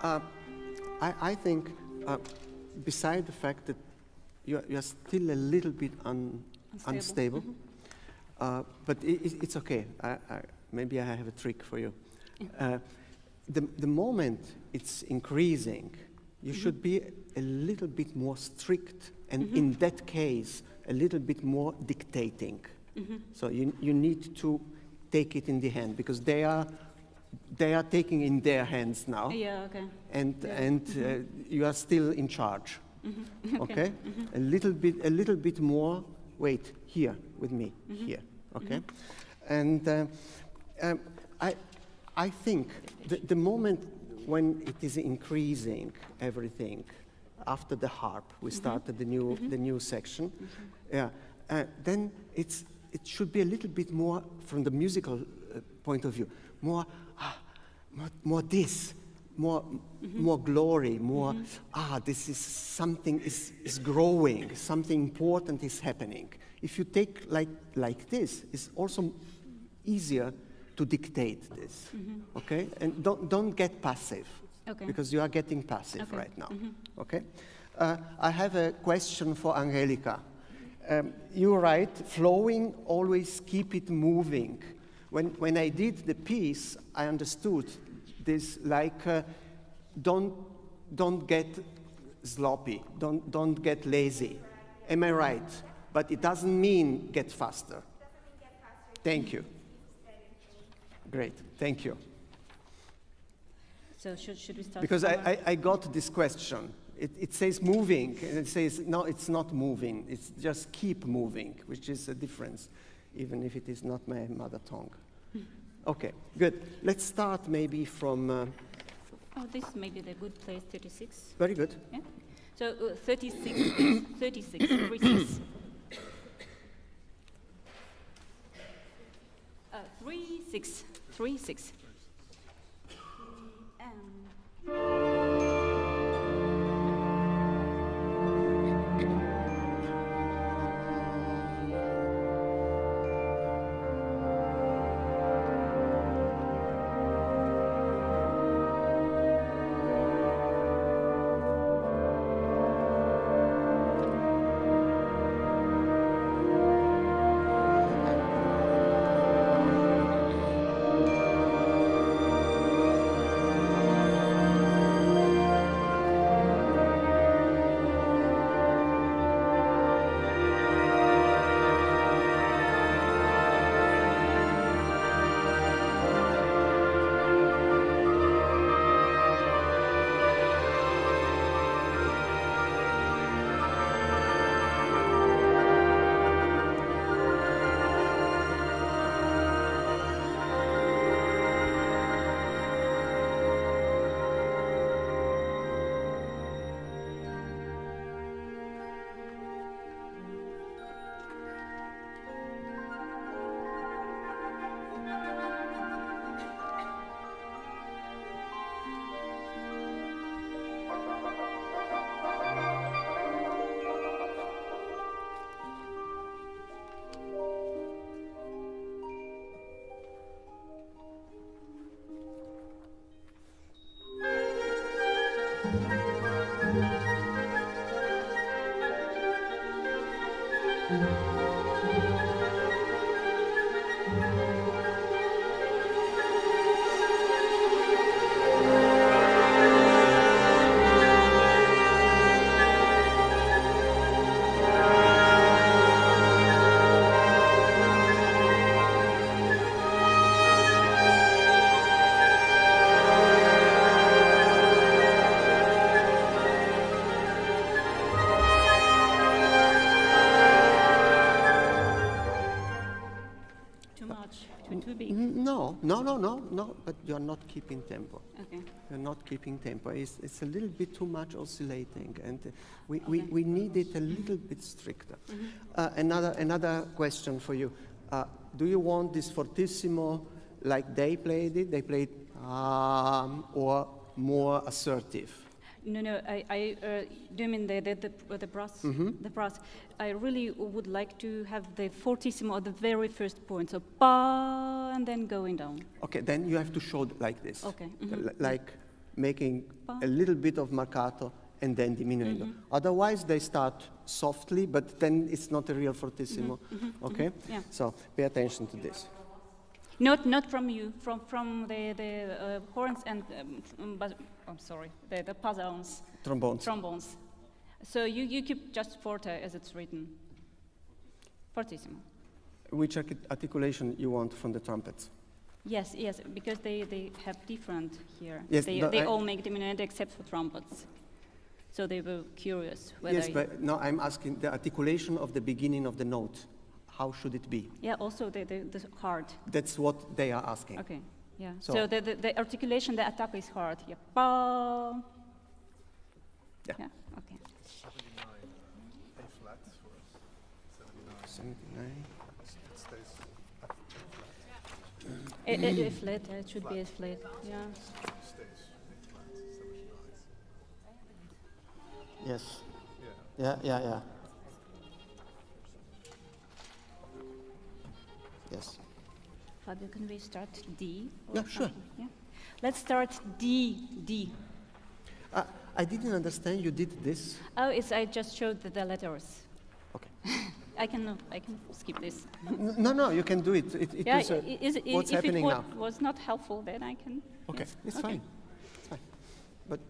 Speaker 2: I think, beside the fact that you're still a little bit unstable, but it's okay. Maybe I have a trick for you. The moment it's increasing, you should be a little bit more strict, and in that case, a little bit more dictating. So you need to take it in the hand, because they are taking in their hands now.
Speaker 9: Yeah, okay.
Speaker 2: And you are still in charge. Okay? A little bit more. Wait, here with me, here. Okay? And I think the moment when it is increasing everything, after the harp, we started the new section. Yeah, then it should be a little bit more from the musical point of view, more this, more glory, more this is something is growing, something important is happening. If you take like this, it's also easier to dictate this. Okay, and don't get passive.
Speaker 9: Okay.
Speaker 2: Because you are getting passive right now. Okay? I have a question for Angelica. You write, flowing, always keep it moving. When I did the piece, I understood this like, don't get sloppy, don't get lazy. Am I right? But it doesn't mean get faster. Thank you. Great, thank you.
Speaker 9: So should we start?
Speaker 2: Because
Speaker 9: from
Speaker 2: I got this question. It says moving, and it says, no, it's not moving. It's just keep moving, which is a difference, even if it is not my mother tongue. Okay, good. Let's start maybe from...
Speaker 9: Oh, this may be the good place, 36.
Speaker 2: Very good.
Speaker 9: Yeah. So 36, 36, 36. 36, 36.
Speaker 2: No, but you're not keeping tempo.
Speaker 9: Okay.
Speaker 2: You're not keeping tempo. It's a little bit too much oscillating, and we need it a little bit stricter. Another question for you. Do you want this fortissimo like they played it? They played or more assertive?
Speaker 9: No, I do you mean the brass? The brass. I really would like to have the fortissimo at the very first point, so ba, and then going down.
Speaker 2: Okay, then you have to show like this.
Speaker 9: Okay.
Speaker 2: Like making a little bit of marcato and then diminuendo. Otherwise, they start softly, but then it's not a real fortissimo. Okay?
Speaker 9: Yeah.
Speaker 2: So pay attention to this.
Speaker 9: Not from you, from the horns and I'm sorry, the pasons, trombones. So you keep just forte as it's written. Fortissimo.
Speaker 2: Which articulation you want from the trumpets?
Speaker 9: Yes, because they have different here.
Speaker 2: Yes,
Speaker 9: they all make diminuendo except for trumpets. So they were curious whether.
Speaker 2: Yes, but no, I'm asking the articulation of the beginning of the note. How should it be?
Speaker 9: Yeah, also the hard.
Speaker 2: That's what they are asking.
Speaker 9: Okay, yeah.
Speaker 2: So-
Speaker 9: So the articulation, the attack is hard. Yeah. Ba.
Speaker 2: Yeah.
Speaker 9: Yeah. Okay.
Speaker 8: 79, A flat for us. 79.
Speaker 2: 79.
Speaker 8: It stays
Speaker 9: A flat. It should be a flat. Yeah.
Speaker 8: stays A flat, 79.
Speaker 2: Yes.
Speaker 8: Yeah.
Speaker 2: Yeah. Yes.
Speaker 9: Fabio, can we start D? or
Speaker 2: Yeah, sure.
Speaker 9: something? Yeah. Let's start D.
Speaker 2: I didn't understand you did this.
Speaker 9: Oh, I just showed the letters.
Speaker 2: Okay.
Speaker 9: I can skip this.
Speaker 2: No, you can do it. It
Speaker 9: Yeah,
Speaker 2: is, what's
Speaker 9: if
Speaker 2: happening
Speaker 9: it
Speaker 2: now.
Speaker 9: was not helpful, then I can.
Speaker 2: Okay,
Speaker 9: yes.
Speaker 2: it's
Speaker 9: Okay.
Speaker 2: fine. It's fine. But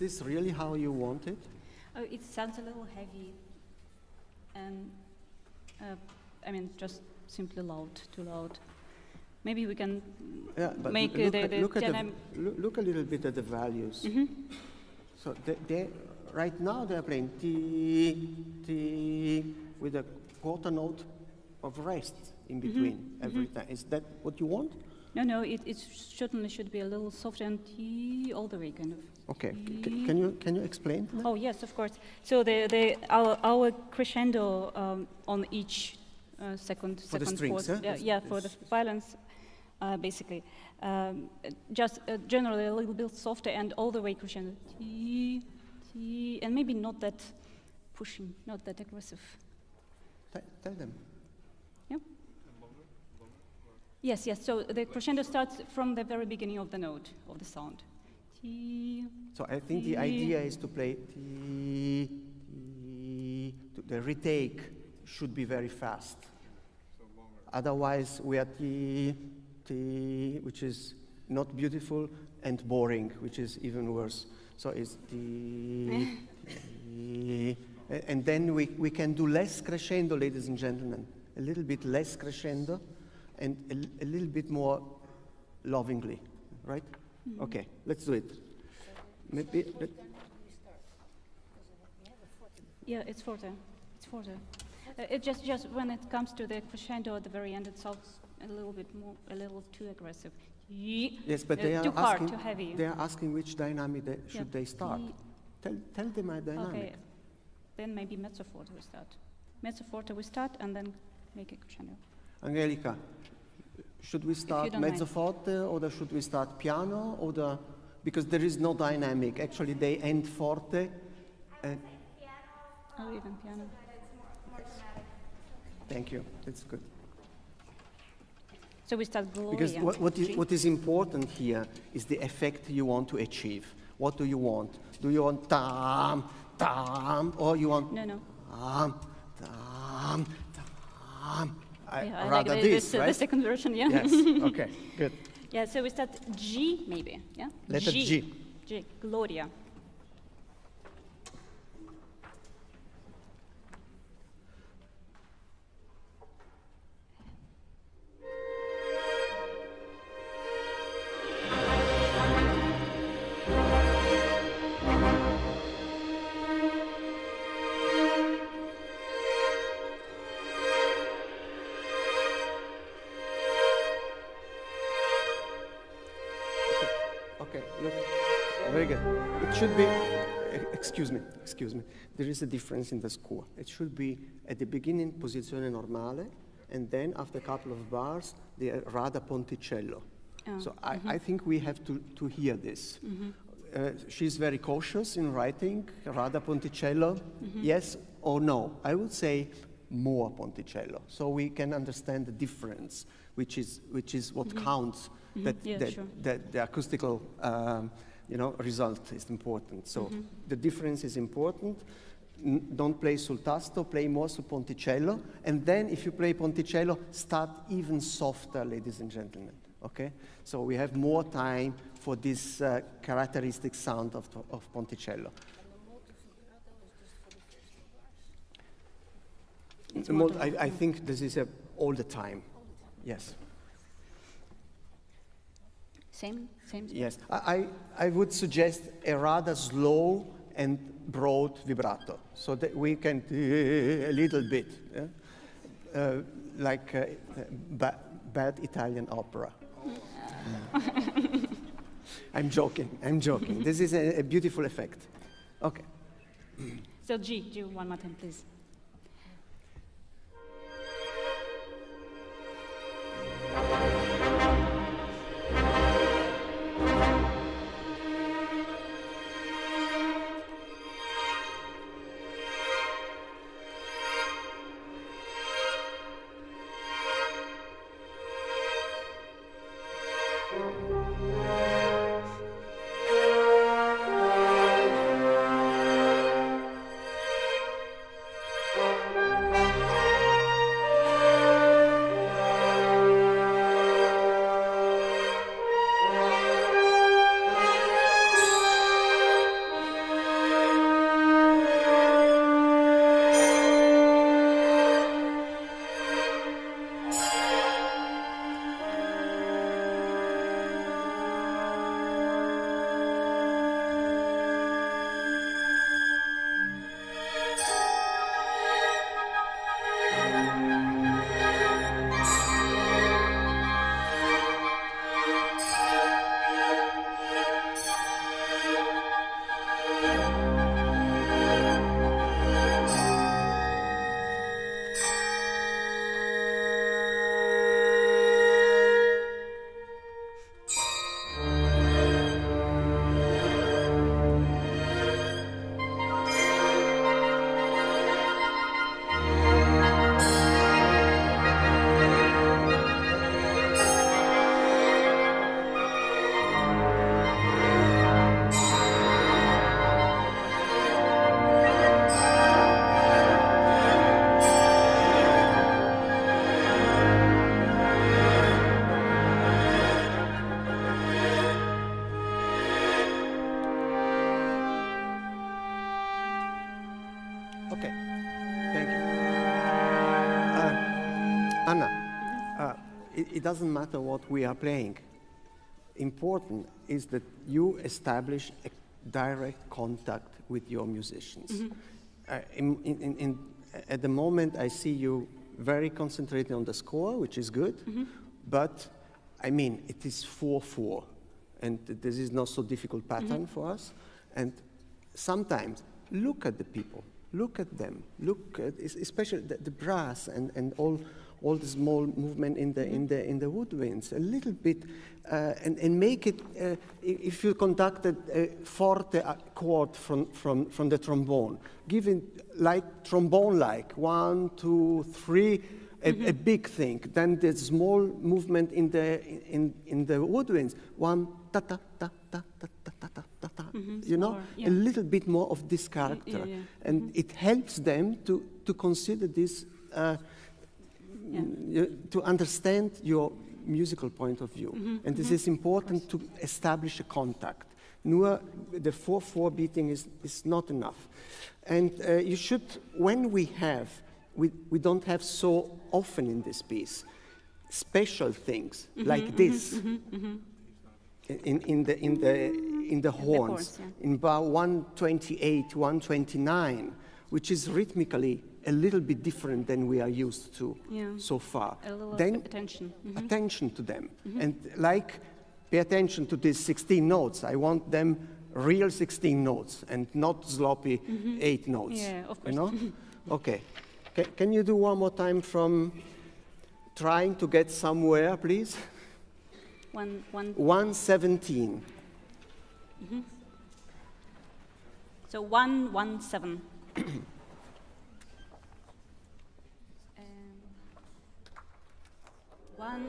Speaker 2: this really how you want it?
Speaker 9: Oh, it sounds a little heavy, and I mean, just simply loud, too loud. Maybe we can
Speaker 2: Yeah, but
Speaker 9: make
Speaker 2: look a little bit at the values.
Speaker 9: Mhm.
Speaker 2: So right now they're playing T, T, with a quarter note of rest in between every time. Is that what you want?
Speaker 9: No, it certainly should be a little softer and T all the way, kind of.
Speaker 2: Okay,
Speaker 9: T.
Speaker 2: can you explain that?
Speaker 9: Oh yes, of course. So our crescendo on each second
Speaker 2: the strings,
Speaker 9: fourth,
Speaker 2: huh?
Speaker 9: yeah, for the violins, basically, just generally a little bit softer and all the way crescendo. T, T, and maybe not that pushing, not that aggressive.
Speaker 2: Tell them.
Speaker 9: Yeah. Yes. So the crescendo starts from the very beginning of the note of the sound. T.
Speaker 2: So I think the idea is to play T, T, the retake should be very fast. Otherwise we are T, T, which is not beautiful, and boring, which is even worse. So it's T, T, and then we can do less crescendo, ladies and gentlemen, a little bit less crescendo, and a little bit more lovingly, right? Okay, let's do it. Maybe.
Speaker 9: Yeah, it's forte. It's forte. It just when it comes to the crescendo at the very end, it sounds a little bit more, a little too aggressive.
Speaker 2: Yes, but they are
Speaker 9: too hard,
Speaker 2: asking.
Speaker 9: too heavy.
Speaker 2: They are asking which dynamic should they start.
Speaker 9: Ye-
Speaker 2: Tell them a dynamic.
Speaker 9: Okay, then maybe mezzo forte we start. Mezzo forte we start and then make a crescendo.
Speaker 2: Angelica, should we start
Speaker 9: don't
Speaker 2: mezzo
Speaker 9: mind.
Speaker 2: forte or should we start piano or because there is no dynamic. Actually, they end forte.
Speaker 9: Oh, even piano.
Speaker 2: Thank you. That's good.
Speaker 9: So we start Gloria.
Speaker 2: Because
Speaker 9: G.
Speaker 2: what is important here is the effect you want to achieve. What do you want? Do you want tam, tam, or you want
Speaker 9: No.
Speaker 2: tam, tam, tam?
Speaker 9: Yeah, I
Speaker 2: rather
Speaker 9: like
Speaker 2: this,
Speaker 9: the
Speaker 2: right?
Speaker 9: second version, yeah.
Speaker 2: Yes, okay, good.
Speaker 9: Yeah, so we start G maybe, yeah?
Speaker 2: Letter G.
Speaker 9: G, Gloria.
Speaker 2: Okay, look, very good. It should be, excuse me. There is a difference in the score. It should be at the beginning posizione normale, and then after a couple of bars, the Rada Ponticello.
Speaker 9: Oh,
Speaker 2: So I think we have to hear this. She's very cautious in writing Rada Ponticello, yes or no. I would say more Ponticello, so we can understand the difference, which is what counts.
Speaker 9: Yeah, sure.
Speaker 2: That the acoustical result is important. So the difference is important. Don't play sul tasto, play more sul Ponticello. And then if you play Ponticello, start even softer, ladies and gentlemen. Okay? So we have more time for this characteristic sound of Ponticello. I think this is all the time. Yes.
Speaker 9: Same.
Speaker 2: Yes, I would suggest a rather slow and broad vibrato, so that we can a little bit, like bad Italian opera. I'm joking. This is a beautiful effect. Okay.
Speaker 9: So G, one more time, please.
Speaker 2: Okay, thank you. Anna, it doesn't matter what we are playing. Important is that you establish a direct contact with your musicians. At the moment, I see you very concentrated on the score, which is good, but I mean, it is 4/4, and this is not so difficult pattern for us. And sometimes, look at the people, look at them, look at, especially the brass and all the small movement in the woodwinds, a little bit, and make it. If you conducted a forte chord from the trombone, give it like trombone-like 1, 2, 3, a big thing. Then the small movement in the woodwinds, 1 ta ta ta ta ta ta ta ta ta ta. You know, a little bit more of this character, and it helps them to consider this. To understand your musical point of view. And this is important to establish a contact. Nur the 4/4 beating is not enough. And you should, when we don't have so often in this piece, special things like this in the horns, in bar 128, 129, which is rhythmically a little bit different than we are used to so far.
Speaker 9: A little
Speaker 2: Then
Speaker 9: attention.
Speaker 2: attention to them. And like, pay attention to these 16 notes. I want them real 16 notes and not sloppy 8 notes.
Speaker 9: Yeah, of course.
Speaker 2: You know? Okay. Can you do one more time from trying to get somewhere, please? 117.
Speaker 9: So 117. One.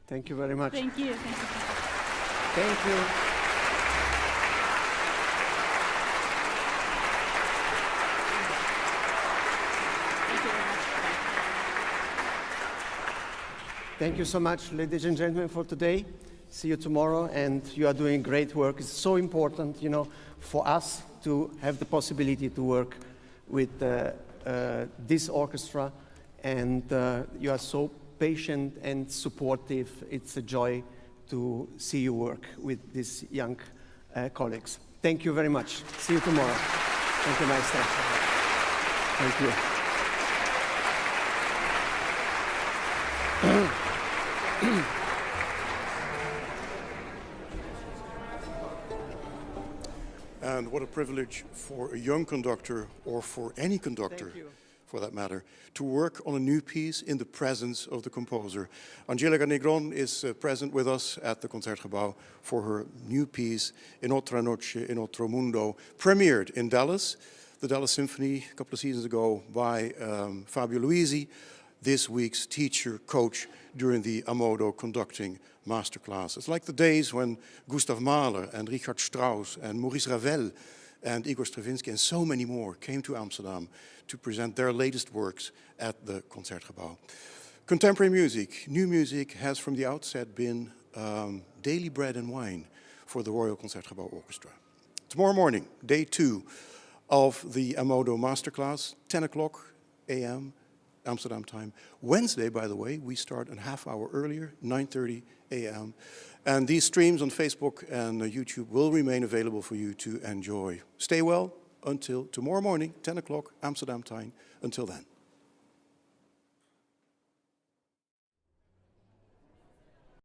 Speaker 2: Thank you very much.
Speaker 9: Thank you. Thank you.
Speaker 2: Thank you.
Speaker 9: Thank you very much.
Speaker 2: Thank you so much, ladies and gentlemen, for today. See you tomorrow, and you are doing great work. It's so important, you know, for us to have the possibility to work with this orchestra, and you are so patient and supportive. It's a joy to see you work with these young colleagues. Thank you very much. See you tomorrow. Thank you, Maestro. Thank you.
Speaker 1: And what a privilege for a young conductor, or for any conductor, for that matter, to work on a new piece in the presence of the composer. Angelica Negron is present with us at the Concertgebouw for her new piece, In Otra Noche, in Otro Mundo, premiered in Dallas the Dallas Symphony a couple of seasons ago by Fabio Luisi, this week's teacher, coach during the Amodo conducting masterclass. It's like the days when Gustav Mahler and Richard Strauss and Maurice Ravel and Igor Stravinsky and so many more came to Amsterdam to present their latest works at the Concertgebouw. Contemporary music, new music, has from the outset been daily bread and wine for the Royal Concertgebouw Orchestra. Tomorrow morning, day 2 of the Amodo Masterclass, 10 o'clock a.m. Amsterdam time. Wednesday, by the way, we start a half hour earlier, 9:30 a.m. And these streams on Facebook and YouTube will remain available for you to enjoy. Stay well until tomorrow morning, 10 o'clock Amsterdam time. Until then.